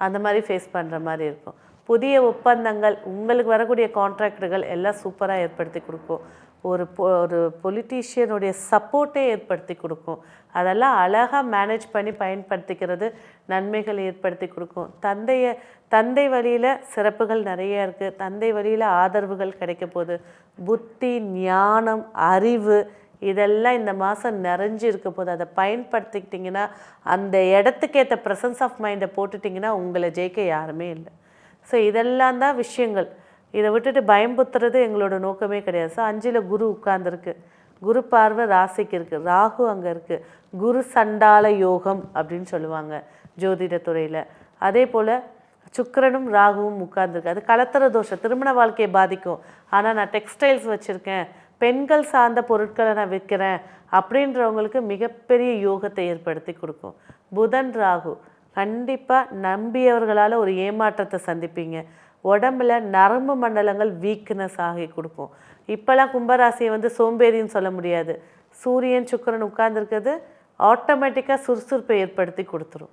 Speaker 1: அந்த மாதிரி ஃபேஸ் பண்ணுற மாதிரி இருக்கும். புதிய ஒப்பந்தங்கள், உங்களுக்கு வரக்கூடிய கான்ட்ராக்டுகள் எல்லாம் சூப்பராக ஏற்படுத்தி கொடுக்கும். ஒரு பொலிட்டீஷியனுடைய சப்போர்ட்டே ஏற்படுத்தி கொடுக்கும். அதெல்லாம் அழகாக மேனேஜ் பண்ணி பயன்படுத்திக்கிறது நன்மைகள் ஏற்படுத்தி கொடுக்கும். தந்தை வழியில் சிறப்புகள் நிறைய இருக்குது. தந்தை வழியில் ஆதரவுகள் கிடைக்க போகுது. புத்தி, ஞானம், அறிவு இதெல்லாம் இந்த மாதம் நிறைஞ்சு இருக்க போது. அதை பயன்படுத்திக்கிட்டிங்கன்னா, அந்த இடத்துக்கேற்ற ப்ரெசன்ஸ் ஆஃப் மைண்டை போட்டுட்டிங்கன்னா உங்களை ஜெயிக்க யாருமே இல்லை. ஸோ இதெல்லாம் தான் விஷயங்கள். இதை விட்டுட்டு பயம்புத்துறது எங்களோட நோக்கமே கிடையாது. ஸோ 5ல் குரு உட்கார்ந்துருக்கு, குரு பார்வை ராசிக்கு இருக்குது, ராகு அங்கே இருக்குது. குரு சண்டால யோகம் அப்படின்னு சொல்லுவாங்க ஜோதிடத்துறையில். அதே போல் சுக்கிரனும் ராகுவும் உட்கார்ந்துருக்கு. அது கலத்தர தோஷம், திருமண வாழ்க்கையை பாதிக்கும். ஆனால் நான் டெக்ஸ்டைல்ஸ் வச்சுருக்கேன், பெண்கள் சார்ந்த பொருட்களை நான் விற்கிறேன் அப்படின்றவங்களுக்கு மிகப்பெரிய யோகத்தை ஏற்படுத்தி கொடுக்கும். புதன் ராகு கண்டிப்பாக நம்பியவர்களால் ஒரு ஏமாற்றத்தை சந்திப்பீங்க. உடம்புல நரம்பு மண்டலங்கள் வீக்னஸ் ஆகி கொடுக்கும். இப்போல்லாம் கும்பராசியை சோம்பேறின்னு சொல்ல முடியாது. சூரியன் சுக்கிரன் உட்கார்ந்துருக்கிறது ஆட்டோமேட்டிக்காக சுறுசுறுப்பை ஏற்படுத்தி கொடுத்துரும்.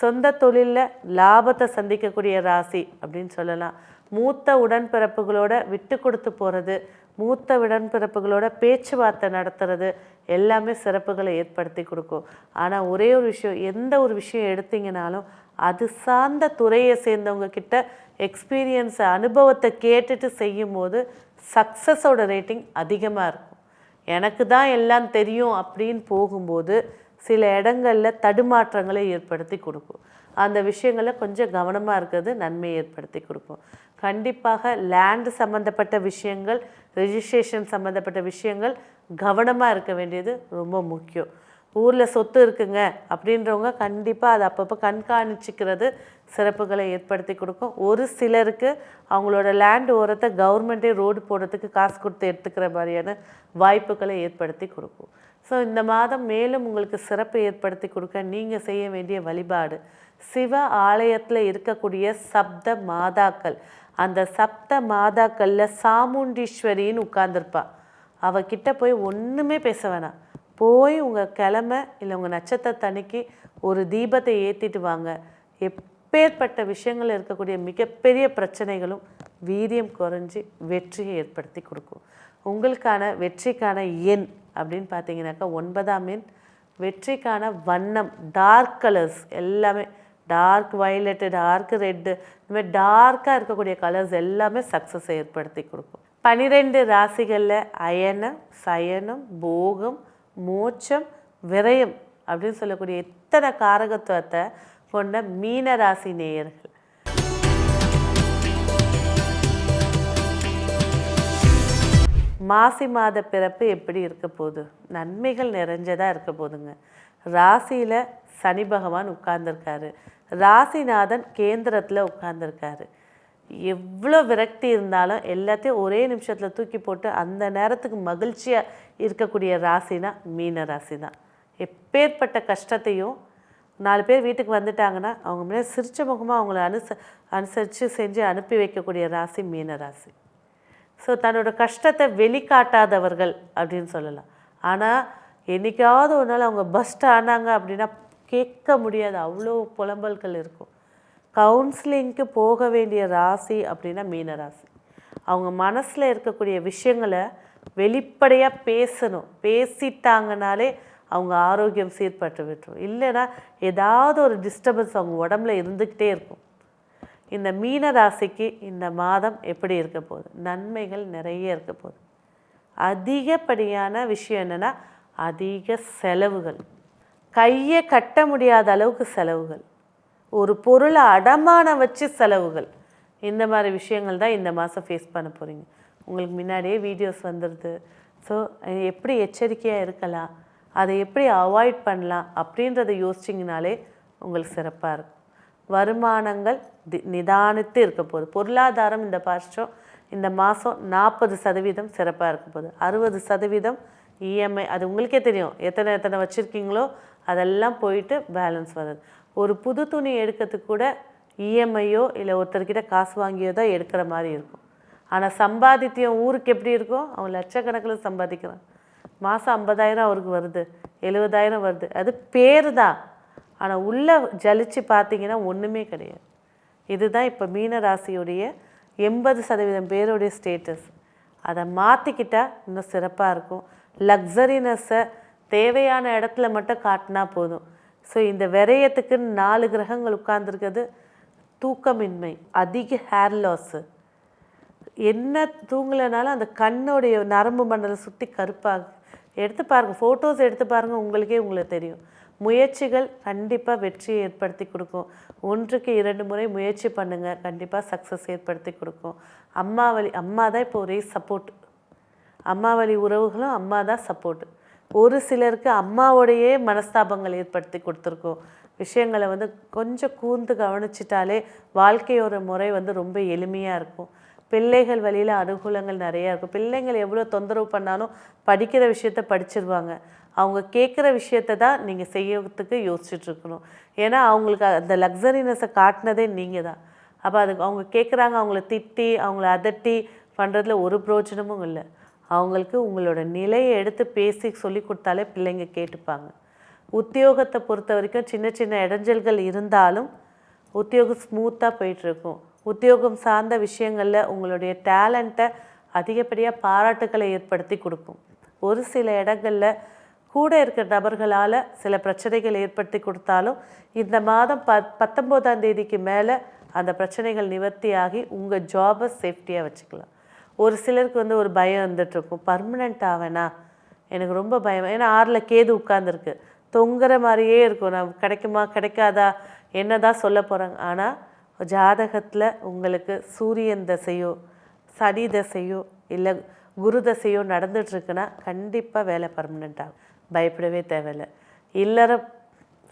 Speaker 1: சொந்த தொழிலில் லாபத்தை சந்திக்கக்கூடிய ராசி அப்படின்னு சொல்லலாம். மூத்த உடன்பிறப்புகளோட விட்டு கொடுத்து போகிறது, மூத்த உடன்பிறப்புகளோட பேச்சுவார்த்தை நடத்துறது எல்லாமே சிறப்புகளை ஏற்படுத்தி கொடுக்கும். ஆனால் ஒரே ஒரு விஷயம், எந்த ஒரு விஷயம் எடுத்தீங்கனாலும் அது சார்ந்த துறையை சேர்ந்தவங்க கிட்ட எக்ஸ்பீரியன்ஸை, அனுபவத்தை கேட்டுட்டு செய்யும் போது சக்ஸஸோட ரேட்டிங் அதிகமாக இருக்கும். எனக்கு தான் எல்லாம் தெரியும் அப்படின்னு போகும்போது சில இடங்களில் தடுமாற்றங்களை ஏற்படுத்தி கொடுக்கும். அந்த விஷயங்களில் கொஞ்சம் கவனமாக இருக்கிறது நன்மையை ஏற்படுத்தி கொடுக்கும். கண்டிப்பாக லேண்டு சம்மந்தப்பட்ட விஷயங்கள், ரெஜிஸ்ட்ரேஷன் சம்மந்தப்பட்ட விஷயங்கள் கவனமாக இருக்க வேண்டியது ரொம்ப முக்கியம். ஊரில் சொத்து இருக்குங்க அப்படின்றவங்க கண்டிப்பாக அதை அப்பப்போ கண்காணிச்சிக்கிறது சிறப்புகளை ஏற்படுத்தி கொடுக்கும். ஒரு சிலருக்கு அவங்களோட லேண்ட் ஓரத்தை கவர்மெண்ட்டே ரோடு போடுறதுக்கு காசு கொடுத்து எடுத்துக்கிற மாதிரியான வாய்ப்புகளை ஏற்படுத்தி கொடுக்கும். ஸோ இந்த மாதம் மேலும் உங்களுக்கு சிறப்பு ஏற்படுத்தி கொடுக்க நீங்கள் செய்ய வேண்டிய வழிபாடு, சிவ ஆலயத்தில் இருக்கக்கூடிய சப்த மாதாக்கள். அந்த சப்த மாதாக்களில் சாமுண்டீஸ்வரின்னு உட்கார்ந்துருப்பா. அவகிட்ட போய் ஒன்றுமே பேச வேணாம், போய் உங்கள் கிழமை இல்லை உங்கள் நட்சத்திரத்தன்னைக்கு ஒரு தீபத்தை ஏற்றிட்டு வாங்க. எப்பேற்பட்ட விஷயங்கள் இருக்கக்கூடிய மிகப்பெரிய பிரச்சனைகளும் வீரியம் குறைஞ்சி வெற்றியை ஏற்படுத்தி கொடுக்கும். உங்களுக்கான வெற்றிக்கான எண் அப்படின்னு பார்த்தீங்கன்னாக்கா 9ஆம் எண். வெற்றிக்கான வண்ணம் டார்க் கலர்ஸ் எல்லாமே, டார்க் வயலட்டு, டார்க் ரெட்டு, இந்த மாதிரி டார்க்காக இருக்கக்கூடிய கலர்ஸ் எல்லாமே சக்ஸஸை ஏற்படுத்தி கொடுக்கும். 12 ராசிகளில் அயனம், சயனம், போகம், மோட்சம், விரயம் அப்படின்னு சொல்லக்கூடிய இத்தனை காரகத்துவத்தை கொண்ட மீன ராசி நேயர்கள். மாசி மாத பிறப்பு எப்படி இருக்க போகுது? நன்மைகள் நிறைஞ்சதாக இருக்க போதுங்க. ராசியில் சனி பகவான் உட்கார்ந்துருக்காரு, ராசிநாதன் கேந்திரத்தில் உட்கார்ந்துருக்காரு. எவ்வளோ விரக்தி இருந்தாலும் எல்லாத்தையும் ஒரே நிமிஷத்தில் தூக்கி போட்டு அந்த நேரத்துக்கு மகிழ்ச்சியாக இருக்கக்கூடிய ராசினா மீன ராசி தான். எப்பேற்பட்ட கஷ்டத்தையும் 4 பேர் வீட்டுக்கு வந்துட்டாங்கன்னா அவங்க முன்னாடி சிரிச்ச முகமாக அவங்கள அனுசரித்து செஞ்சு அனுப்பி வைக்கக்கூடிய ராசி மீன ராசி. ஸோ தன்னோட கஷ்டத்தை வெளிக்காட்டாதவர்கள் அப்படின்னு சொல்லலாம். ஆனால் என்றைக்காவது ஒரு நாள் அவங்க பஸ்ட் ஆனாங்க அப்படின்னா கேட்க முடியாது, அவ்வளோ புலம்பல்கள் இருக்கும். கவுன்சிலிங்க்கு போக வேண்டிய ராசி அப்படின்னா மீன ராசி. அவங்க மனசில் இருக்கக்கூடிய விஷயங்களை வெளிப்படையாக பேசணும். பேசிட்டாங்கனாலே அவங்க ஆரோக்கியம் சீர்பட்டு விட்டுரும். இல்லைன்னா ஏதாவது ஒரு டிஸ்டர்பன்ஸ் அவங்க உடம்புல இருந்துக்கிட்டே இருக்கும். இந்த மீன ராசிக்கு இந்த மாதம் எப்படி இருக்க போகுது? நன்மைகள் நிறைய இருக்க போகுது. அதிகப்படியான விஷயம் என்னென்னா அதிக செலவுகள், கையை கட்ட முடியாத அளவுக்கு செலவுகள், ஒரு பொருளை அடமானம் வச்சு செலவுகள், இந்த மாதிரி விஷயங்கள் தான் இந்த மாதம் ஃபேஸ் பண்ண போகிறீங்க. உங்களுக்கு முன்னாடியே வீடியோஸ் வந்துடுது. ஸோ எப்படி எச்சரிக்கையாக இருக்கலாம், அதை எப்படி அவாய்ட் பண்ணலாம் அப்படின்றத யோசிச்சிங்கனாலே உங்களுக்கு சிறப்பாக இருக்கும். வருமானங்கள் நிதானித்து இருக்க போகுது. பொருளாதாரம் இந்த மாதம் 40% சிறப்பாக இருக்க போகுது. 60% இஎம்ஐ, அது உங்களுக்கே தெரியும். எத்தனை வச்சுருக்கீங்களோ அதெல்லாம் போயிட்டு பேலன்ஸ் வருது. ஒரு புது துணி எடுக்கிறதுக்கு கூட இஎம்ஐயோ இல்லை ஒருத்தர்கிட்ட காசு வாங்கியோ தான் எடுக்கிற மாதிரி இருக்கும். ஆனால் சம்பாதித்தியம் ஊருக்கு எப்படி இருக்கும்? அவன் லட்சக்கணக்கில் சம்பாதிக்கிறான். மாதம் 50,000 அவருக்கு வருது, 70,000 வருது. அது பேர் தான். ஆனால் உள்ளே ஜலிச்சு பார்த்தீங்கன்னா ஒன்றுமே கிடையாது. இதுதான் இப்போ மீன ராசியுடைய 80% பேருடைய ஸ்டேட்டஸ். அதை மாற்றிக்கிட்டால் இன்னும் சிறப்பாக இருக்கும். லக்ஸரினஸை தேவையான இடத்துல மட்டும் காட்டினா போதும். ஸோ இந்த விரயத்துக்கு 4 கிரகங்கள் உட்கார்ந்துருக்கிறது. தூக்கமின்மை, அதிக ஹேர் லாஸு, என்ன தூங்கலைனாலும் அந்த கண்ணுடைய நரம்பு மண்டலம் சுற்றி கருப்பாக எடுத்து பாருங்கள், ஃபோட்டோஸ் எடுத்து பாருங்கள், உங்களுக்கு தெரியும். முயற்சிகள் கண்டிப்பாக வெற்றியை ஏற்படுத்தி கொடுக்கும். 1க்கு 2 முறை முயற்சி பண்ணுங்கள், கண்டிப்பாக சக்ஸஸ் ஏற்படுத்தி கொடுக்கும். அம்மா தான் இப்போ ஒரே சப்போர்ட். அம்மா வழி உறவுகளும் அம்மா தான் சப்போர்ட். ஒரு சிலருக்கு அம்மாவோடையே மனஸ்தாபங்கள் ஏற்படுத்தி கொடுத்துருக்கோம். விஷயங்களை கொஞ்சம் கூர்ந்து கவனிச்சிட்டாலே வாழ்க்கையோட முறை ரொம்ப எளிமையாக இருக்கும். பிள்ளைகள் வழியில் அனுகூலங்கள் நிறையா இருக்கும். பிள்ளைங்கள் எவ்வளோ தொந்தரவு பண்ணாலும் படிக்கிற விஷயத்த படிச்சிருவாங்க. அவங்க கேட்குற விஷயத்த தான் நீங்கள் செய்யறதுக்கு யோசிச்சுட்ருக்கணும். ஏன்னா அவங்களுக்கு அந்த லக்ஸரினஸை காட்டினதே நீங்கள் தான். அப்போ அதுக்கு அவங்க கேட்குறாங்க, அவங்கள திட்டி அவங்கள அதட்டி பண்ணுறதுல ஒரு பிரயோஜனமும் இல்லை. அவங்களுக்கு உங்களோட நிலையை எடுத்து பேசி சொல்லி கொடுத்தாலே பிள்ளைங்க கேட்டுப்பாங்க. உத்தியோகத்தை பொறுத்த வரைக்கும் சின்ன சின்ன இடைஞ்சல்கள் இருந்தாலும் உத்தியோகம் ஸ்மூத்தாக போயிட்டுருக்கும். உத்தியோகம் சார்ந்த விஷயங்களில் உங்களுடைய டேலண்ட்டை அதிகப்படியாக பாராட்டுக்களை ஏற்படுத்தி கொடுக்கும். ஒரு சில இடங்களில் கூட இருக்கிற நபர்களால் சில பிரச்சனைகள் ஏற்படுத்தி கொடுத்தாலும் இந்த மாதம் 19ஆம் தேதிக்கு மேலே அந்த பிரச்சனைகள் நிவர்த்தியாகி உங்கள் ஜாபை சேஃப்டியாக வச்சுக்கலாம். ஒரு சிலருக்கு ஒரு பயம் வந்துட்டுருக்கும், பர்மனெண்ட் ஆவேனா, எனக்கு ரொம்ப பயம். ஏன்னா 6ல் கேது உட்கார்ந்துருக்கு, தொங்குற மாதிரியே இருக்கும். நான் கிடைக்குமா கிடைக்காதா என்ன தான் சொல்ல போகிறாங்க. ஆனால் ஜாதகத்தில் உங்களுக்கு சூரியன் தசையோ சனி தசையோ இல்லை குரு தசையோ நடந்துகிட்ருக்குன்னா கண்டிப்பாக வேலை பர்மனெண்ட் ஆகும். பயப்படவே தேவையில்லை. இல்லறம்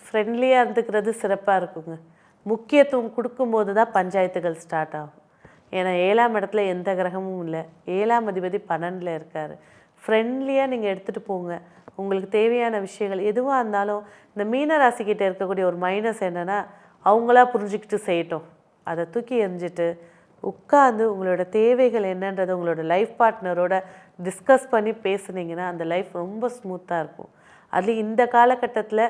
Speaker 1: ஃப்ரெண்ட்லியாக இருந்துக்கிறது சிறப்பாக இருக்குங்க. முக்கியத்துவம் கொடுக்கும்போது தான் பஞ்சாயத்துகள் ஸ்டார்ட் ஆகும். ஏன்னா 7ஆம் இடத்துல எந்த கிரகமும் இல்லை, 7ஆம் அதிபதி 12ல் இருக்கார். ஃப்ரெண்ட்லியாக நீங்கள் எடுத்துகிட்டு போங்க. உங்களுக்கு தேவையான விஷயங்கள் எதுவாக இருந்தாலும் இந்த மீன ராசிக்கிட்ட இருக்கக்கூடிய ஒரு மைனஸ் என்னென்னா அவங்களா புரிஞ்சுக்கிட்டு செய்யட்டும். அதை தூக்கி எறிஞ்சிட்டு உட்காந்து உங்களோட தேவைகள் என்னன்றதை உங்களோட லைஃப் பார்ட்னரோட டிஸ்கஸ் பண்ணி பேசுனீங்கன்னா அந்த லைஃப் ரொம்ப ஸ்மூத்தாக இருக்கும். அதுலேயும் இந்த காலகட்டத்தில்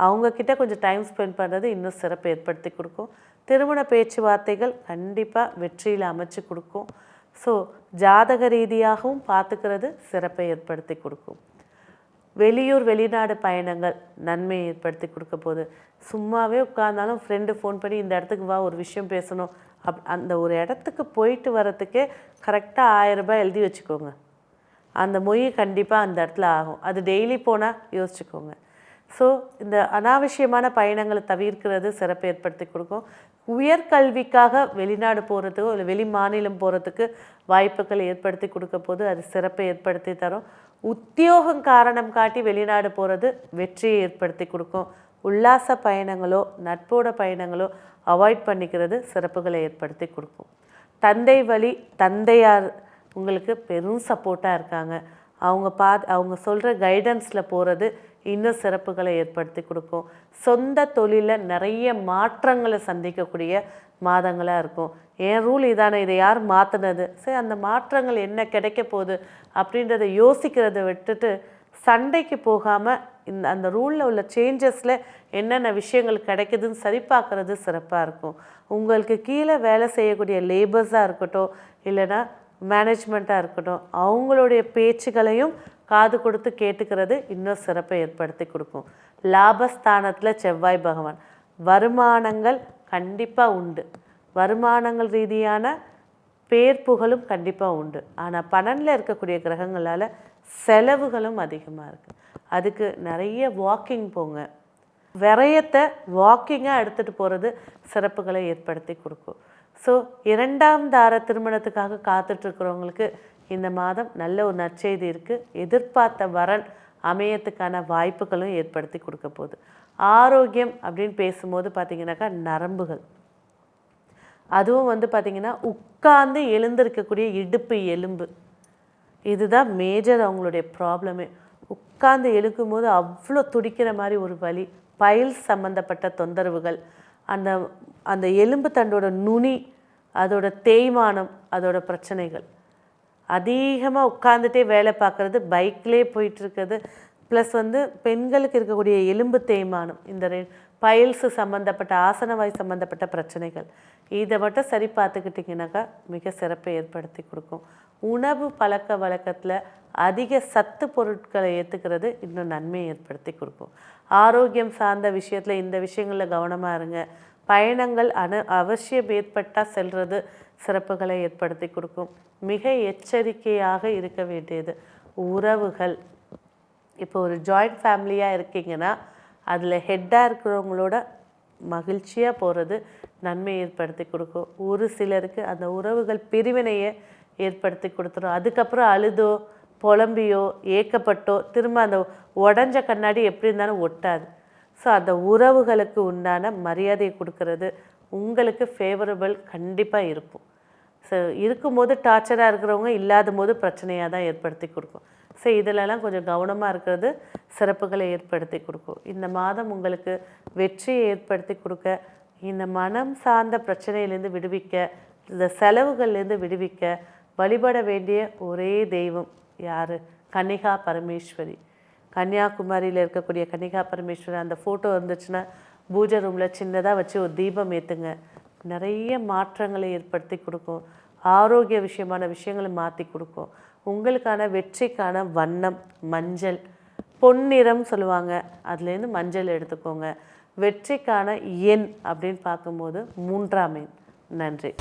Speaker 1: அவங்கக்கிட்ட கொஞ்சம் டைம் ஸ்பெண்ட் பண்ணுறது இன்னும் சிறப்பு ஏற்படுத்தி கொடுக்கும். திருமண பேச்சுவார்த்தைகள் கண்டிப்பாக வெற்றியில் அமைச்சு கொடுக்கும். ஸோ ஜாதக ரீதியாகவும் பார்த்துக்கிறது சிறப்பை ஏற்படுத்தி கொடுக்கும். வெளியூர் வெளிநாடு பயணங்கள் நன்மையை ஏற்படுத்தி கொடுக்க போகுது. சும்மாவே உட்கார்ந்தாலும் ஃப்ரெண்டு ஃபோன் பண்ணி இந்த இடத்துக்கு வா, ஒரு விஷயம் பேசணும், அந்த ஒரு இடத்துக்கு போயிட்டு வரத்துக்கே கரெக்டாக 1000 ரூபாய் எழுதி வச்சுக்கோங்க. அந்த மொய் கண்டிப்பாக அந்த இடத்துல ஆகும். அது டெய்லி போனால் யோசிச்சுக்கோங்க. ஸோ இந்த அனாவசியமான பயணங்களை தவிர்க்கிறது சிறப்பை ஏற்படுத்தி கொடுக்கும். உயர்கல்விக்காக வெளிநாடு போகிறதுக்கோ இல்லை வெளி மாநிலம் போகிறதுக்கு வாய்ப்புகள் ஏற்படுத்தி கொடுக்க போது அது சிறப்பை ஏற்படுத்தி தரும். உத்தியோகம் காரணம் காட்டி வெளிநாடு போகிறது வெற்றியை ஏற்படுத்தி கொடுக்கும். உல்லாச பயணங்களோ நட்போட பயணங்களோ அவாய்ட் பண்ணிக்கிறது சிறப்புகளை ஏற்படுத்தி கொடுக்கும். தந்தை வழி தந்தையார் உங்களுக்கு பெரும் சப்போர்ட்டாக இருக்காங்க. அவங்க சொல்கிற கைடன்ஸில் போகிறது இன்னும் சிறப்புகளை ஏற்படுத்தி கொடுக்கும். சொந்த தொழிலில் நிறைய மாற்றங்களை சந்திக்கக்கூடிய மாதங்களாக இருக்கும். என் ரூல் இதானே, இதை யார் மாற்றினது, சரி அந்த மாற்றங்கள் என்ன கிடைக்க போகுது அப்படின்றத யோசிக்கிறத விட்டுட்டு சண்டைக்கு போகாமல் அந்த ரூலில் உள்ள சேஞ்சஸில் என்னென்ன விஷயங்கள் கிடைக்குதுன்னு சரி பார்க்குறது சிறப்பாக இருக்கும். உங்களுக்கு கீழே வேலை செய்யக்கூடிய லேபர்ஸாக இருக்கட்டும், இல்லைனா மேனேஜ்மெண்ட்டாக இருக்கட்டும், அவங்களுடைய பேச்சுகளையும் காது கொடுத்து கேட்டுக்கிறது இன்னும் சிறப்பை ஏற்படுத்தி கொடுக்கும். லாபஸ்தானத்தில் செவ்வாய் பகவான், வருமானங்கள் கண்டிப்பாக உண்டு. வருமானங்கள் ரீதியான பேர் புகழும் கண்டிப்பாக உண்டு. ஆனால் பன்னெண்டில் இருக்கக்கூடிய கிரகங்களால் செலவுகளும் அதிகமாக இருக்குது. அதுக்கு நிறைய வாக்கிங் போங்க. விரயத்தை வாக்கிங்காக எடுத்துகிட்டு போகிறது சிறப்புகளை ஏற்படுத்தி கொடுக்கும். ஸோ 2ஆம் தார திருமணத்துக்காக காத்துட்ருக்கிறவங்களுக்கு இந்த மாதம் நல்ல ஒரு நற்செய்தி இருக்குது. எதிர்பார்த்த வரன் அமையத்துக்கான வாய்ப்புகளும் ஏற்படுத்தி கொடுக்க போகுது. ஆரோக்கியம் அப்படின்னு பேசும்போது பார்த்திங்கனாக்கா நரம்புகள், அதுவும் பார்த்திங்கன்னா உட்கார்ந்து எழுந்திருக்கக்கூடிய இடுப்பு எலும்பு, இதுதான் மேஜர் அவங்களுடைய ப்ராப்ளமே. உட்கார்ந்து எழுக்கும் போது அவ்வளோ துடிக்கிற மாதிரி ஒரு வலி, பைல்ஸ் சம்மந்தப்பட்ட தொந்தரவுகள், அந்த அந்த எலும்பு தண்டோட நுனி, அதோட தேய்மானம், அதோட பிரச்சனைகள், அதிகமாக உட்காந்துட்டே வேலை பார்க்குறது, பைக்லேயே போயிட்டுருக்குது, ப்ளஸ் பெண்களுக்கு இருக்கக்கூடிய எலும்பு தேய்மானம், இந்த பைல்ஸு சம்மந்தப்பட்ட ஆசனவாய் சம்மந்தப்பட்ட பிரச்சனைகள், இதை மட்டும் சரி பார்த்துக்கிட்டிங்கனாக்கா மிக சிறப்பை ஏற்படுத்தி கொடுக்கும். உணவு பழக்க வழக்கத்தில் அதிக சத்து பொருட்களை ஏற்றுக்கிறது இன்னும் நன்மையை ஏற்படுத்தி கொடுக்கும். ஆரோக்கியம் சார்ந்த விஷயத்தில் இந்த விஷயங்களில் கவனமாக இருங்க. பயணங்கள் அவசியம் ஏற்பட்டால் செல்வது சிறப்புகளை ஏற்படுத்தி கொடுக்கும். மிக எச்சரிக்கையாக இருக்க வேண்டியது உறவுகள். இப்போ ஒரு ஜாயிண்ட் ஃபேமிலியாக இருக்கீங்கன்னா அதில் ஹெட்டாக இருக்கிறவங்களோட மகிழ்ச்சியாக போகிறது நன்மை ஏற்படுத்தி கொடுக்கும். ஒரு சிலருக்கு அந்த உறவுகள் பிரிவினையை ஏற்படுத்தி கொடுத்துரும். அதுக்கப்புறம் அழுதோ புலம்பியோ ஏக்கப்பட்டோ திரும்ப அந்த உடஞ்ச கண்ணாடி எப்படி இருந்தாலும் ஒட்டாது. ஸோ அந்த உறவுகளுக்கு உண்டான மரியாதையை கொடுக்கறது உங்களுக்கு ஃபேவரபிள் கண்டிப்பாக இருக்கும். ஸோ இருக்கும்போது டார்ச்சராக இருக்கிறவங்க இல்லாத போது பிரச்சனையாக தான் ஏற்படுத்தி கொடுக்கும். ஸோ இதிலெல்லாம் கொஞ்சம் கவனமாக இருக்கிறது சிறப்புகளை ஏற்படுத்தி கொடுக்கும். இந்த மாதம் உங்களுக்கு வெற்றியை ஏற்படுத்தி கொடுக்க, இந்த மனம் சார்ந்த பிரச்சனையிலேருந்து விடுவிக்க, இந்த செலவுகள்லேருந்து விடுவிக்க வழிபட வேண்டிய ஒரே தெய்வம் யார்? கன்னிகா பரமேஸ்வரி. கன்னியாகுமரியில் இருக்கக்கூடிய கன்னிகா பரமேஸ்வரி அந்த ஃபோட்டோ இருந்துச்சுன்னா பூஜை ரூமில் சின்னதாக வச்சு ஒரு தீபம் ஏற்றுங்க. நிறைய மாற்றங்களை ஏற்படுத்தி கொடுக்கும். ஆரோக்கிய விஷயமான விஷயங்களை மாற்றி கொடுக்கும். உங்களுக்கான வெற்றிக்கான வண்ணம் மஞ்சள், பொன்னிறம் சொல்லுவாங்க, அதுலேருந்து மஞ்சள் எடுத்துக்கோங்க. வெற்றிக்கான எண் அப்படின்னு பார்க்கும்போது 3ஆம் எண். நன்றி.